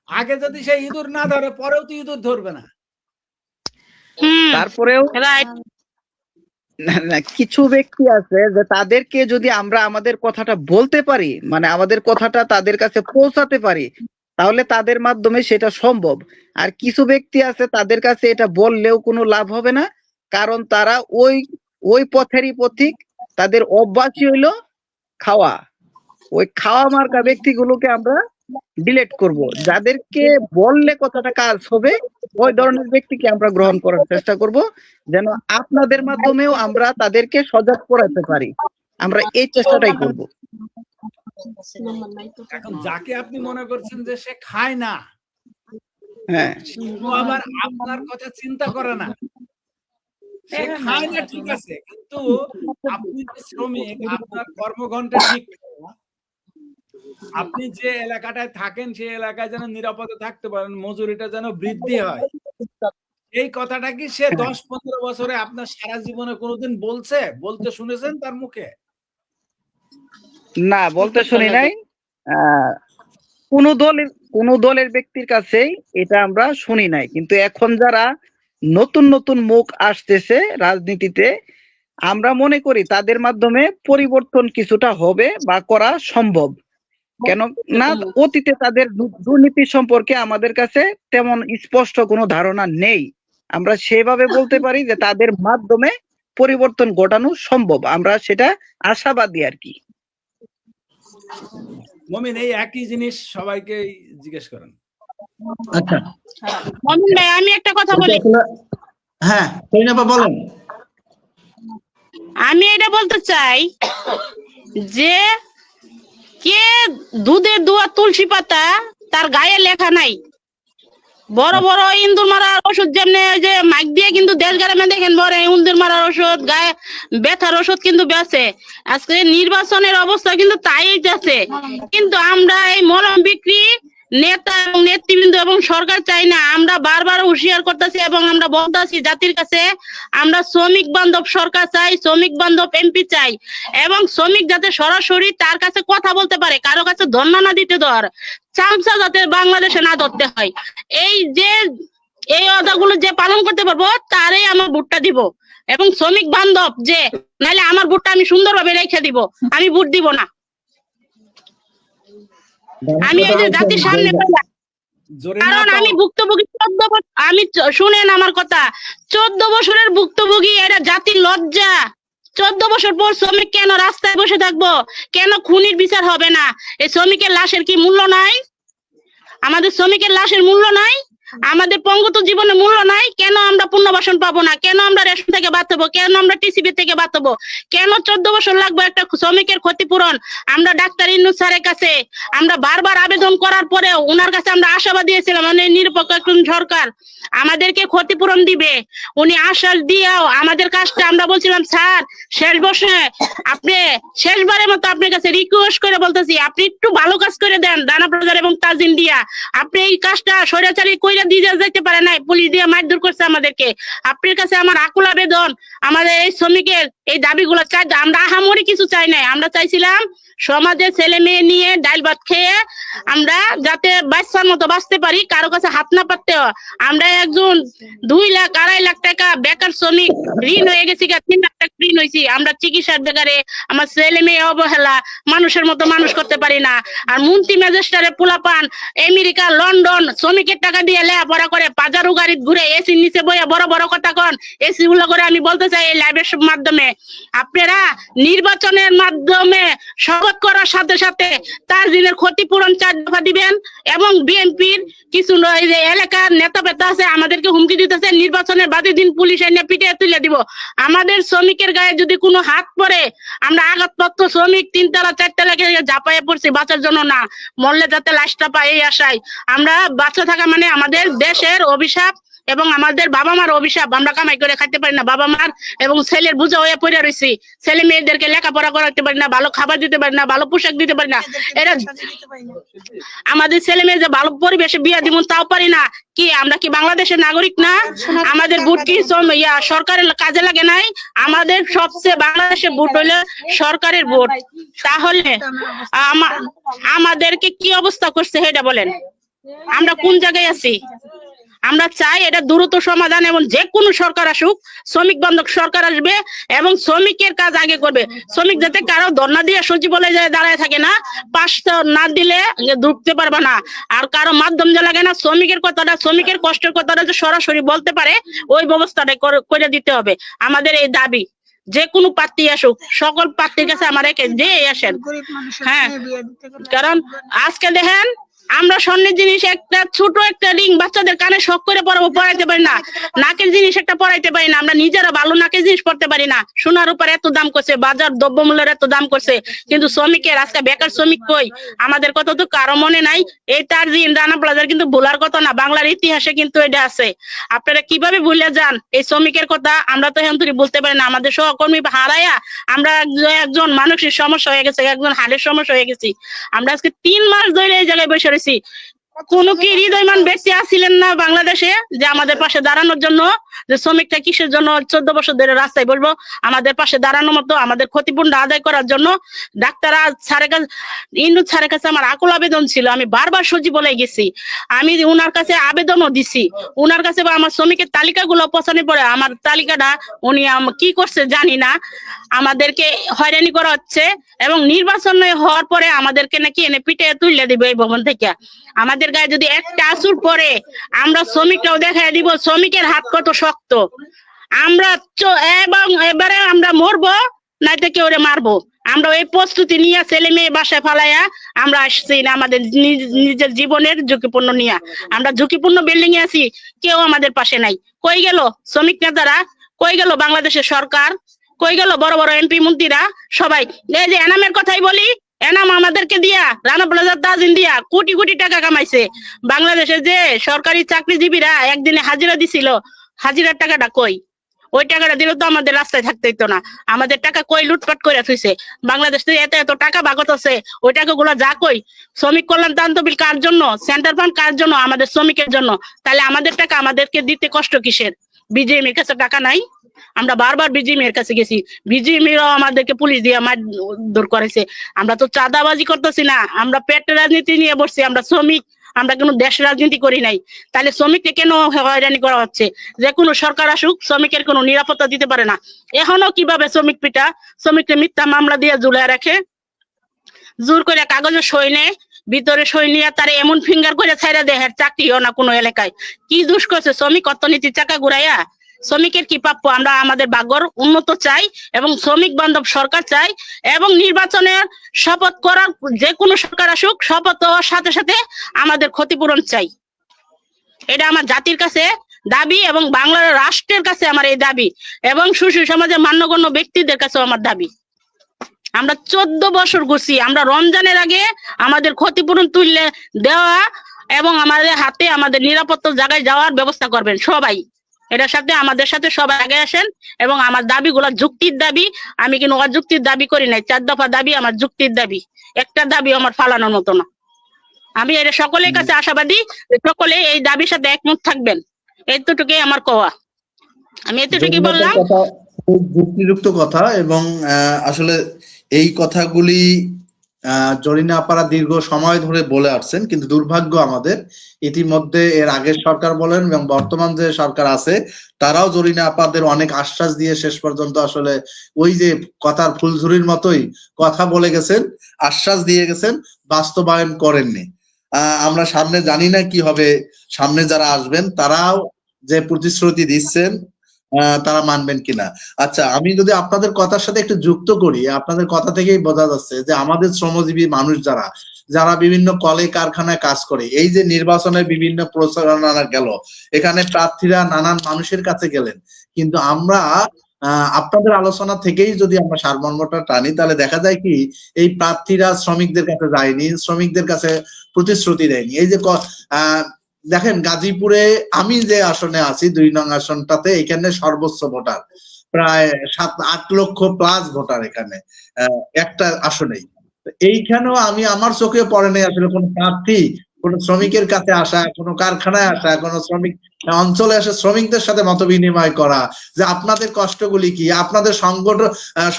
আগে যদি সেই ইঁদুর না ধরে পরেও তো ইঁদুর ধরবে না। তারপরেও রাইট। না, কিছু ব্যক্তি আছে যে তাদেরকে যদি আমরা আমাদের কথাটা বলতে পারি, মানে আমাদের কথাটা তাদের কাছে পৌঁছাতে পারি, তাহলে তাদের মাধ্যমে সেটা সম্ভব। আর কিছু ব্যক্তি আছে তাদের কাছে এটা বললেও কোনো লাভ হবে না, কারণ তারা ওই ওই পথেরই পথিক, তাদের অভ্যাসই হইলো খাওয়া। ওই খাওয়া মার্কা ব্যক্তিগুলোকে আমরা ডিলেট করব। যাদেরকে বললে কথাটা কাজ হবে ওই ধরনের ব্যক্তিকে আমরা গ্রহণ করার চেষ্টা করব, যেন আপনাদের মাধ্যমেও আমরা তাদেরকে সজাগ করাতে পারি। আমরা এই চেষ্টাটাই করব। এখন যাকে আপনি মনে করছেন যে সে খায় না, হ্যাঁ, ও আবার আপনার কথা চিন্তা করে না। সে খায় না ঠিক আছে, কিন্তু আপনি যে শ্রমিক, আপনার কর্মঘণ্টা ঠিক, আপনি যে এলাকাটায় থাকেন সেই এলাকায় যেন নিরাপদে থাকতে পারেন, মজুরিটা যেন বৃদ্ধি হয়, এই কথাটা কি সে 10-15 বছরে আপনার সারা জীবনে কোনোদিন বলতে শুনেছেন তার মুখে? না, বলতে শুনি নাই। কোন দলের ব্যক্তির কাছেই এটা আমরা শুনি নাই, কিন্তু এখন যারা নতুন নতুন মুখ আসতেছে রাজনীতিতে, আমরা মনে করি তাদের মাধ্যমে পরিবর্তন কিছুটা হবে বা করা সম্ভব। কেন না, অতীতে তাদের দুর্নীতি সম্পর্কে আমাদের কাছে তেমন স্পষ্ট কোনো ধারণা নেই। আমরা সেভাবে বলতে পারি যে তাদের মাধ্যমে পরিবর্তন ঘটানো সম্ভব, আমরা সেটা আশাবাদী আর কি। মমিন, এই একই জিনিস সবাইকে জিজ্ঞেস করেন। আচ্ছা, মমিন ভাই, আমি একটা কথা বলি। হ্যাঁ সৈনাপা বলেন। আমি এটা বলতে চাই যে কে দুধের দুয়া তুলসী পাতা তার গায়ে লেখা নাই। বড় বড় ইন্দুর মারার ওষুধ যেমনি যে মাইক দিয়ে কিন্তু দেশ গ্রামে দেখেন বড় ইন্দুর মারার ওষুধ, গায়ে ব্যথার ওষুধ কিন্তু বেচে। আজকে নির্বাচনের অবস্থা কিন্তু তাই যাচ্ছে, কিন্তু আমরা এই মলম বিক্রি নেতা এবং নেতৃবৃন্দ এবং সরকার চাই না। আমরা বারবার হুঁশিয়ার করতেছি এবং আমরা বলতেছি জাতির কাছে, আমরা শ্রমিক বান্ধব সরকার চাই, শ্রমিক বান্ধব এমপি চাই, এবং শ্রমিক যাতে সরাসরি তার কাছে কথা বলতে পারে, কারো কাছে ধর্ণা না দিতে ধর, চামচা যাতে বাংলাদেশে না ধরতে হয়। এই অদাগুলো যে পালন করতে পারবো তারই আমার ভোটটা দিব, এবং শ্রমিক বান্ধব যে, নাহলে আমার ভোটটা আমি সুন্দরভাবে রেখে দিব, আমি ভোট দিব না। আমি এই যে জাতির সামনে, কারণ আমি ভুক্তভোগী 14 বছর, শুনেন আমার কথা, 14 বছরের ভুক্তভোগী, এটা জাতির লজ্জা। 14 বছর পর শ্রমিক কেন রাস্তায় বসে থাকবো? কেন খুনির বিচার হবে না? এই শ্রমিকের লাশের কি মূল্য নাই? আমাদের শ্রমিকের লাশের মূল্য নাই? আমাদের পঙ্গত জীবনের মূল্য নাই? কেন আমরা পুনর্বাসন পাবো না? কেন আমরা রেশন থেকে বাদ হবো? কেন আমরা টিসিবি থেকে বাদ হবো? কেন 14 বছর লাগবে একটা শ্রমিকের ক্ষতিপূরণ? আমরা ডাক্তার ইন্নুস স্যারের কাছে আমরা বারবার আবেদন করার পরেও ওনার কাছে আমরা আশাবাদ দিয়েছিলাম, মানে নিরপেক্ষ একজন সরকার আমাদেরকে ক্ষতিপূরণ দিবে। উনি আশ্বাস দিয়েও আমাদের কাজটা, আমরা বলছিলাম স্যার শেষ বর্ষে আপনি শেষবারের মতো আপনার কাছে রিকোয়েস্ট করে বলতেছি, আপনি একটু ভালো কাজ করে দেন দানা প্রচার এবং তাজিন দিয়া। আপনি এই কাজটা স্বৈরাচারী কইরা দিয়ে যেতে পারে নাই, পুলিশ দিয়ে মারধর করছে আমাদেরকে। আপনার কাছে আমার আকুল আবেদন, আমাদের এই শ্রমিকের এই দাবিগুলো চাই। আমরা আহামরি কিছু চাই নাই, আমরা চাইছিলাম সমাজে ছেলে মেয়ে নিয়ে ডাল ভাত খেয়ে আমরা যাতে বাচ্চার মতো বাঁচতে পারি, কারো কাছে হাত না পাততে হয়। আমরা একজন 2 লাখ 2.5 লাখ টাকা বেকার শ্রমিক, ঋণ হয়ে গেছি, 3 লাখ টাকা ঋণ হয়েছি। আমরা চিকিৎসার বেকারে, আমার ছেলে মেয়ে অবহেলা, মানুষের মতো মানুষ করতে পারি না। আর মন্ত্রী ম্যাজিস্ট্রেটের পোলাপান আমেরিকা লন্ডন শ্রমিকের টাকা দিয়ে লেখাপড়া করে পাজারু গাড়ি ঘুরে এসির নিচে বইয়া বড় বড় কথা কন। এসি গুলো করে আমি বলতে চাই এই লাইভের মাধ্যমে, আপনারা নির্বাচনের মাধ্যমে শপথ করার সাথে সাথে তার দিনের ক্ষতিপূরণ 4 দফা দিবেন, এবং বিএনপির কিছু এলাকার নেতা পেতা আছে আমাদেরকে হুমকি দিতেছে, নির্বাচনের বাদে দিন পুলিশ এনে পিটিয়ে তুলে দিব। আমাদের শ্রমিকের গায়ে যদি কোনো হাত পড়ে, আমরা আঘাতপ্রাপ্ত শ্রমিক 3 তলা 4 তলা ঝাঁপাইয়ে পড়ছি বাঁচার জন্য না, মরলে যাতে লাশটা পাই এই আশায়। আমরা বাঁচা থাকা মানে আমাদের দেশের অভিশাপ এবং আমাদের বাবা মার অভিশাপ, আমরা কামাই করে খাইতে পারি না, বাবা মার এবং ছেলের বোঝা হয়ে পড়ে রয়েছি, ছেলে মেয়েদেরকে লেখাপড়া করাতে পারি না, ভালো খাবার দিতে পারি না, ভালো পোশাক দিতে পারি না, এরা আমাদের ছেলে মেয়ে যে ভালো পরিবেশে বিয়ে দিব তাও পারি না। কি আমরা কি বাংলাদেশের নাগরিক না? আমাদের ভোট কি সরকারের কাজে লাগে নাই? আমাদের সবচেয়ে বাংলাদেশের ভোট হইলো সরকারের ভোট। তাহলে আমাদেরকে কি অবস্থা করছে সেটা বলেন, আমরা কোন জায়গায় আছি? আমরা চাই এটা দ্রুত সমাধান, এবং যে কোনো সরকার আসুক, শ্রমিক বান্ধব সরকার আসবে এবং শ্রমিকের কাজ আগে করবে। শ্রমিক যাতে কারো ধর্ণা দিয়ে সচিবালয়ে যায় দাঁড়ায় থাকে না, পাশ না দিলে ঢুকতে পারবে না, আর কারো মাধ্যম যে লাগে না, শ্রমিকের কথাটা, শ্রমিকের কষ্টের কথাটা যে সরাসরি বলতে পারে, ওই ব্যবস্থাটা করে দিতে হবে। আমাদের এই দাবি, যে কোনো প্রার্থী আসুক, সকল প্রার্থীর কাছে আমার যে আসেন। হ্যাঁ, কারণ আজকে দেখেন আমরা স্বর্ণের জিনিস একটা ছোট একটা রিং বাচ্চাদের কানে শখ করে পড়াইতে পারি না, নাকের জিনিস একটা পড়াইতে পারি না, আমরা নিজেরা ভালো নাকের জিনিস পড়তে পারি না। সোনার উপর এত দাম করছে, বাজার দ্রব্যমূল্যের এত দাম করছে, কিন্তু শ্রমিকের আজকে বেকার শ্রমিক কই? আমাদের কথা তো কারো মনে নাই। এই তারজিন রানা প্লাজার কিন্তু ভোলার কথা না, বাংলার ইতিহাসে কিন্তু এটা আছে। আপনারা কিভাবে ভুলে যান এই শ্রমিকের কথা? আমরা তো এখন বলতে পারি না। আমাদের সহকর্মী হারাইয়া আমরা একজন মানসিক সমস্যা হয়ে গেছে, একজন হাড়ের সমস্যা হয়ে গেছি। আমরা আজকে 3 মাস ধরে এই জায়গায় বসে রয়েছি। কোন কি হৃদয়মান ব্যক্তি আসছিলেন না বাংলাদেশে যে আমাদের পাশে দাঁড়ানোর জন্য? যে শ্রমিকটা কিসের জন্য 14 বছর ধরে রাস্তায় বলবো, আমাদের পাশে দাঁড়ানোর মতো, আমাদের ক্ষতিপূরণ আদায় করার জন্য। ডাক্তার ইন্দু স্যারের কাছে আমার আকুল আবেদন ছিল, আমি বারবার সচিবালয়ে গেছি, আমি উনার কাছে আবেদনও দিছি, উনার কাছে আমার শ্রমিকের তালিকাগুলো পছন্দ পড়ে, আমার তালিকাটা উনি কি করছে জানি না, আমাদেরকে হয়রানি করা হচ্ছে। এবং নির্বাচন হওয়ার পরে আমাদেরকে নাকি এনে পিঠে তুলে দিবে এই ভবন থেকে। আমাদের গায়ে যদি একটা আসুর পরে, আমরা শ্রমিকরাও দেখাই দিব শ্রমিকের হাত কত শক্ত। আমরা এবং এবারে আমরা মরবো, নাইতে কেউ মারবো। আমরা এই প্রস্তুতি নিয়ে ছেলে মেয়ে বাসায় ফালাইয়া আমরা আসছি না, আমাদের নিজের জীবনের ঝুঁকিপূর্ণ নিয়ে। আমরা ঝুঁকিপূর্ণ বিল্ডিং এ আছি, কেউ আমাদের পাশে নাই। কই গেল শ্রমিক নেতারা? কই গেল বাংলাদেশের সরকার? কই গেল বড় বড় এমপি মন্ত্রীরা? সবাই এই যে এনামের কথাই বলি, এনাম আমাদেরকে দিয়া, রানা প্লাজার তাজিন দিয়া কোটি কোটি টাকা কামাইছে। বাংলাদেশের যে সরকারি চাকরিজীবীরা একদিনে হাজিরা দিছিল, হাজিরার টাকাটা কই? ওই টাকাটা দিলে তো আমাদের রাস্তায় থাকতে হইতো না। আমাদের টাকা কই লুটপাট করে থুইছে বাংলাদেশ থেকে, এত এত টাকা বাগত আছে, ওই টাকাগুলো যা কই? শ্রমিক কল্যাণ তহবিল কার জন্য? সেন্টার ফান্ড কার জন্য? আমাদের শ্রমিকের জন্য। তাহলে আমাদের টাকা আমাদেরকে দিতে কষ্ট কিসের? বিজেএমের কাছে টাকা নাই? আমরা বারবার বিজিএমের কাছে গেছি, বিজিএমরাও আমাদেরকে পুলিশ দিয়ে মারধর করেছে। আমরা তো চাঁদাবাজি করতেছি না, আমরা পেট রাজনীতি নিয়ে বসছি, আমরা শ্রমিক, আমরা কোনো দেশ রাজনীতি করি নাই। তাহলে শ্রমিককে কেন হয়রানি করা হচ্ছে? যে কোনো সরকার আসুক, শ্রমিকের কোনো নিরাপত্তা দিতে পারে না। এখনো কিভাবে শ্রমিক পিটা, শ্রমিককে মিথ্যা মামলা দিয়ে ঝুলায় রাখে, জোর করে কাগজে সই নেয়, ভিতরে সই নিয়ে তারা এমন ফিঙ্গার করে ছাইরা দেয়, চাকরিও না কোনো এলাকায়। কি দুষ করছে শ্রমিক? অর্থনীতির চাকা ঘুরাইয়া। শ্রমিকের কি প্রাপ্য? আমরা আমাদের ভাগ্যর উন্নত চাই এবং শ্রমিক বান্ধব সরকার চাই, এবং নির্বাচনের শপথ করার, যে কোনো সরকার আসুক, শপথ হওয়ার সাথে সাথে আমাদের ক্ষতিপূরণ চাই। এটা আমার জাতির কাছে দাবি এবং বাংলার রাষ্ট্রের কাছে আমার এই দাবি, এবং সুশীল সমাজের মান্যগণ্য ব্যক্তিদের কাছেও আমার দাবি। আমরা 14 বছর ঘুরছি, আমরা রমজানের আগে আমাদের ক্ষতিপূরণ তুললে দেওয়া এবং আমাদের হাতে আমাদের নিরাপত্তা জায়গায় যাওয়ার ব্যবস্থা করবেন সবাই। এটার সাথে আমাদের সাথে সবাই আগে আসেন, এবং আমার দাবিগুলো যুক্তির দাবি, আমি কিন্তু অযুক্তির দাবি করি নাই। 4 দফা দাবি আমার যুক্তির দাবি, একটা দাবি আমার ফালানোর মতো না। আমি এটা সকলের কাছে আশাবাদী, সকলে এই দাবির সাথে একমত থাকবেন, এতটুকুই আমার কোয়া। আমি এতটুকুই বললাম। যুক্তিযুক্ত কথা, এবং আসলে এই কথাগুলি জরিনা আপারা দীর্ঘ সময় ধরে বলে আসছেন, কিন্তু দুর্ভাগ্য আমাদের ইতিমধ্যে এর আগের সরকার বলেন এবং বর্তমান যে সরকার আছে তারাও জরিনা আপাদের অনেক আশ্বাস দিয়ে শেষ পর্যন্ত আসলে ওই যে কথার ফুলঝুরির মতোই কথা বলে গেছেন, আশ্বাস দিয়ে গেছেন, বাস্তবায়ন করেননি। আমরা সামনে জানি না কি হবে, সামনে যারা আসবেন তারাও যে প্রতিশ্রুতি দিচ্ছেন তারা মানবেন কিনা। আচ্ছা, আমি যদি আপনাদের কথার সাথে একটু যুক্ত করি, আপনাদের কথা থেকেই বোঝা যাচ্ছে যে আমাদের শ্রমজীবী মানুষ যারা বিভিন্ন কলে কারখানায় কাজ করে, এই যে নির্বাচনের বিভিন্ন প্রচারণা গেল, এখানে প্রার্থীরা নানান মানুষের কাছে গেলেন, কিন্তু আমরা আপনাদের আলোচনা থেকেই যদি আমরা সারমর্মটা টানি, তাহলে দেখা যায় কি এই প্রার্থীরা শ্রমিকদের কাছে যায়নি, শ্রমিকদের কাছে প্রতিশ্রুতি দেয়নি। এই যে দেখেন গাজীপুরে আমি যে আসনে আছি 2 নং আসনটাতে, এখানে সর্বোচ্চ ভোটার প্রায় 7-8 লক্ষ প্লাস ভোটার এখানে একটা আসনেই। এইখানেও আমি আমার চোখে পড়ে নাই আসলে কোন প্রার্থী কোন শ্রমিকের কাছে আসা, কোন কারখানায় আসা, কোন শ্রমিক অঞ্চলে এসে শ্রমিকদের সাথে মত বিনিময় করা যে আপনাদের কষ্টগুলি কি, আপনাদের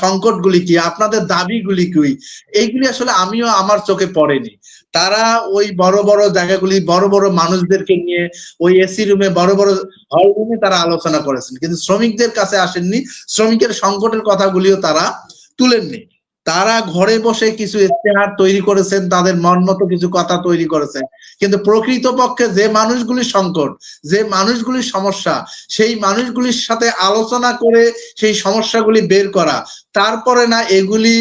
সংকটগুলি কি, আপনাদের দাবিগুলি কি, এইগুলি আসলে আমিও আমার চোখে পড়েনি। তারা ওই বড় বড় জায়গাগুলি বড় বড় মানুষদেরকে নিয়ে ওই এসি রুমে বড় বড় হল রুমে তারা আলোচনা করেছেন, কিন্তু শ্রমিকদের কাছে আসেননি, শ্রমিকের সংকটের কথাগুলিও তারা তুলেননি। তারা ঘরে বসে কিছু ইশতেহার তৈরি করেছেন, তাদের মন মতো কিছু কথা তৈরি করেছেন, কিন্তু প্রকৃতপক্ষে যে মানুষগুলির সংকট, যে মানুষগুলির সমস্যা, সেই মানুষগুলির সাথে আলোচনা করে সেই সমস্যাগুলি বের করা, তারপরে না এগুলি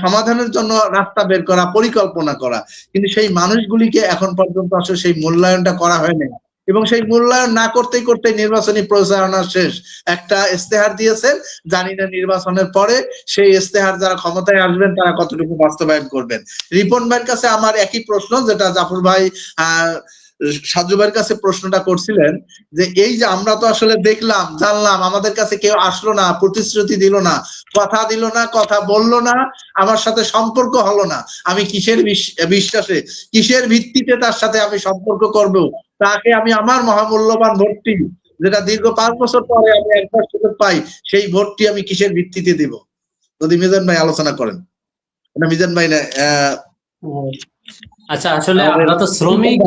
সমাধানের জন্য রাস্তা বের করা, পরিকল্পনা করা, কিন্তু সেই মানুষগুলিকে এখন পর্যন্ত আসলে সেই মূল্যায়নটা করা হয়নি। এবং সেই মূল্যায়ন না করতে করতে নির্বাচনী প্রচারণা শেষ। একটা ইশতেহার দিয়েছেন, জানি না নির্বাচনের পরে সেই ইশতেহার যারা ক্ষমতায় আসবেন তারা কতটুকু বাস্তবায়ন করবেন। রিপন ভাইয়ের কাছে আমার একই প্রশ্ন যেটা জাফর ভাই সাজু ভাইয়ের কাছে প্রশ্নটা করছিলেন, যে এই যে আমরা তো আসলে দেখলাম জানলাম, আমাদের কাছে কেউ আসলো না, প্রতিশ্রুতি দিল না, কথা দিল না, কথা বললো না, আমার সাথে সম্পর্ক হলো না, আমি কিসের বিশ্বাসে, কিসের ভিত্তিতে তার সাথে আমি সম্পর্ক করব, তাকে আমি আমার মহামূল্যবান ভোটটি, যেটা দীর্ঘ 5 বছর পরে আমি একবার সুযোগ পাই, সেই ভোটটি আমি কিসের ভিত্তিতে দিব? যদি মিজান ভাই আলোচনা করেন। মিজান ভাই না আচ্ছা, আসলে আমরা তো শ্রমিক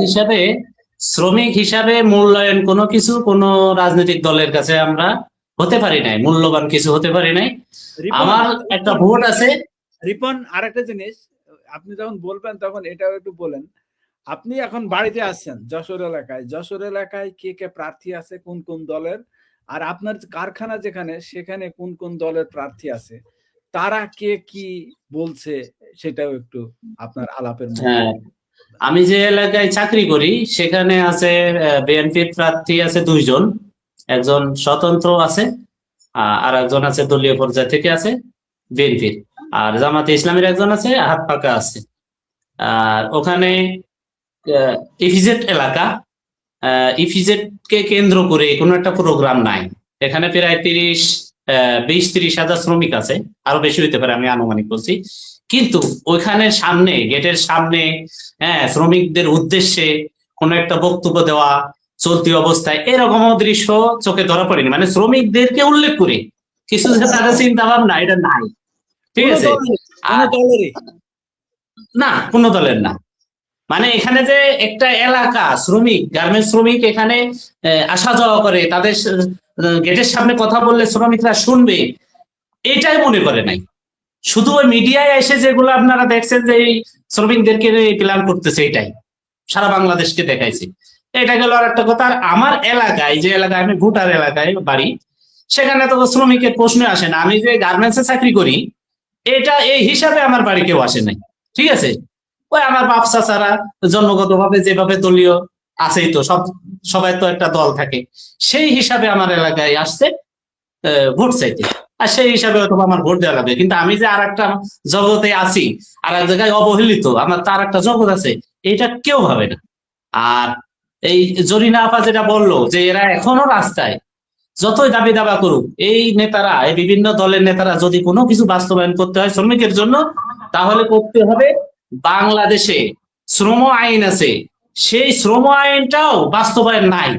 হিসাবে মূল্যায়ন কোনো কিছু কোনো রাজনৈতিক দলের কাছে আমরা হতে পারি নাই, মূল্যবান কিছু হতে পারি নাই। আমার একটা ভোট আছে। রিপন, আরেকটা জিনিস আপনি যখন বলবেন তখন এটাও একটু বলেন। আপনি এখন বাড়িতে আছেন যশোর এলাকায় কে কে প্রার্থী আছে, কোন কোন দলের, আর আপনার কারখানা যেখানে সেখানে কোন কোন দলের প্রার্থী আছে, তারা কে কি বলছে সেটাও একটু আপনার আলাপের মধ্যে। হ্যাঁ, আমি যে এলাকায় চাকরি করি সেখানে আছে বিএনপির প্রার্থী আছে 2 জন, একজন স্বতন্ত্র আছে আর একজন আছে দলীয় পর্যায় থেকে আছে বিএনপির, আর জামাতে ইসলামের একজন আছে, হাত পাকা আছে। আর ওখানে ইপিজেড এলাকা, ইপিজেড কে কেন্দ্র করে কোনো একটা প্রোগ্রাম নাই। এখানে প্রায় 20-30 হাজার শ্রমিক আছে, আরো বেশি হইতে পারে, আমি আনুমানিক বলছি। কিন্তু ওইখানে সামনে, গেটের সামনে, শ্রমিকদের উদ্দেশ্যে কোনো একটা বক্তব্য দেওয়া চলতি অবস্থায় এরকম দৃশ্য চোখে ধরা পড়েনি। মানে শ্রমিকদেরকে উল্লেখ করে কিছু যে তাদের চিন্তা ভাবনা, এটা নাই। ঠিক আছে, না কোনো দলের না। মানে এখানে যে একটা এলাকা শ্রমিক, গার্মেন্টস শ্রমিক এখানে আসা যাওয়া করে, তাদের গেটের সামনে কথা বললে শ্রমিকরা শুনবে, এটাই মনে করে নাই। শুধু ওই মিডিয়ায় এসে যেগুলো আপনারা দেখছেন যে এই শ্রমিকদেরকে প্ল্যান করতেছে, এটাই সারা বাংলাদেশকে দেখাইছে। এটা গেল আর একটা কথা। আর আমার এলাকায়, যে এলাকায় আমি ভোটার এলাকায় বাড়ি, সেখানে তো শ্রমিকের প্রশ্ন আসে না। আমি যে গার্মেন্টসে চাকরি করি, এটা এই হিসাবে আমার বাড়ি কেউ আসে নাই। ঠিক আছে, ওই আমার বাপ চাচারা জন্মগত ভাবে যেভাবে দলীয় আছেই, তো সবাই তো একটা দল থাকে, সেই হিসাবে আমার এলাকায় আসছে ভোট চাইতে, আর সেই হিসাবে হয়তো আমার ভোট দেওয়া লাগবে। কিন্তু আমি যে আর একটা জগতে আছি, আর এক জায়গায় অবহেলিত, আমার তার একটা জগৎ আছে, এটা কেউ ভাবে না। আর এই জরিনা আপা যেটা বললো যে এরা এখনো রাস্তায়, যতই দাবি দাবা করুক, এই নেতারা, এই বিভিন্ন দলের নেতারা যদি কোনো কিছু বাস্তবায়ন করতে হয় শ্রমিকের জন্য, তাহলে করতে হবে বাংলাদেশে শ্রম আইন আছে, সেই শ্রম আইনটাও বাস্তবায়ন নাই।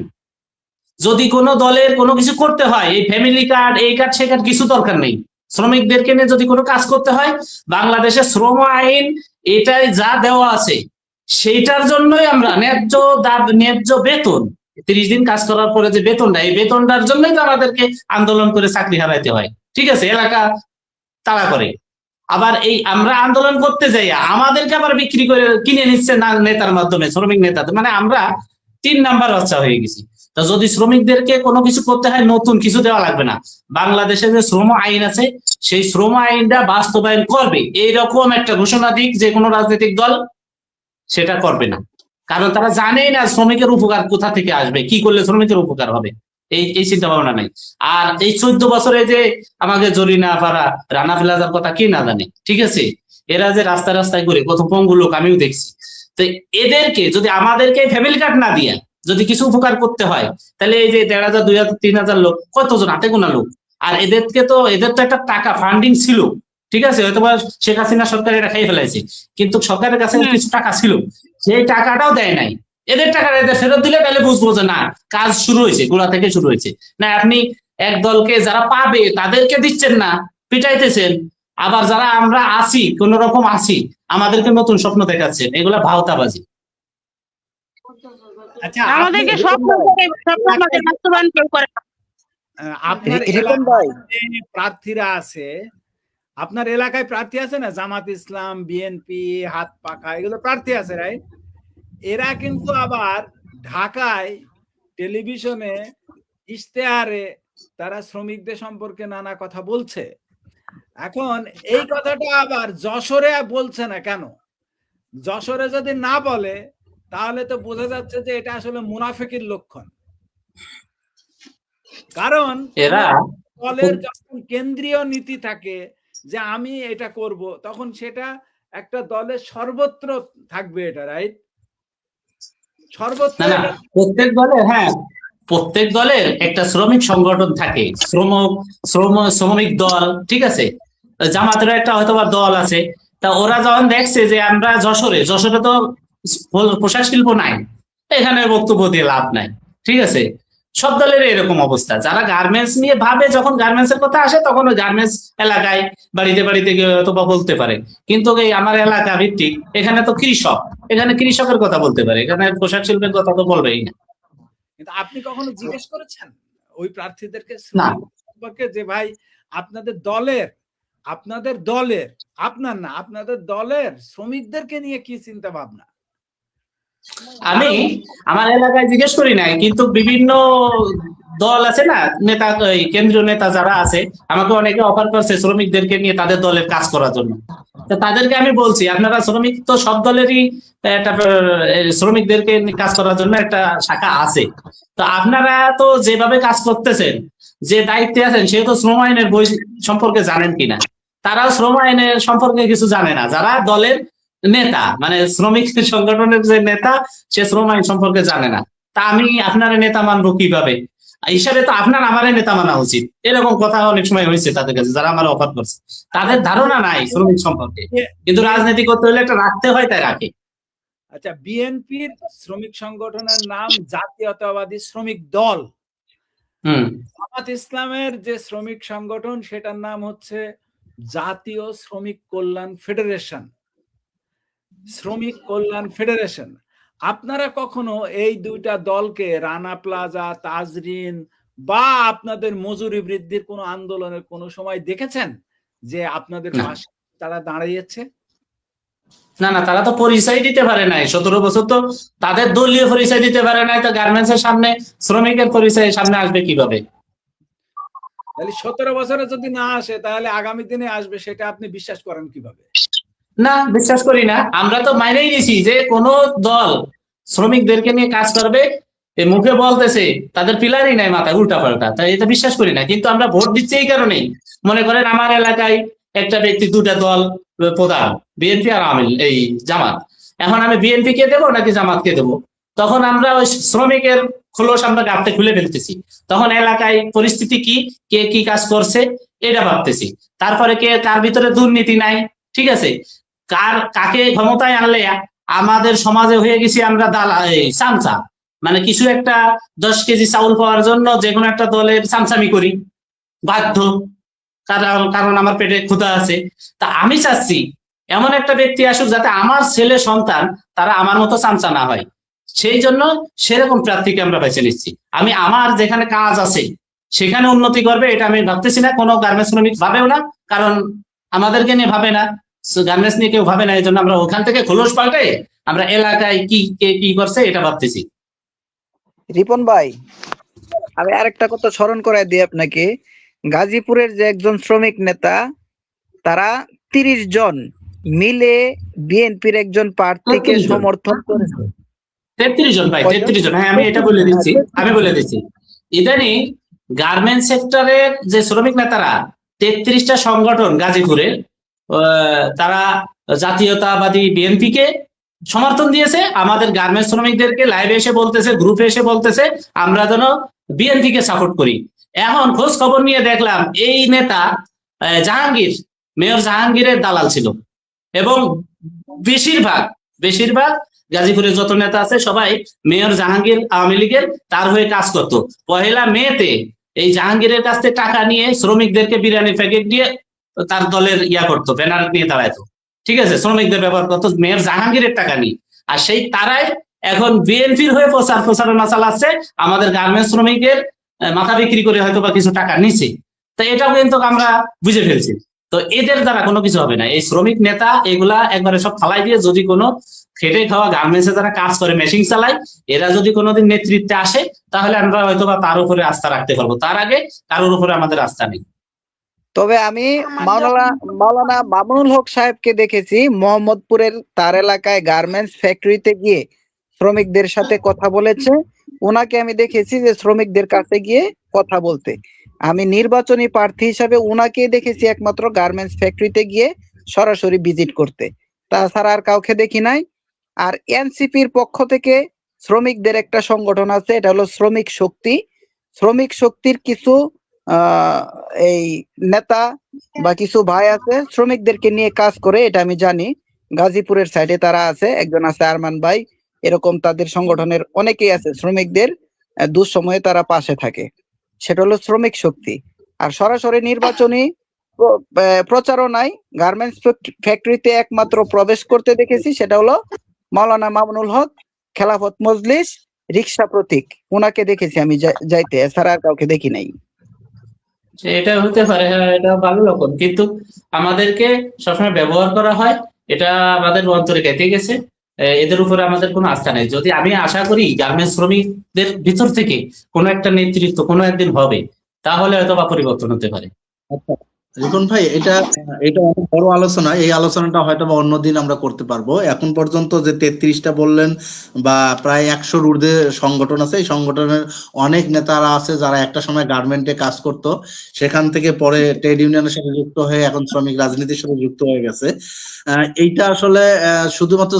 যদি কোনো দলের কোনো কিছু করতে হয়, এই ফ্যামিলি কার্ড, এই কার্ড, সে কার্ড কিছু দরকার নেই। শ্রমিকদেরকে নিয়ে যদি কোনো কাজ করতে হয়, বাংলাদেশের শ্রম আইন এটাই যা দেওয়া আছে, সেইটার জন্যই আমরা ন্যায্য বেতন, 30 দিন কাজ করার পরে যে বেতনটা, এই বেতনটার জন্যই তো আমাদেরকে আন্দোলন করে চাকরি হারাইতে হয়। ঠিক আছে, এলাকা তাড়া করে, আবার এই আমরা আন্দোলন করতে যাই আমাদেরকে আবার বিক্রি করে কিনে নিচ্ছে নেতার মাধ্যমে, শ্রমিক নেতাদের। মানে আমরা 3 নাম্বার বাচ্চা হয়ে গেছি। তা যদি শ্রমিকদেরকে কোনো কিছু করতে হয়, নতুন কিছু দেওয়া লাগবে না, বাংলাদেশে যে শ্রম আইন আছে সেই শ্রম আইনটা বাস্তবায়ন করবে, এইরকম একটা ঘোষণা দিক যে কোনো রাজনৈতিক দল, সেটা করবে না। কারণ তারা জানেই না শ্রমিকের উপকার কোথা থেকে আসবে, কি করলে শ্রমিকের উপকার হবে, এই চিন্তা ভাবনা নাই। আর এই 14 বছরে যে আমাকে জরিনা পাড়া, রানা প্লাজার কথা কি না জানে। ঠিক আছে, এরা যে রাস্তায় রাস্তায় ঘুরে, কত পঙ্গু লোক আমিও দেখছি। তো এদেরকে যদি আমাদেরকে ফ্যামিলি কার্ড না দিয়া যদি কিছু উপকার করতে হয়, তাহলে এই যে 1,500, 2,000, 3,000 লোক, কতজন হাতে গোনা লোক, আর এদের তো একটা টাকা ফান্ডিং ছিল, ঠিক আছে, হয়তো বা শেখ হাসিনা সরকার এটা খাই ফেলাইছে, কিন্তু সরকারের কাছে কিছু টাকা ছিল, সেই টাকাটাও দেয় নাই। এদের টাকাটা এদের ফেরত দিলে তাহলে বুঝবো যে না, কাজ শুরু হয়েছে, গোড়া থেকে শুরু হয়েছে। না, আপনি এক দলকে যারা পাবে তাদেরকে দিচ্ছেন না, পিটাইতেছেন, আবার যারা আমরা আসি, কোন রকম আসি, আমাদেরকে নতুন স্বপ্ন দেখাচ্ছেন, এগুলা ভাওতাবাজি। আচ্ছা, আমাদেরকে স্বপ্ন আমাদের বাস্তবায়ন কেউ করে না। আপনার রিপন ভাই, এলাকায় যে প্রার্থীরা আছে, আপনার এলাকায় প্রার্থী আছে না, জামাত ইসলাম, বিএনপি, হাত পাখা, এগুলো প্রার্থী আছে, রাইট? এরা কিন্তু আবার ঢাকায় টেলিভিশনে ইশতেহারে তারা শ্রমিকদের সম্পর্কে নানা কথা বলছে। এখন এই কথাটা আবার যশোরে বলছে না কেন? যশোরে যদি না বলে তাহলে তো বোঝা যাচ্ছে যে এটা আসলে মুনাফিকের লক্ষণ। কারণ এরা দলের যখন কেন্দ্রীয় নীতি থাকে যে আমি এটা করব, তখন সেটা একটা দলের সর্বত্র থাকবে, এটা রাইট? সর্বত্র না না, প্রত্যেক দলের একটা শ্রমিক সংগঠন থাকে, শ্রমিক দল, ঠিক আছে। জামাতের একটা হয়তো বা দল আছে, তা ওরা যখন দেখছে যে আমরা যশোরে তো পোশাক শিল্প নাই, এখানে বক্তব্য দিয়ে লাভ নাই, ঠিক আছে। সব দলের এরকম অবস্থা। যারা গার্মেন্টস নিয়ে ভাবে, যখন গার্মেন্টস এর কথা আসে তখন ওই গার্মেন্টস এলাকায় বাড়িতে গিয়ে অথবা বলতে পারে, কিন্তু এই আমার এলাকা ভিত্তিক, এখানে তো কৃষক, এখানে কৃষকের কথা বলতে পারে, এখানে পোশাক শিল্পের কথা তো বলবেই না। কিন্তু আপনি কখনো জিজ্ঞেস করেছেন ওই প্রার্থীদেরকে না। সম্পর্কে যে ভাই আপনাদের দলের শ্রমিকদেরকে নিয়ে কি চিন্তা ভাবনা? আমি আমার এলাকায় জিজ্ঞেস করি নাই, কিন্তু বিভিন্ন দল আছে না, নেতা, কেন্দ্রীয় নেতা যারা আছে, আমাকে অনেকে অফার করছে শ্রমিকদেরকে নিয়ে তাদের দলের কাজ করার জন্য। তো তাদেরকে আমি বলছি, আপনারা শ্রমিক তো সব দলেরই একটা শ্রমিকদেরকে কাজ করার জন্য একটা শাখা আছে, তো আপনারা তো যেভাবে কাজ করতেছেন, যে দায়িত্বে আছেন, সে তো শ্রম আইনের বই সম্পর্কে জানেন কিনা? তারাও শ্রম আইনের সম্পর্কে কিছু জানে না। যারা দলের নেতা, মানে শ্রমিক সংগঠনের যে নেতা, সে শ্রম আইন সম্পর্কে জানে না। তা আমি আপনার নেতা মানবো কিভাবে? হিসাবে তো আপনার আমারে নেতা মানা উচিত। এরকম কথা অনেক সময় হয়েছে তাদের কাছে, যারা আমার অফার করছে। তাদের ধারণা নাই শ্রমিক সম্পর্কে, কিন্তু রাজনীতি করতে হলে একটা রাখতে হয়, তাই রাখে। আচ্ছা, বিএনপির শ্রমিক সংগঠনের নাম জাতীয়তাবাদী শ্রমিক দল। জামাত ইসলামের যে শ্রমিক সংগঠন, সেটার নাম হচ্ছে জাতীয় শ্রমিক কল্যাণ ফেডারেশন। আপনারা কখনো এই দুইটা দলকে রানা প্লাজা, তাজরিন বা আপনাদের মজুরি বৃদ্ধির কোনো আন্দোলনের কোনো সময় দেখেছেন যে আপনাদের পাশে তারা দাঁড়িয়েছে? না না, তারা তো পরিচয় দিতে পারে নাই 17 বছর, তো তাদের দলীয় পরিচয় দিতে পারে নাই, তো গার্মেন্টস এর সামনে শ্রমিকের পরিচয় সামনে আসবে কিভাবে? তাহলে 17 বছরে যদি না আসে, তাহলে আগামী দিনে আসবে, সেটা আপনি বিশ্বাস করেন কিভাবে? না, বিশ্বাস করি না। আমরা তো মাইনেই নিছি যে কোন দল শ্রমিকদেরকে নিয়ে কাজ করবে, মুখে বলতেছে, তাদের পিলারই নাই মাথায়, উল্টা পাল্টা, তাই এটা বিশ্বাস করি না। কিন্তু আমরা ভোট দিচ্ছি এই কারণেই, মনে করেন আমার এলাকায় একটা ব্যক্তি, দুটা দল প্রধান, বিএনপি আর এই জামাত, এখন আমি বিএনপি কে দেবো নাকি জামাতকে দেবো? তখন আমরা ওই শ্রমিকের খোলস আমরা গাঁটতে খুলে ফেলতেছি। তখন এলাকায় পরিস্থিতি কি, কে কি কাজ করছে এটা ভাবতেছি। তারপরে কার ভিতরে দুর্নীতি নাই, ঠিক আছে, কাকে ক্ষমতায় আনলে আমাদের সমাজে হয়ে গেছি আমরা চামচা, মানে কিছু একটা 10 কেজি চাউল পাওয়ার জন্য যে কোনো একটা দলের চামচামি করি, বাধ্য, কারণ আমার পেটে ক্ষুধা আছে। তা আমি চাচ্ছি এমন একটা ব্যক্তি আসুক যাতে আমার ছেলে সন্তান তারা আমার মতো চামচা না হয়, সেই জন্য সেরকম প্রার্থীকে আমরা বেছে নিচ্ছি। আমি আমার যেখানে কাজ আছে সেখানে উন্নতি করবে, এটা আমি ভাবতেছি না, কোনো গার্মেন্টস শ্রমিক ভাবেও না, কারণ আমাদেরকে নিয়ে ভাবে না, গার্মেন্টস নিয়ে কেউ ভাবে না, এই জন্য আমরা ওখান থেকে খোলস পাল্টে আমরা এলাকায় কি করছে এটা ভাবতেছি। রিপন ভাই, আমি আরেকটা কথা স্মরণ করাই দিই আপনাকে। গাজীপুরের যে একজন শ্রমিক নেতা, তারা 30 জন মিলে বিএনপির একজন প্রার্থীকে সমর্থন করেছে। 33 জন ভাই, 33 জন। হ্যাঁ, আমি এটা বলে দিচ্ছি। ইদানিং গার্মেন্টস সেক্টরের যে শ্রমিক নেতারা 33টা সংগঠন গাজীপুরে, তারা জাতীয়তাবাদী বিএনপি কে সমর্থন দিয়েছে, আমাদের গার্মেন্টস শ্রমিকদেরকে লাইভে এসে বলতেছে, গ্রুপে এসে বলতেছে আমরা যেন বিএনপিকে সাপোর্ট করি। এখন খোঁজ খবর নিয়ে দেখলাম এই নেতা জাহাঙ্গীর, মেয়র জাহাঙ্গীরের দালাল ছিল, এবং বেশিরভাগ বেশিরভাগ গাজীপুরের যত নেতা আছে সবাই মেয়র জাহাঙ্গীর আওয়ামী লীগের তার হয়ে কাজ করতো। 1 মেতে এই জাহাঙ্গীরের কাছ থেকে টাকা নিয়ে শ্রমিকদেরকে বিরিয়ানি প্যাকেট দিয়ে তার দলের ইয়া করতো, ব্যানার নিয়ে দাঁড়াইতো, ঠিক আছে, শ্রমিকদের ব্যবহার করতো মেয়র জাহাঙ্গীরের টাকা নিয়ে। আর সেই তারাই এখন বিএনপির হয়ে প্রচারণা চালাচ্ছে, আমাদের গার্মেন্টস শ্রমিকের মাথা বিক্রি করে হয়তো বা কিছু টাকা নিচ্ছে। তো এটাও কিন্তু আমরা বুঝে ফেলছি। তো এদের দ্বারা কোনো কিছু হবে না। এই শ্রমিক নেতা এগুলা একবারে সব ফালাই দিয়ে, যদি কোনো খেটে খাওয়া গার্মেন্টসে যারা কাজ করে, মেশিন চালায়, এরা যদি কোনোদিন নেতৃত্বে আসে তাহলে আমরা হয়তো বা তার উপরে আস্থা রাখতে পারবো, তার আগে কারোর উপরে আমাদের আস্থা নেই। তবে আমি মাওলানা মামুনুল হক সাহেবকে দেখেছি মোহাম্মদপুরের তার এলাকায় গার্মেন্টস ফ্যাক্টরিতে গিয়ে শ্রমিকদের সাথে কথা বলেছে। ওনাকে আমি দেখেছি যে শ্রমিকদের কাছে গিয়ে কথা বলতে। আমি নির্বাচনী প্রার্থী হিসাবে ওনাকে দেখেছি একমাত্র গার্মেন্টস ফ্যাক্টরিতে গিয়ে সরাসরি ভিজিট করতে, তাছাড়া আর কাউকে দেখি নাই। আর এনসিপির পক্ষ থেকে শ্রমিকদের একটা সংগঠন আছে, এটা হলো শ্রমিক শক্তি। শ্রমিক শক্তির কিছু এই নেতা বা কিছু ভাই আছে শ্রমিকদেরকে নিয়ে কাজ করে, এটা আমি জানি। গাজীপুরের সাইডে তারা আছে, একজন আছে আরমান ভাই, এরকম তাদের সংগঠনের অনেকেই আছে শ্রমিকদের দুঃসময়ে তারা পাশে থাকে। সেটা হলো শ্রমিক শক্তি। আর সরাসরি নির্বাচনী প্রচারণায় গার্মেন্টস ফ্যাক্টরিতে একমাত্র প্রবেশ করতে দেখেছি, সেটা হলো মাওলানা মামুনুল হক, খেলাফত মজলিস, রিক্সা প্রতীক, ওনাকে দেখেছি আমি যাইতে, এছাড়া আর কাউকে দেখি নাই। এটা হতে পারে, হ্যাঁ, এটা ভালো লক্ষণ, কিন্তু আমাদেরকে সবসময় ব্যবহার করা হয়, এটা আমাদের অন্তরে গেঁথে গেছে। এদের উপরে আমাদের কোনো আস্থা নেই। যদি আমি আশা করি গার্মেন্টস শ্রমিকদের ভিতর থেকে কোনো একটা নেতৃত্ব কোনো একদিন হবে, তাহলে হয়তো বা পরিবর্তন হতে পারে। আচ্ছা রিপন ভাই, এটা এটা অনেক বড় আলোচনা। এই আলোচনাটা হয়তো বা অন্যদিন আমরা করতে পারবো। এখন পর্যন্ত যে 33টা বললেন বা প্রায় 100-র ঊর্ধ্বে সংগঠন আছে, এই সংগঠনের অনেক নেতারা আছে যারা একটা সময় গার্মেন্টে কাজ করত, সেখান থেকে পরে ট্রেড ইউনিয়নের সাথে যুক্ত হয়ে এখন শ্রমিক রাজনীতির সাথে যুক্ত হয়ে গেছে। এইটা আসলে শুধুমাত্র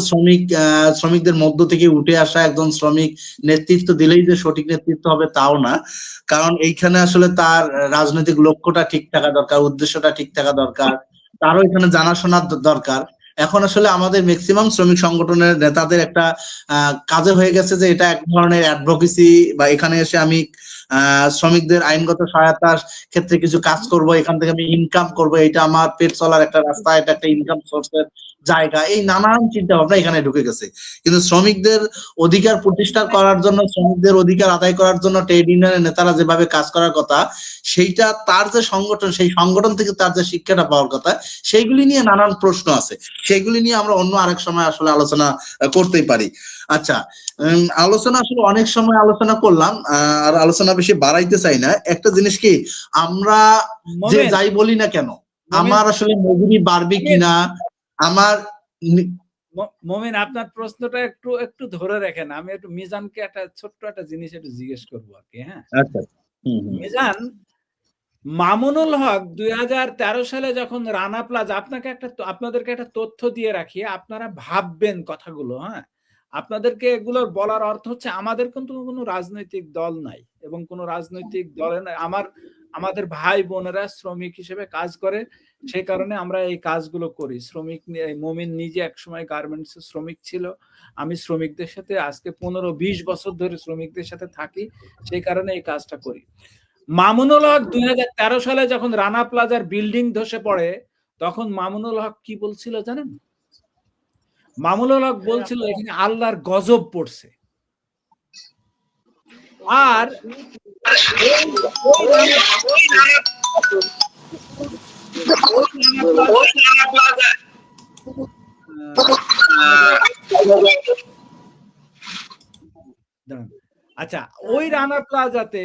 শ্রমিকদের মধ্য থেকে উঠে আসা একজন শ্রমিক নেতৃত্ব দিলেই যে সঠিক নেতৃত্ব হবে তাও না। কারণ এইখানে আসলে তার রাজনৈতিক লক্ষ্যটা ঠিক থাকা দরকার, উদ্দেশ্যটা ঠিক থাকা দরকার, তারও এখানে জানাশোনার দরকার। এখন আসলে আমাদের ম্যাক্সিমাম শ্রমিক সংগঠনের নেতাদের একটা কাজে হয়ে গেছে যে এটা এক ধরনের অ্যাডভোকেসি, বা এখানে এসে আমি শ্রমিকদের আইনগত সহায়তার ক্ষেত্রে কিছু কাজ করব, এখান থেকে আমি ইনকাম করব, এটা আমার পেট চলার একটা রাস্তা, এটা একটা ইনকাম সোর্সের জায়গা, এই নানান চিন্তা ভাবনা এখানে ঢুকে গেছে। কিন্তু শ্রমিকদের অধিকার প্রতিষ্ঠা করার জন্য, শ্রমিকদের অধিকার আদায় করার জন্য ট্রেড ইউনিয়নের নেতারা যেভাবে কাজ করার কথা, সেইটা তার যে সংগঠন, সেই সংগঠন থেকে তার যে শিক্ষাটা পাওয়ার কথা, সেইগুলি নিয়ে নানান প্রশ্ন আছে। সেইগুলি নিয়ে আমরা অন্য আরেক সময় আসলে আলোচনা করতেই পারি। আচ্ছা, আলোচনা আসলে অনেক সময় আলোচনা করলাম, আর আলোচনা বেশি বাড়াইতে চাই না। একটা জিনিস কি, আমরা যে যাই বলি না কেন, আমার আসলে মজুরি বাড়বে কিনা, আমার মোমেন আপনার প্রশ্নটা একটু একটু ধরে রাখেন, আমি একটু মিজানকে একটা ছোট্ট একটা জিনিস একটু জিজ্ঞেস করবো আর কি। হ্যাঁ আচ্ছা, মিজান, মামুনুল হক 2013 সালে যখন রানা প্লাজা, আপনাদেরকে একটা তথ্য দিয়ে রাখি, আপনারা ভাববেন কথাগুলো। হ্যাঁ, আপনাদেরকে এগুলোর বলার অর্থ হচ্ছে আমাদের কিন্তু কোনো রাজনৈতিক দল নাই, এবং কোনো রাজনৈতিক দলে আমাদের ভাই বোনেরা শ্রমিক হিসেবে কাজ করে, সেই কারণে আমরা এই কাজগুলো করি। মমিন নিজে একসময় গার্মেন্টস শ্রমিক ছিল, আমি শ্রমিকদের সাথে আজকে 15-20 বছর ধরে শ্রমিকদের সাথে থাকি, সেই কারণে এই কাজটা করি। মামুনুল হক 2013 সালে যখন রানা প্লাজার বিল্ডিং ধসে পড়ে, তখন মামুনুল হক কি বলছিল জানেন? মামুনুল হক বলছিল এখানে আল্লাহর গজব পড়ছে। আর আচ্ছা, ওই রানা প্লাজাতে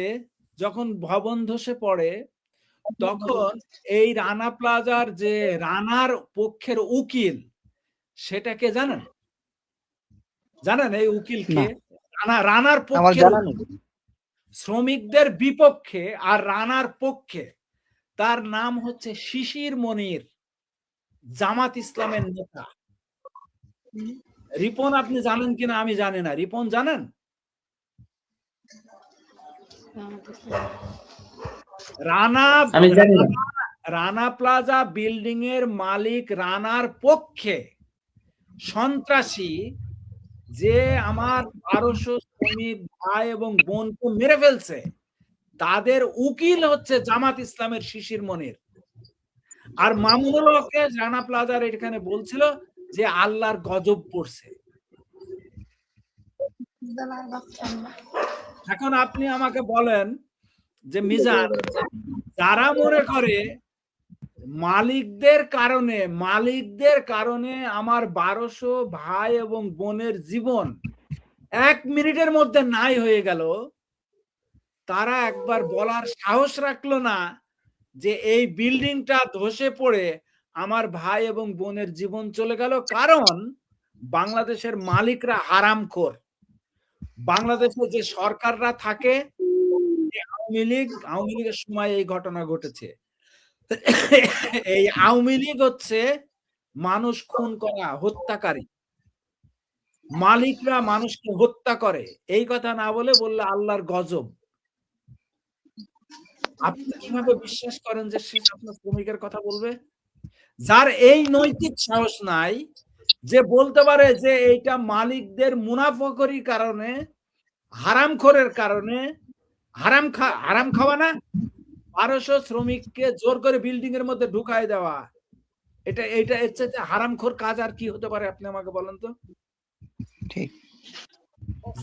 যখন ভবন ধসে পড়ে, তখন এই রানা প্লাজার যে রানার পক্ষের উকিল, সেটাকে জানেন? এই উকিলকে? রানার পক্ষে, শ্রমিকদের বিপক্ষে আর রানার পক্ষে, তার নাম হচ্ছে শিশির মনির, জামাত ইসলামের নেতা। রিপন আপনি জানেন কিনা আমি জানি না, রিপন জানেন? রানা আমি জানি না। রানা প্লাজা বিল্ডিং এর মালিক রানার পক্ষে সন্ত্রাসী যে আমার 1200 শ্রমিক ভাই এবং বোনকে মেরে ফেলছে, তাদের উকিল হচ্ছে জামাত ইসলামের শিশির মনির। আর মামুনুল হককে রানা প্লাজার এখানে বলছিল যে আল্লাহর গজব পড়ছে। এখন আপনি আমাকে বলেন যে মিজান, যারা মনে করে মালিকদের কারণে আমার 1200 ভাই এবং বোনের জীবন 1 মিনিটের মধ্যে নাই হয়ে গেল, তারা একবার বলার সাহস রাখলো না যে এই বিল্ডিংটা ধসে পড়ে আমার ভাই এবং বোনের জীবন চলে গেল কারণ বাংলাদেশের মালিকরা হারামখোর। বাংলাদেশে যে সরকাররা থাকে, আওয়ামী লীগের সময় এই ঘটনা ঘটেছে। এই আওয়ামী লীগ হচ্ছে মানুষ খুন করা হত্যাকারী, মালিকরা মানুষকে হত্যা করে। এই কথা না বললে আল্লাহর গজব। আপনি কিভাবে বিশ্বাস করেন যে সে আপনার শ্রমিকের কথা বলবে? যার এই নৈতিক সাহস নাই যে বলতে পারে যে এইটা মালিকদের মুনাফাখোরির কারণে, হারামখোরের কারণে, হারাম খাওয়া না, 1200 শ্রমিককে জোর করে বিল্ডিং এর মধ্যে ঢুকায় দেওয়া, এটা এর চাইতে হারামখোর কাজ আর কি হতে পারে? আপনি আমাকে বলেন তো। ঠিক।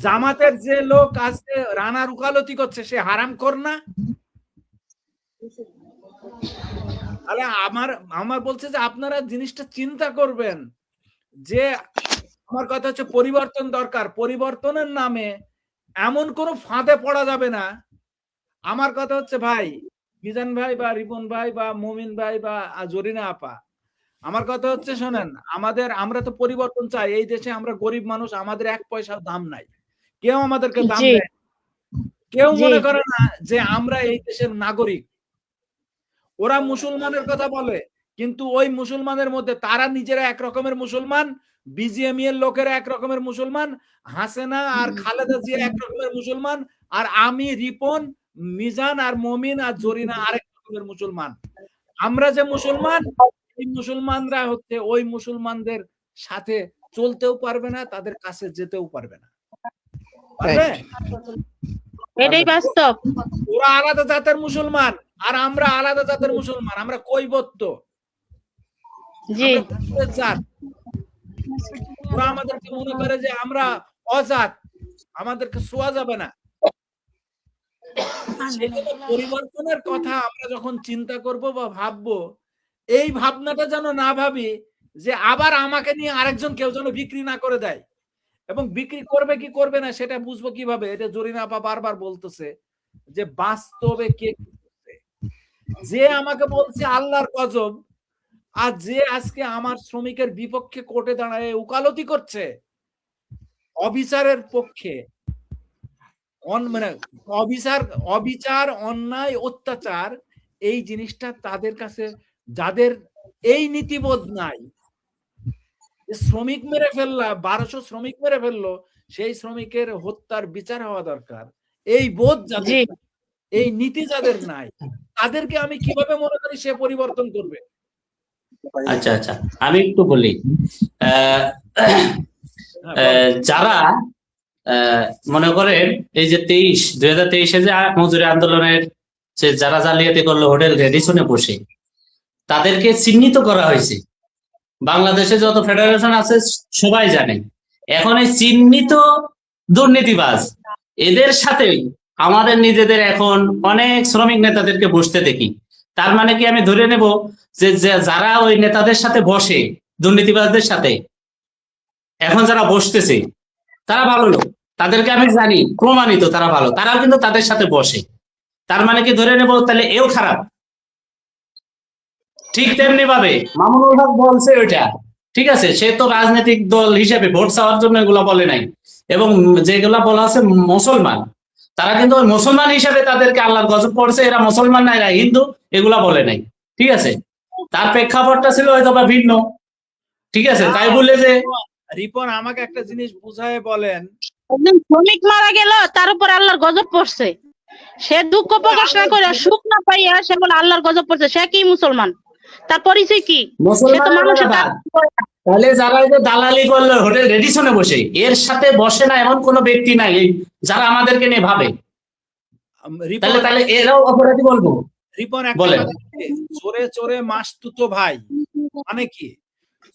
জামাতের যে লোক আজকে রানার উকালতি করছে, সে হারামখোর না? তাহলে আমার বলছে যে আপনারা জিনিসটা চিন্তা করবেন যে আমার কথা হচ্ছে পরিবর্তন দরকার। পরিবর্তনের নামে এমন কোন ফাঁদে পড়া যাবে না। আমার কথা হচ্ছে ভাই মিজান ভাই বা রিপন ভাই বা মুমিন ভাই বা জরিনা আপা, আমার কথা হচ্ছে শোনেন, আমরা তো পরিবর্তন চাই। এই দেশে আমরা গরিব মানুষ, আমাদের 1 পয়সার দাম নাই, কেউ আমাদেরকে দাম দেয়, কেউ মনে করে না যে আমরা এই দেশের নাগরিক। ওরা মুসলমানের কথা বলে, কিন্তু ওই মুসলমানের মধ্যে তারা নিজেরা এক রকমের মুসলমান, বিজিএমই এর লোকেরা এক রকমের মুসলমান, হাসিনা আর খালেদা জিয়া এক রকমের মুসলমান, আর আমি রিপন, মিজান আর মমিন আর জরিনা আরেক রকমের মুসলমান। আমরা যে মুসলমান, এই মুসলমানরা হচ্ছে ওই মুসলমানদের সাথে চলতেও পারবে না, তাদের কাছে যেতেও পারবে না। পারবে? এটাই বাস্তব। ওরা আলাদা জাতের মুসলমান আর আমরা আলাদা জাতের মুসলমান, আমরা কৈবত্য জাত। ওরা আমাদেরকে মনে করে যে আমরা অজাত, আমাদেরকে ছোঁয়া যাবে না। পরিবর্তনের কথা আমরা যখন চিন্তা করব বা ভাববো, এই ভাবনাটা যেন না ভাবি যে আবার আমাকে নিয়ে আরেকজন কেউ যেন বিক্রি না করে দেয়, এবং বিক্রি করবে কি করবে না সেটা বুঝবো কিভাবে? এটা জরিনা আপা বারবার বলতেছে যে বাস্তবে কে করছে। যে আমাকে বলছে আল্লাহর গজব, আর যে আজকে আমার শ্রমিকের বিপক্ষে কোর্টে দাঁড়ায় উকালতি করছে অবিচারের পক্ষে, মানে অবিচার, অন্যায়, অত্যাচার, এই জিনিসটা তাদের কাছে, যাদের এই নীতিবোধ নাই, শ্রমিক মেরে ফেললা, 1200 শ্রমিক মেরে ফেললো, সেই শ্রমিকের হত্যার বিচার হওয়া দরকার, এই বোধ যাদের, এই নীতি যাদের নাই, তাদেরকে আমি কিভাবে মনে করি সে পরিবর্তন করবে? আচ্ছা আচ্ছা, আমি একটু বলি। যারা মনে করেন এই যে 2023-এ যে মজুরি আন্দোলনের যে যারা জালিয়াতি করলো হোটেল রেডিসনে বসে, তাদেরকে চিহ্নিত করা হয়েছে। বাংলাদেশে যত ফেডারেশন আছে সবাই জানে। এখন এই চিহ্নিত দুর্নীতিবাজ এদের সাথে আমাদের নিজেদের এখন অনেক শ্রমিক নেতাদেরকে বসতে দেখি। তার মানে কি আমি ধরে নেব যে যারা ওই নেতাদের সাথে বসে, দুর্নীতিবাজদের সাথে এখন যারা বসতেছে তারা ভালো লোক, তাদেরকে আমি জানি, প্রমাণিত তারা ভালো, তারাও কিন্তু তাদের সাথে বসে। তার মানে কি ধরে নেব তাহলে এও খারাপ? ঠিক তেমনি ভাবে মামুনুল হক বলছে ওইটা ঠিক আছে, সে তো রাজনৈতিক দল হিসেবে ভোট চাওয়ার জন্য এগুলা বলে নাই, এবং যেগুলা বলা আছে মুসলমান, তারা কিন্তু ওই মুসলমান হিসেবে তাদেরকে আল্লাহর গজব পড়ছে, এরা মুসলমান না এরা হিন্দু, এগুলা বলে নাই। ঠিক আছে, তার প্রেক্ষাপটটা ছিল হয়তো বা ভিন্ন। ঠিক আছে, তাই বলে যে রিপন আমাকে একটা জিনিস বুঝায় বলেন। একজন শ্রমিক মারা গেল, তার উপর আল্লাহর গজব পড়ছে, সে দুঃখ প্রকাশ না করে সুখ না পাইয়া সে বলে আল্লাহর গজব পড়ছে, সে কি মুসলমান? তার পরিচয় কি? সে তো মানুষের তাহলে যারা এই যে দালালি করলো হোটেল রেডিসনে বসে, এর সাথে বসে না এমন কোন ব্যক্তি নাই যারা আমাদেরকে নিয়ে ভাবে, তাহলে তাহলে এরাও অপরাধী বলবো? রিপন একটা কথা বলি, চোরে চোরে মাসতুতো ভাই মানে কি?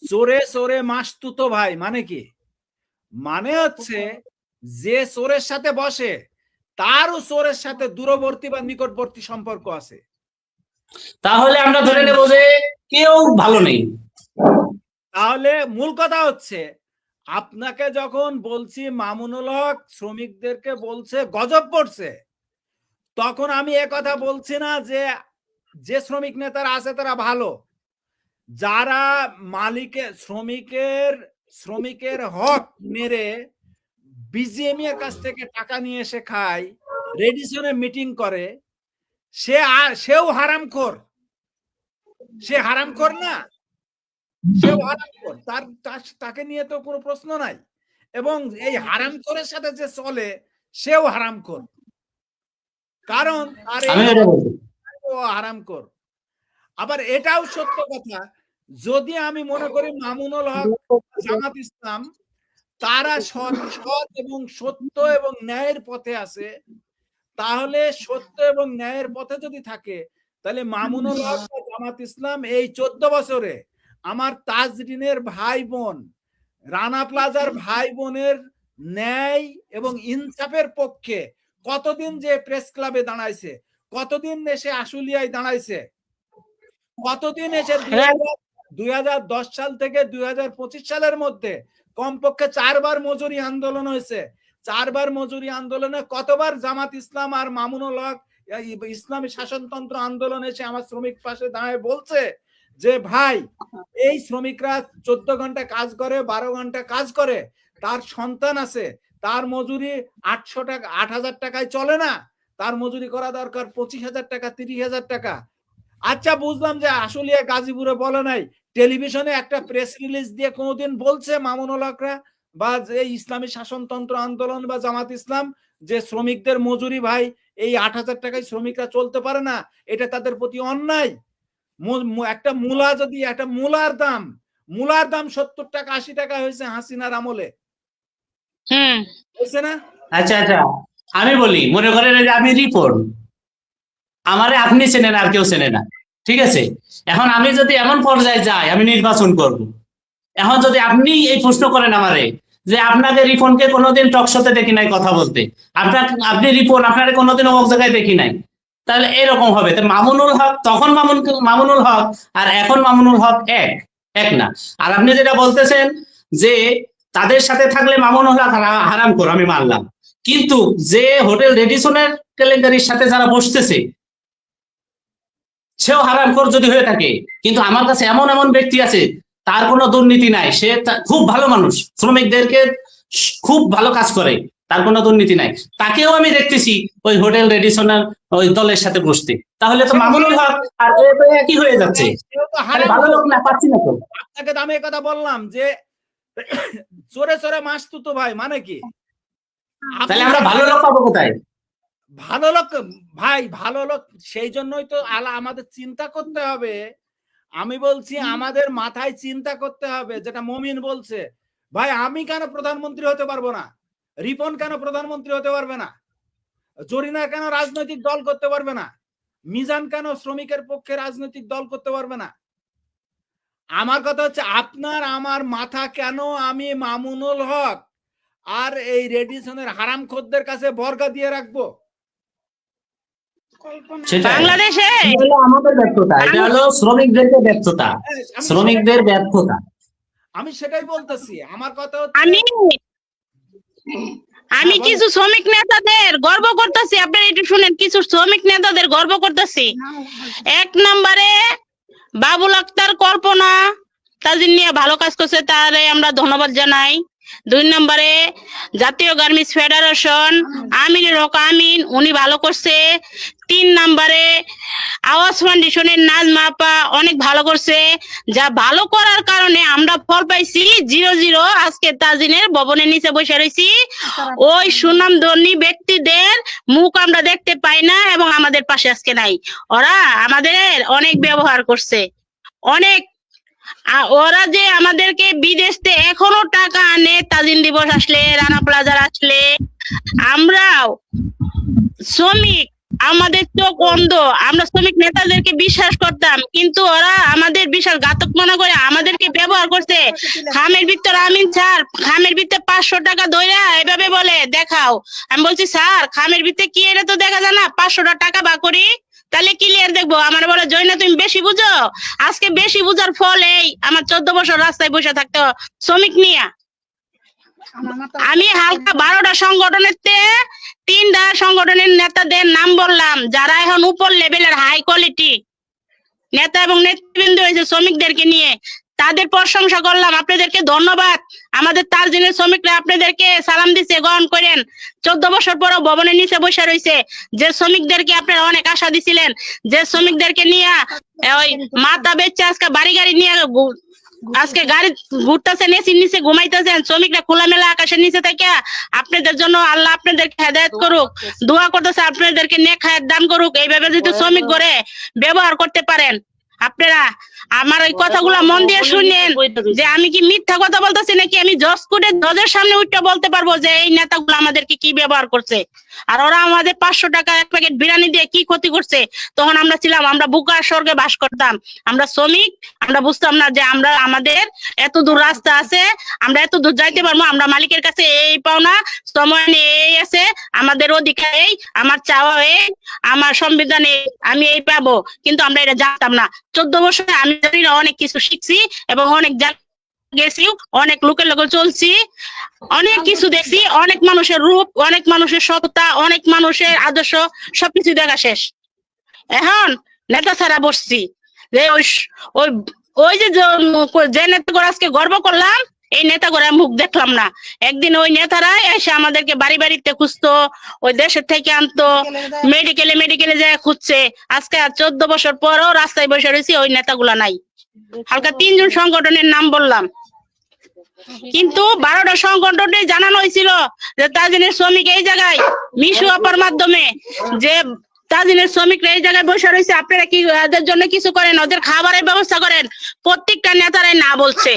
চোরে চোরে মাসতুতো ভাই মানে কি? মানে হচ্ছে যে চোরের সাথে বসে তারও চোরের সাথে দূরবর্তী বা নিকটবর্তী সম্পর্ক আছে। তাহলে আমরা ধরে নেব যে কেউ ভালো নেই। তাহলে মূল কথা হচ্ছে, আপনাকে যখন বলছি মামুনুল হক শ্রমিকদেরকে বলছে গজব পড়ছে, তখন আমি কথা বলছি না যে যে শ্রমিক নেতারা আছে তারা ভালো। যারা মালিকের শ্রমিকের হক মেরে বিজিএমই এর কাছ থেকে টাকা নিয়ে এসে খায়, রেডিসনে মিটিং করে, সেও হারামখোর। সে হারামখোর না? সেও হারামখোর, তাকে নিয়ে তো কোনো প্রশ্ন নাই। এবং এই হারামখোরের সাথে যে চলে সেও হারামখোর, কারণ হারামখোর। আবার এটাও সত্য কথা, যদি আমি মনে করি মামুনুল হক, জামাত ইসলাম তারা সৎ এবং সত্য এবং ন্যায়ের পথে আছে, তাহলে সত্য এবং ন্যায়ের পথে যদি থাকে, তাহলে মামুনুল হক বা জামাত ইসলাম এই 14 বছরে আমার তাজরিনের ভাই বোন, রানা প্লাজার ভাই বোনের ন্যায় এবং ইনসাফের পক্ষে কতদিন যে প্রেস ক্লাবে দাঁড়াইছে, কতদিন এসে আশুলিয়ায় দাঁড়াইছে, কতদিন এসে 2010 সাল থেকে 2025 সালের মধ্যে কমপক্ষে 4 বার মজুরি আন্দোলন হয়েছে। 4 বার মজুরি আন্দোলনে কতবার জামাত ইসলাম আর মামুনুল হক ইসলামী শাসনতন্ত্র আন্দোলন এসে আমার শ্রমিক পাশে দাঁড়ায় বলছে যে ভাই, এই শ্রমিকরা 14 ঘন্টা কাজ করে, 12 ঘন্টা কাজ করে, তার সন্তান আছে, তার মজুরি 800 টাকা 8000 টাকায় চলে না, তার মজুরি করা দরকার 25,000 টাকা 30,000 টাকা। আচ্ছা, বুঝলাম যে আসলে গাজীপুরে বলে নাই, টেলিভিশনে একটা প্রেস রিলিজ দিয়ে কোনোদিন বলছে মামুনুল হকরা বা যে ইসলামী শাসনতন্ত্র আন্দোলন বা জামাত ইসলাম যে শ্রমিকদের মজুরি ভাই এই 8,000 টাকায় শ্রমিকরা চলতে পারে না, এটা তাদের প্রতি অন্যায়। একটা মূলা যদি একটা মূলার দাম 70 টাকা 80 টাকা হয়েছে হাসিনার আমলে, হয়েছে না? আচ্ছা আচ্ছা, আমি বলি, মনে করেন যে আমি রিপোর্ট, আমারে আপনি চেনেন আর কেউ চেনে না, ঠিক আছে? এখন আমি যদি এমন পর্যায়ে যাই, আমি নির্বাচন করব, এখন যদি আপনি এই প্রশ্ন করেন আমারে যে আপনাকে রিপনকে কোনোদিন টকশোতে দেখি নাই কথা বলতে, আপনি রিপন আপনাকে কোনোদিন অমুক জায়গায় দেখি নাই, তাহলে এরকম হবে। তো মামুনুল হক তখন মামুনুল হক আর এখন মামুনুল হক এক না। আর আপনি যেটা বলতেছেন যে তাদের সাথে থাকলে মামুনুল হক হারামখোর, আমি মানলাম, কিন্তু যে হোটেল রেডিসনের কেলেঙ্কারির সাথে যারা বসতেছে সেও হারামখোর যদি হয়ে থাকে, কিন্তু আমার কাছে এমন এমন ব্যক্তি আছে তার কোনো দুর্নীতি নাই, সে খুব ভালো মানুষ, শ্রমিকদেরকে খুব ভালো কাজ করে, তার কোনো দুর্নীতি নাই, তাকেও আমি দেখতেছি ওই হোটেল রেডিসনের ওই দলের সাথে বসতে, তাহলে তো মামুনুল হক আর একই হয়ে যাচ্ছে। ভালো লোক না পাচ্ছি না তো। আপনাকে আমি এই কথা বললাম যে চোরে চোরে মাসতুতো ভাই মানে কি? তাহলে আমরা ভালো লোক পাবো কোথায়? ভালো লোক ভাই, ভালো লোক সেই জন্যই তো আমাদের চিন্তা করতে হবে। আমি বলছি আমাদের মাথায় চিন্তা করতে হবে, যেটা মমিন বলছে, ভাই আমি কেন প্রধানমন্ত্রী হতে পারবো না? রিপন কেন প্রধানমন্ত্রী হতে পারবে না? জরিনা কেন রাজনৈতিক দল করতে পারবে না? মিজান কেন শ্রমিকের পক্ষে রাজনৈতিক দল করতে পারবে না? আমার কথা হচ্ছে, আপনার আমার মাথা কেন আমি মামুনুল হক আর এই রেডিসনের হারামখোরদের কাছে বর্গা দিয়ে রাখবো? বাংলাদেশে আমাদের ব্যর্থতা, এটা হলো শ্রমিকদের ব্যর্থতা, শ্রমিকদের ব্যর্থতা। আমি সেটাই বলতেছি। আমার কথা হচ্ছে, আমি কিছু শ্রমিক নেতাদের গর্ব করতেছি, আপনারা একটু শুনেন, কিছু শ্রমিক নেতাদের গর্ব করতেছি। 1 নম্বরে বাবুল আক্তার কল্পনা, তাদের নিয়ে ভালো কাজ করছে, তারে আমরা ধন্যবাদ জানাই। 2 নম্বরে জাতীয় গার্মেন্টস ফেডারেশন আমিনুল হক আমিন, উনি ভালো করছে। 3 নম্বরে আওয়াজ ফাউন্ডেশনের নাজমা আপা অনেক ভালো করছে। যা ভালো করার কারণে আমরা ফল পাইছি 0-0। আজকে তাজিনের ভবনের নিচে বসে রয়েছি। ওই সুনামধন্য ব্যক্তিদের মুখ আমরা দেখতে পাই না এবং আমাদের পাশে আজকে নাই। ওরা আমাদের অনেক ব্যবহার করছে, অনেক। ওরা যে আমাদেরকে বিদেশ থেকে এখনো টাকা আনে, তাজিন দিবস আসলে, রানা প্লাজার আসলে। আমরাও শ্রমিক, আমাদের চোখ অন্ধ, আমরা শ্রমিক নেতাদেরকে বিশ্বাস করতাম, কিন্তু ওরা আমাদের বিশ্বাসঘাতক মনে করে আমাদেরকে ব্যবহার করছে। খামের ভিতর আমিন স্যার, খামের ভিতরে 500 টাকা ধইরা এভাবে বলে দেখাও। আমি বলছি স্যার খামের ভিতরে কি, এটা তো দেখা যায় না, 500 টাকা বা করি তাহলে ক্লিয়ার দেখবো। আমার বলে জয়না তুমি বেশি বুঝো। আজকে বেশি বুঝার ফল এই আমার 14 বছর রাস্তায় বসে থাকতে শ্রমিক নিয়ে। আমি হালকা 12টা সংগঠনের 3টা সংগঠনের নেতাদের নাম বললাম, যারা এখন উপর লেভেলের হাই কোয়ালিটি নেতা এবং নেতৃবৃন্দ হয়েছে শ্রমিকদেরকে নিয়ে। তাদের প্রশংসা করলাম, আপনাদেরকে ধন্যবাদ। আমাদের তাজিনের শ্রমিকরা আপনাদেরকে সালাম দিচ্ছে, গ্রহণ করেন। 14 বছর পরও ভবনের নিচে বসে রয়েছে। যে শ্রমিকদেরকে আপনারা অনেক আশা দিছিলেন, যে শ্রমিকদেরকে নিয়ে ওই মাথা বেচছে, আজকে বাড়ি গাড়ি নিয়ে আজকে গাড়ি ঘুরতেছেন, এসির নিচে ঘুমাইতেছেন, শ্রমিকরা খোলামেলা আকাশের নিচে থেকে আপনাদের জন্য আল্লাহ আপনাদেরকে হেদায়েত করুক, দোয়া করতেছে আপনাদেরকে নেক হায়াত দান করুক। এইভাবে যদি শ্রমিক করে ব্যবহার করতে পারেন আপনারা। আমার ওই কথাগুলো মন দিয়ে শুনেন, যে আমি কি মিথ্যা কথা বলতেছি নাকি আমি জজের সামনে উঠে বলতে পারবো যে এই নেতাগুলো আমাদেরকে কি ব্যবহার করছে। আর ওরা আমাদের 500 টাকা 1 প্যাকেট বিরিয়ানি দিয়ে কি ক্ষতি করছে। তখন আমরা ছিলাম, আমরা বুকার স্বর্গে বাস করতাম, আমরা শ্রমিক, আমরা বুঝতাম না যে আমরা আমাদের এত দূর রাস্তা আছে, আমরা এত দূর যাইতে পারবো। আমরা মালিকের কাছে এই পাওনা, সময় এই আছে, আমাদের অধিকার এই, আমার চাওয়া এই, আমার সংবিধানে আমি এই পাবো, কিন্তু আমরা এটা জানতাম না। 14 বছরে আমি জানি না, অনেক কিছু শিখছি এবং অনেক গেছি, অনেক লোকের লোক চলছি, অনেক কিছু দেখছি, অনেক মানুষের রূপ, অনেক মানুষের সততা, অনেক মানুষের আদর্শ, সবকিছু দেখা শেষ। এখন নেতা ছাড়া বসছি, যে ওই যে নেতা করে আজকে গর্ব করলাম, এই নেতা করে মুখ দেখলাম না। একদিন ওই নেতারা এসে আমাদেরকে বাড়ি বাড়িতে খুঁজতো, ওই দেশের থেকে আনতো, মেডিকেলে যায় খুঁজছে। আজকে 14 বছর পরও রাস্তায় বসে রয়েছি, ওই নেতাগুলা নাই। হালকা 3 জন সংগঠনের নাম বললাম, কিন্তু 12টা সংগঠনে জানানো হয়েছিল যে তাজিনের শ্রমিক এই জায়গায়, মিশু আপার মাধ্যমে, যে তাজিনের শ্রমিকরা এই জায়গায় বসে রয়েছে, আপনারা কি ওদের জন্য কিছু করেন, ওদের খাবারের ব্যবস্থা করেন। প্রত্যেকটা নেতারাই না বলছে।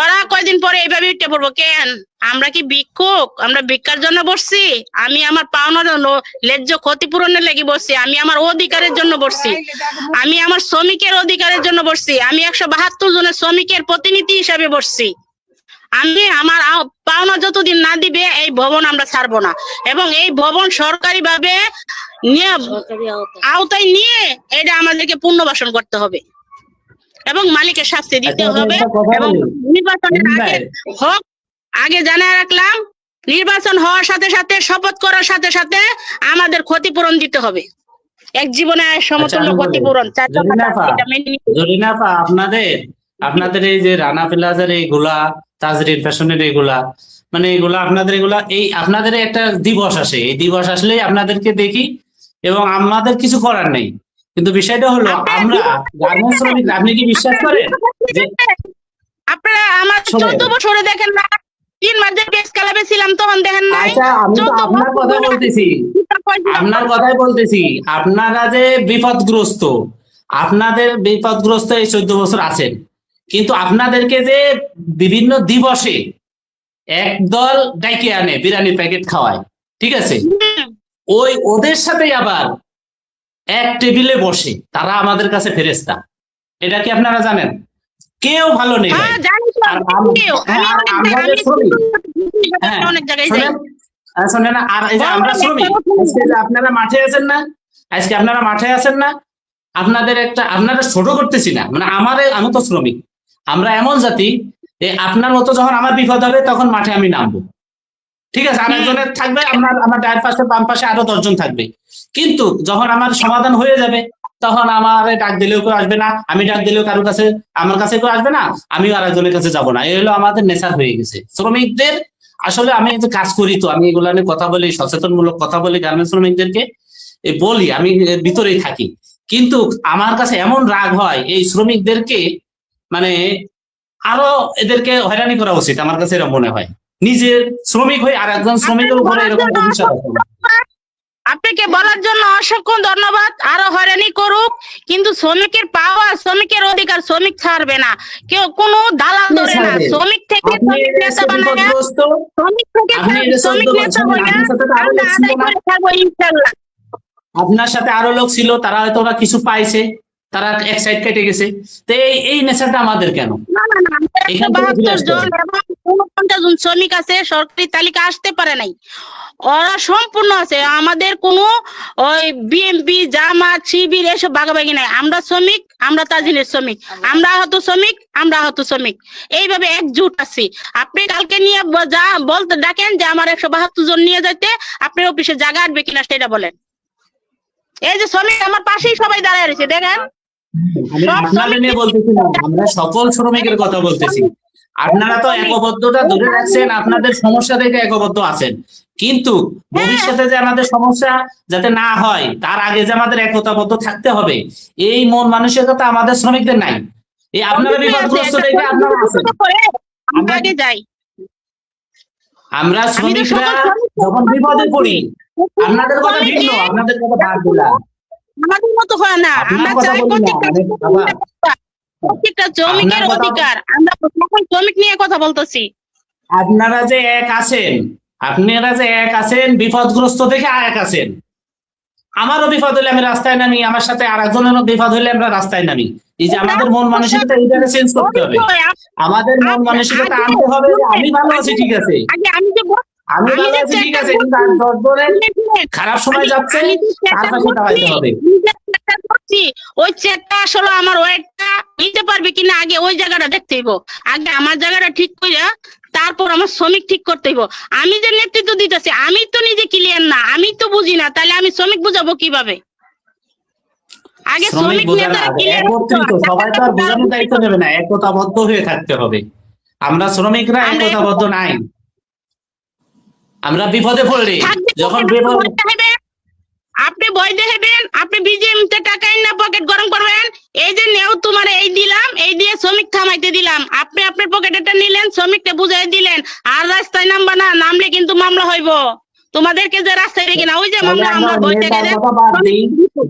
ওরা কয়দিন পরে এইভাবে উঠে পড়বো কেন? আমরা কি ভিক্ষুক? আমরা ভিক্ষার জন্য বসছি? আমি আমার পাওনার ন্যায্য ক্ষতিপূরণের লেগে বসছি, আমি আমার অধিকারের জন্য বসছি, আমি আমার শ্রমিকের অধিকারের জন্য বসছি, আমি 172 জনের শ্রমিকের প্রতিনিধি হিসাবে বসছি। আমি আমার পাওনা যতদিন না দিবে এই ভবন আমরা ছাড়বো না, এবং এই ভবন সরকারি ভাবে আওতায় নিয়ে এটা আমাদেরকে পুনর্বাসন করতে হবে এবং মালিকের শাস্তি দিতে হবে। এবং নির্বাচনের আগে জানায় রাখলাম, নির্বাচন হওয়ার সাথে সাথে, শপথ করার সাথে সাথে আমাদের ক্ষতিপূরণ দিতে হবে, এক জীবনে সমতুল্য ক্ষতিপূরণ। আপনাদের এই যে রানা প্লাজার এইগুলা, তাজরিন ফ্যাশনের এইগুলা, মানে এগুলা আপনাদের এই আপনাদের একটা দিবস আসে, এই দিবস আসলেই আপনাদেরকে দেখি এবং আমাদের কিছু করার নেই। কিন্তু বিষয়টা হলো, আমরা গার্মেন্টস শ্রমিক, আপনি কি বিশ্বাস করেন যে আপনারা আমার 14 বছরে দেখেন না, 3 মাস যে বেশ ক্লাবে ছিলাম তখন দেখেন না? আচ্ছা, আমি তো আপনার কথাই বলতেছি, আপনারা যে বিপদগ্রস্ত, আপনাদের বিপদগ্রস্ত এই 14 বছর আছেন, কিন্তু আপনাদেরকে যে বিভিন্ন দিবসে একদল ডাইকে আনে বিরিয়ানির প্যাকেট খাওয়ায়, ঠিক আছে, ওদের সাথে আবার এক টেবিলে বসে তারা আমাদের কাছে ফেরেশতা। এটা কি আপনারা জানেন? কেউ ভালো নেই। আপনারা মাঠে আছেন না, আজকে আপনারা মাঠে আছেন না, আপনারা ছোট করতেছি না, মানে আমি তো শ্রমিক, আমরা এমন জাতি যে আপনার মতো যখন আমার বিপদ হবে তখন মাঠে আমি নামবো, ঠিক আছে, আরেকজনের থাকবে, আমার ডায়ের পাশে বাম পাশে আরো 10 জন থাকবে, কিন্তু যখন আমার সমাধান হয়ে যাবে তখন আমার ডাক দিলেও কেউ আসবে না, আমি ডাক দিলেও কারোর কাছে আমার কাছে কেউ আসবে না, আমিও আরেকজনের কাছে যাব না। এই হলো আমাদের নেশার হয়ে গেছে শ্রমিকদের। আসলে আমি যে কাজ করি, তো আমি এগুলো নিয়ে কথা বলি, সচেতনমূলক কথা বলি, গার্মেন্টস শ্রমিকদেরকে বলি, আমি ভিতরেই থাকি। কিন্তু আমার কাছে এমন রাগ হয় এই শ্রমিকদেরকে, মানে আরো এদেরকে হয়রানি করা উচিত, আমার কাছে এরকম মনে হয়। নিজের শ্রমিক হয়ে আর একজন শ্রমিকের উপরে এরকম অভিশাপ আছে। আপনাকে বলার জন্য অসংখ্য ধন্যবাদ। আরো হয়রানি করুক, কিন্তু শ্রমিকের পাওয়া, শ্রমিকের অধিকার শ্রমিক ছাড়বে না, কেউ কোনো দালাল ধরে না। শ্রমিক থেকে শ্রমিক নেতা বানায়, শ্রমিক থেকে শ্রমিক নেতা হইয়া আমরা আদায় করে থাকবো ইনশাল্লাহ। আপনার সাথে আরো লোক ছিল, তারা হয়তো ওরা কিছু পাইছে, তারা এক সাইড কেটে গেছে। তো এই নেশাটা আমাদের কেন? না না না, 172 জন এবং 49 জন শ্রমিক আছে, সরকারি তালিকা আসতে পারে নাই, ওরা সম্পূর্ণ আছে। আমাদের কোনো ওই বিএমপি, জামাত, শিবির এসব ভাগাভাগি নাই। আমরা শ্রমিক, আমরা তাজিনের শ্রমিক, আমরা আহত শ্রমিক, আমরা আহত শ্রমিক, এইভাবে একজুট আছি। আপনি কালকে নিয়ে যা বলতে ডাকেন যে আমার 172 জন নিয়ে যাইতে, আপনার অফিসে জায়গা আসবে কিনা সেটা বলেন। এই যে শ্রমিক আমার পাশেই সবাই দাঁড়ায় রয়েছে, দেখেন। আমি আপনাদের নিয়ে বলতেছি না, আমরা সকল শ্রমিকের কথা বলতেছি। আপনারা তো একবদ্ধতা ধরে রাখছেন, আপনাদের সমস্যা থেকে একবদ্ধ আছেন, কিন্তু ভবিষ্যতে যে আমাদের সমস্যা যাতে না হয় তার আগে যে আমাদের একতাবদ্ধ থাকতে হবে, এই মন মানসিকতা আমাদের শ্রমিকদের নাই। এই আপনারা বিপদগ্রস্ত দেখে আপনারা আছেন। আমরা আগে যাই। আমরা শ্রমিকরা যখন বিপদে পড়ি, আপনাদের কথা ভিন্ন, আপনাদের কথা বাদ দিলাম, আমাদের মতো হয় না। আমরা চাই প্রত্যেকটা শ্রমিকের অধিকার। আমরা সকল শ্রমিক নিয়ে কথা বলতেছি। আপনারা যে এক আছেন, আপনারা যে এক আছেন, বিপদগ্রস্ত দেখে এক আছেন। আমারও বিপদ হলে আমি রাস্তায় নামি, আমার সাথে আর একজনেরও বিপদ হলে আমরা রাস্তায় নামি। এই যে আমাদের মন মানসিকতা এইটাকে চেঞ্জ করতে হবে, আমাদের মন মানসিকতা আনতে হবে যে আমি ভালো আছি, ঠিক আছে, আমি ভালো আছি, ঠিক আছে, কিন্তু আর 10 জনের খারাপ সময় যাচ্ছে, তার পাশে দাঁড়াইতে হবে। ওই চেকটা আসলে আমার ওয়েটটা নিতে পারবে কিনা আগে ওই জায়গাটা দেখতে হইব। আগে আমার জায়গাটা ঠিক কইরা তারপর আমার শ্রমিক ঠিক করতে হইব। আমি যে নেতৃত্ব দিতেছি, আমি তো নিজে ক্লিয়ার না, আমি তো বুঝি না, তাহলে আমি শ্রমিক বুঝাবো কিভাবে? আগে শ্রমিক নেতারা ক্লিয়ার, একত্রিত সবাই তো আর বোঝানোর দায়িত্ব নেবে না, একতাবদ্ধ হয়ে থাকতে হবে। আমরা শ্রমিকরা একতাবদ্ধ নাই। আমরা বিপদে পড়লে, যখন আপনি ভয় দেখাবেন, আপনি বিজিএম তে টাকা না পকেট গরম করবেন, এই যে নেও তোমার এই দিলাম, এই দিয়ে শ্রমিক থামাইতে দিলাম, আপনি আপনার পকেটেটা নিলেন, শ্রমিককে বুঝাই দিলেন, আর রাস্তায় নামবা না, নামলে কিন্তু মামলা হইব। তোমাদেরকে যে রাস্তায় রেখে না, ওই যে মামলা, আমরা ভয় দেখে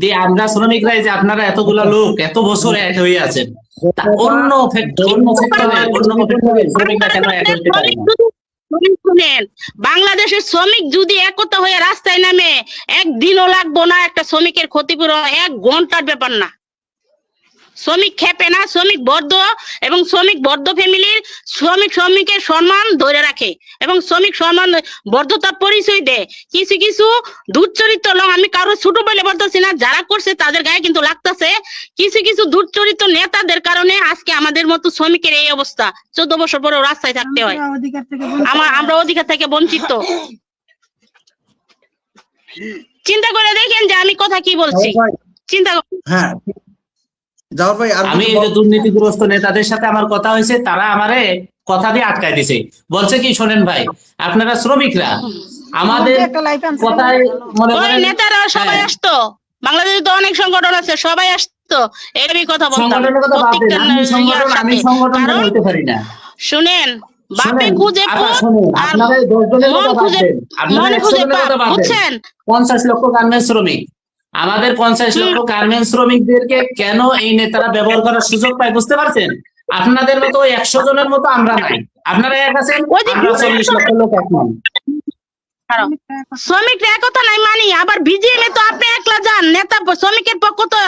যে আমরা শ্রমিকরা, যে আপনারা এতগুলা লোক এত বছর এক হয়ে আছেন, অন্য শ্রমিকরা কেন এক হতে পারে না? শুনেন, বাংলাদেশের শ্রমিক যদি একতা হয়ে রাস্তায় নামে, একদিনও লাগবো না একটা শ্রমিকের ক্ষতিপূরণ, 1 ঘন্টার ব্যাপার না। শ্রমিক খেপে না, শ্রমিক বদ্ধ, এবং শ্রমিক বদ্ধ ফ্যামিলির শ্রমিকের সম্মান ধরে রাখে এবং শ্রমিক সম্মান বদ্ধতার পরিচয় দেয়। কিছু কিছু দুশ্চরিত্র লোক, আমি কারো ছোট বলে বলতেছি না, যারা করছে তাদের গায়ে কিন্তু লাগতেছে। কিছু কিছু দুশ্চরিত্র নেতাদের কারণে আজকে আমাদের মতো শ্রমিকের এই অবস্থা। 14 বছর পরেও রাস্তায় থাকতে হয়, আমরা অধিকার থেকে বঞ্চিত। চিন্তা করে দেখেন যে আমি কথা কি বলছি, চিন্তা করেন। হ্যাঁ, আমি এই যে দুর্নীতিগ্রস্ত নেতাদের সাথে আমার কথা হয়েছে, তারা আমারে কথা দিয়ে আটকায় দিছে, বলছে কি, শোনেন ভাই, আপনারা শ্রমিকরা আমাদের কথায় মনে করেন, নেতারা সবাই আসতো, বাংলাদেশে তো অনেক সংগঠন আছে, সবাই আসতো, এরকমই কথা বলতাম। আমি সংগঠন বলতে পারি না। শুনেন, বাপে খুঁজে আপনারা 10 জনের কথা বাদ দেন, আপনারা 100 জনের কথা বাদ দেন, 50 লক্ষ গার্মেন্টস শ্রমিক, আমাদের 50 লক্ষ গার্মেন্টস শ্রমিকদেরকে কেন এই নেতারা ব্যবহার করার সুযোগ পায়, বুঝতে পারছেন? আপনাদের মতো 100 জনের মতো আমরা নাই, আপনারা এক আছেন, আমরা 40 লক্ষ লোক এক নন। শ্রমিকরা একতা নাই মানি, আবার বিজিএম এ তো আপনি একলা যান, নেতা শ্রমিকের পক্ষ তো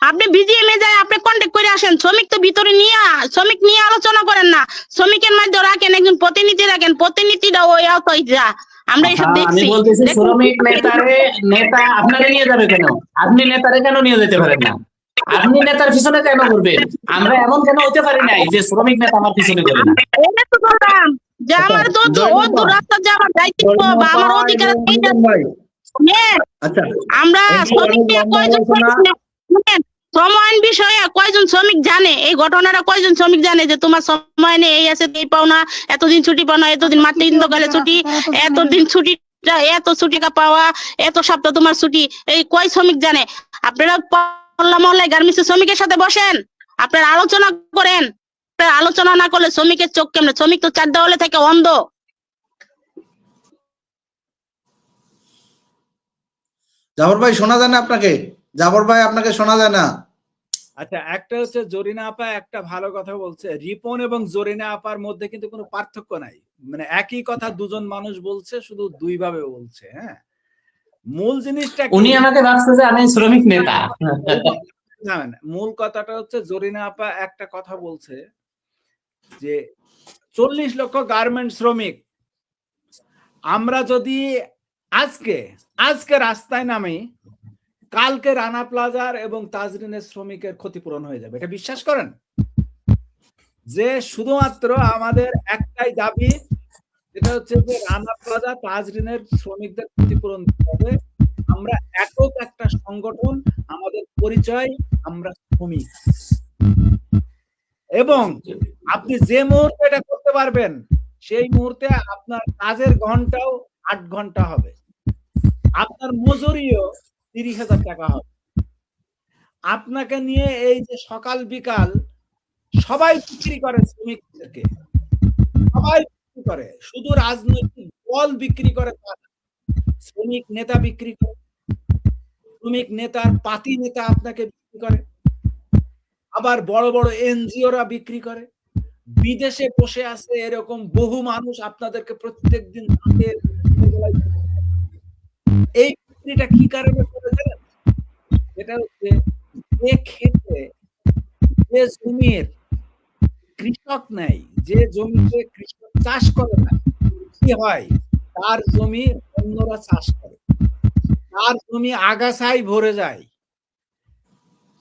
আপনি বিজিএম এ যায়, আপনি কন্ট্যাক্ট করে আসেন, শ্রমিক তো ভিতরে নিয়ে, শ্রমিক নিয়ে আলোচনা করেন না, শ্রমিকের মধ্যে রাখেন, একজন প্রতিনিধি রাখেন, প্রতিনিধিটা ওই আওতায় যা। আমরা এসব দেখছি। আমি বলতেছি, শ্রমিক নেতা আপনারা নিয়ে যাবে কেন? আপনি নেতারে কেন নিয়ে যেতে পারেন না? আপনি নেতার পিছনে কেন করবেন? আমরা এমন কেন হতে পারি নাই যে শ্রমিক নেতা আমার পিছনে করে না? এটা তো বললাম যে আমার তো ও রাস্তা যাওয়ার দায়িত্ব বা আমার অধিকার। আমরা শ্রমিক নিয়ে কয়জন, সময় বিষয়ে কয়জন শ্রমিক জানে? এই ঘটনাটা কয়জন শ্রমিক জানে যে তোমার সময় নেই, এই আছে এই পাও না, এতদিন ছুটি পাও না, এতদিন মাতৃকালে ছুটি, এতদিন ছুটি, এত ছুটি পাওয়া, এত সপ্তাহ তোমার ছুটি, এই কয় শ্রমিক জানে? আপনারা মহল্লা মহল্লায় গার্মেন্টস শ্রমিকের সাথে বসেন, আপনারা আলোচনা করেন। আপনারা আলোচনা না করলে শ্রমিকের চোখ কেমনে? শ্রমিক তো 4 দেওয়ালে থেকে অন্ধ। জাফর ভাই শোনা যায় না আপনাকে? জাফর ভাই আপনাকে শোনা যায় না। আচ্ছা, একটা হচ্ছে জরিনা আপা একটা ভালো কথা বলছে, রিপন এবং জরিনা আপার মধ্যে কিন্তু কোনো পার্থক্য নাই, মানে একই কথা দুজন মানুষ বলছে, শুধু দুই ভাবে বলছে। হ্যাঁ, মূল জিনিসটা কি? উনি আমাকে ভাবছে যে আমি শ্রমিক নেতা। না, মূল কথাটা হচ্ছে জরিনা আপা একটা কথা বলছে যে 40 লক্ষ গার্মেন্ট শ্রমিক, আমরা যদি আজকে রাস্তায় নামি, কালকে রানা প্লাজার এবং তাজরিনের শ্রমিকের ক্ষতিপূরণ হয়ে যাবে। এটা বিশ্বাস করেন? যে শুধুমাত্র আমাদের একটাই দাবি, যেটা হচ্ছে যে রানা প্লাজা তাজরিনের শ্রমিকদের ক্ষতিপূরণ দিতে হবে। আমরা একক একটা সংগঠন, আমাদের পরিচয় আমরা শ্রমিক, এবং আপনি যে মুহূর্তে এটা করতে পারবেন সেই মুহূর্তে আপনার কাজের ঘন্টাও 8 ঘন্টা হবে, আপনার মজুরিও 30,000 টাকা হবে। আপনাকে নিয়ে এই যে সকাল বিকাল সবাই বিক্রি করে, শ্রমিকদেরকে সবাই বিক্রি করে, শুধু রাজনৈতিক দল বিক্রি করে তা না, শ্রমিক নেতা বিক্রি করে, শ্রমিক নেতার পাতি নেতা আপনাকে বিক্রি করে, আবার বড় বড় এনজিওরা বিক্রি করে। বিদেশে বসে আছে এরকম বহু মানুষ আপনাদেরকে প্রত্যেকদিন এই বিক্রিটা কি কারণে করে জানেন? এটা হচ্ছে যে ক্ষেত্রে যে জমির কৃষক নাই, যে জমিতে কৃষক চাষ করে না, কি হয়, তার জমি অন্যরা চাষ করে, তার জমি আগাছায় ভরে যায়।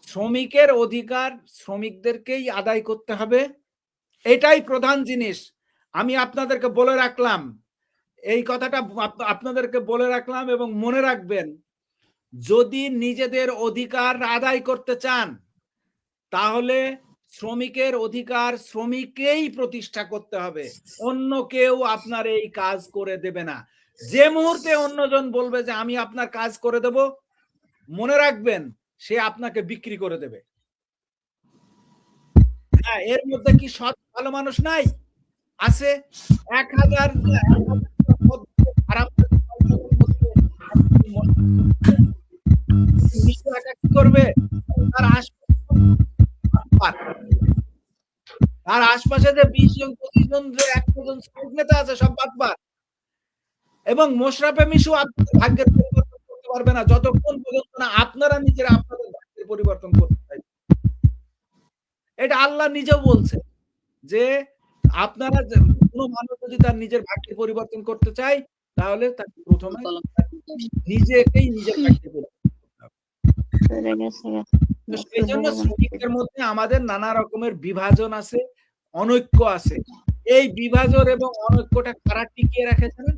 শ্রমিকের অধিকার শ্রমিকদেরকেই আদায় করতে হবে, এটাই প্রধান জিনিস। আমি আপনাদেরকে বলে রাখলাম, এই কথাটা আপনাদেরকে বলে রাখলাম, এবং মনে রাখবেন, যদি নিজেদের অধিকার আদায় করতে চান তাহলে শ্রমিকের অধিকার শ্রমিককেই প্রতিষ্ঠা করতে হবে, অন্য কেউ আপনার এই কাজ করে দেবে না। যে মুহূর্তে অন্যজন বলবে যে আমি আপনার কাজ করে দেব, মনে রাখবেন সে আপনাকে বিক্রি করে দেবে। হ্যাঁ, এর মধ্যে কি সৎ ভালো মানুষ নাই? আছে। 1000 কি করবে? তার আশপাশে যে 20 জন 25 জন যে 100 জন শ্রমিক নেতা আছে সব বাটপার। এবং মোশরাফে মিশু আপনাদের ভাগ্যের পরিবর্তন করতে পারবে না যতক্ষণ পর্যন্ত না আপনারা নিজেরা আপনাদের ভাগ্যের পরিবর্তন করতে চাইবেন। এটা আল্লাহ নিজেও বলছে যে আপনারা কোনো মানুষ যদি তার নিজের ভাগ্যের পরিবর্তন করতে চায় তাহলে তাকে প্রথমে নিজেকেই নিজের ভাগ্যের পরিবর্তন করতে হবে। এই জন্য শ্রমিকদের মধ্যে আমাদের নানা রকমের বিভাজন আছে, অনৈক্য আছে। এই বিভাজন এবং অনৈক্যটা কারা টিকিয়ে রাখে জানেন?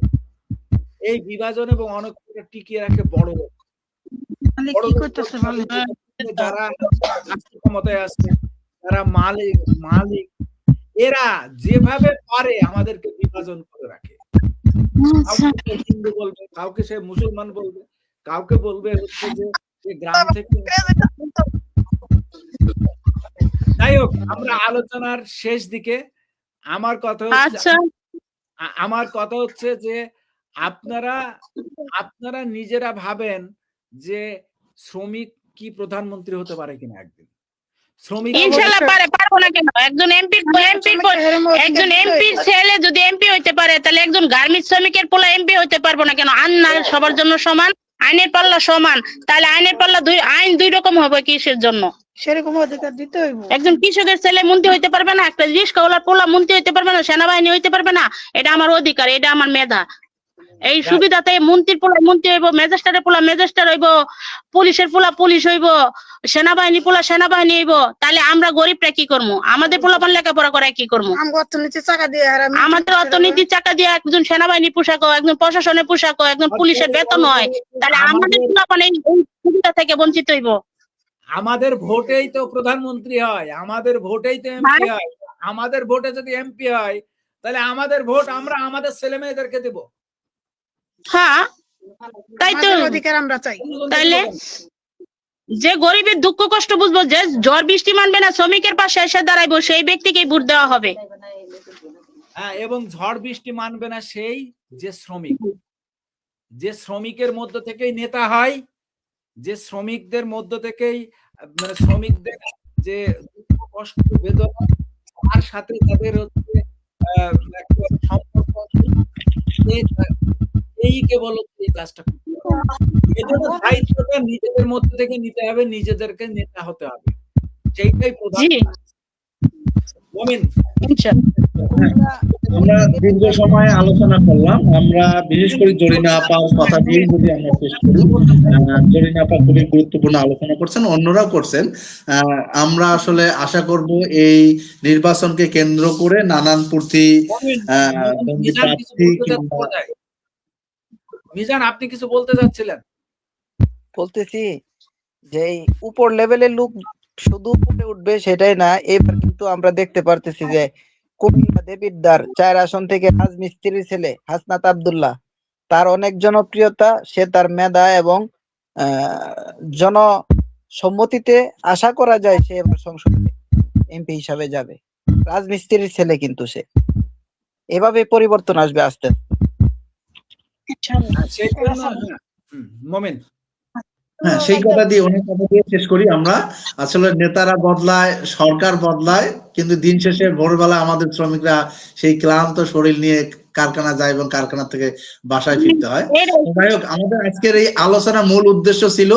এই বিভাজন এবং অনৈক্যটা টিকিয়ে রাখে বড় লোক, যারা ক্ষমতায় আছে, যারা মালিক, এরা যেভাবে পারে আমাদেরকে বিভাজন করে রাখে। কাউকে হিন্দু বলবে, কাউকে সে মুসলমান বলবে, কাউকে বলবে হচ্ছে যে গ্রাম থেকে। যাই হোক, আমরা আলোচনার শেষ দিকে। আমার কথা হচ্ছে যে আপনারা নিজেরা ভাবেন যে শ্রমিক কি প্রধানমন্ত্রী হতে পারে কিনা একদিন। শ্রমিক ইনশাআল্লাহ পারবো না কেন? একজন এমপির ছেলে যদি এমপি হইতে পারে তাহলে একজন গার্মেন্টস শ্রমিকের পোলা এমপি হইতে পারবো না কেন? আইন সবার জন্য সমান, আইনের পাল্লা সমান, তাহলে আইনের পাল্লা আইন দুই রকম হবে কিসের জন্য? সেরকম অধিকার দিতে হইব। একজন কৃষকের ছেলে মন্ত্রী হইতে পারবে না, একটা রিস্কাওয়ালার পোলা মন্ত্রী হইতে পারবে না, সেনাবাহিনী হইতে পারবে না। এটা আমার অধিকার, এটা আমার মেধা। এই সুবিধাতে মন্ত্রীর পোলা মন্ত্রী হইব, ম্যাজিস্ট্রেটের পোলা ম্যাজিস্ট্রেট হইব, পুলিশের পোলা পুলিশ হইব, সেনাবাহিনী পোলা সেনাবাহিনী হইব। তাহলে আমরা গরিবরা কি করবো? আমাদের পোলাপান লেখাপড়া করে কি করবো? আমাদের অর্থনীতির চাকা দিয়ে একজন সেনাবাহিনী পোশাক হয়, একজন প্রশাসনের পোশাক হয়, একজন পুলিশের বেতন হয়, তাহলে আমাদের পোলাপান এই সুবিধা থেকে বঞ্চিত হইব। আমাদের ভোটেই তো প্রধানমন্ত্রী হয়, আমাদের ভোটেই তো এমপি হয়। আমাদের ভোটে যদি এমপি হয় তাহলে আমাদের ভোট আমরা আমাদের ছেলে মেয়েদেরকে দেব। হ্যাঁ তাই তো। আমাদের অধিকার আমরা চাই। তাইলে যে গরিবের দুঃখ কষ্ট বুঝবো, যে ঝড় বৃষ্টি মানবে না, শ্রমিকের পাশে এসে দাঁড়াইবো, সেই ব্যক্তিকেই ভোট দেওয়া হবে। হ্যাঁ, এবং ঝড় বৃষ্টি মানবে না সেই যে শ্রমিক, যে শ্রমিকের মধ্য থেকেই নেতা হয়, যে শ্রমিকদের মধ্য থেকেই মানে শ্রমিকদের যে দুঃখ কষ্ট বেদনা তার সাথে তাদের হচ্ছে একটা সম্পর্ক, এই কেবল এই কাজটা করতে হবে। এজন্য দায়িত্বটা নিজেদের মধ্যে থেকে নিতে হবে, নিজেদেরকে নেতা হতে হবে, সেইটাই প্রধান। জি মমিন, আমরা দীর্ঘ সময় আলোচনা করলাম। আমরা বিশেষ করে জরিনা আপার কথা দিয়ে যদি আমরা শেষ করি, জরিনা আপা খুবই গুরুত্বপূর্ণ আলোচনা করছেন, অন্যরাও করছেন। আমরা আসলে আশা করব এই নির্বাচনকে কেন্দ্র করে নানান মিজান আপনি কিছু বলতে যাচ্ছিলেন? বলতেছি যে এই উপর লেভেলের লোক শুধু উপরে উঠবে সেটাই না, এবার কিন্তু আমরা দেখতে পারতেছি যে কুমিল্লা দেবিদ্বার 4 আসন থেকে রাজমিস্ত্রির ছেলে হাসনাত আব্দুল্লাহ, তার অনেক জনপ্রিয়তা, সে তার মেধা এবং জনসম্মতিতে আশা করা যায় সে এবার সংসদে এমপি হিসাবে যাবে। রাজমিস্ত্রির ছেলে কিন্তু সে, এভাবে পরিবর্তন আসবে আস্তে মমিন, হ্যাঁ, সেই কথা দিয়ে অনেক কথা দিয়ে শেষ করি। আমরা আসলে নেতারা বদলায়, সরকার বদলায়, কিন্তু দিন শেষে ভোরবেলা আমাদের শ্রমিকরা সেই ক্লান্ত শরীর নিয়ে কারখানা যায় এবং কারখানা থেকে বাসায় ফিরতে হয়। যাই হোক, আমাদের আজকের এই আলোচনার মূল উদ্দেশ্য ছিল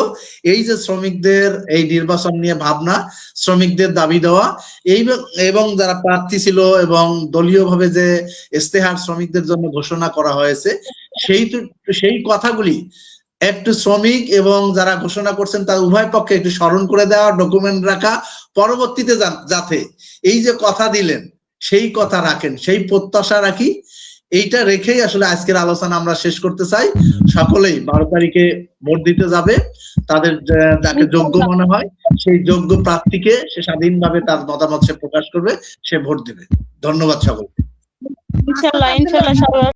এই যে শ্রমিকদের এই নির্বাচন নিয়ে ভাবনা, শ্রমিকদের দাবি দেওয়া, এই এবং যারা প্রার্থী ছিল এবং দলীয়ভাবে যে ইস্তেহার শ্রমিকদের জন্য ঘোষণা করা হয়েছে, সেই কথাগুলি একটু শ্রমিক এবং যারা ঘোষণা করছেন তার উভয় পক্ষে একটু স্মরণ করে দেওয়া, ডকুমেন্ট রাখা, পরবর্তীতে যাতে এই যে কথা দিলেন সেই কথা রাখেন, সেই প্রত্যাশা রাখি। এইটা রেখেই আসলে আজকের আলোচনা আমরা শেষ করতে চাই। সকলেই 12 তারিখে ভোট দিতে যাবে, তাদের যাকে যোগ্য মনে হয় সেই যোগ্য প্রার্থীকে সে স্বাধীনভাবে তার মতামত সে প্রকাশ করবে, সে ভোট দেবে। ধন্যবাদ সকলকে। ইনশাআল্লাহ ইনশাআল্লাহ।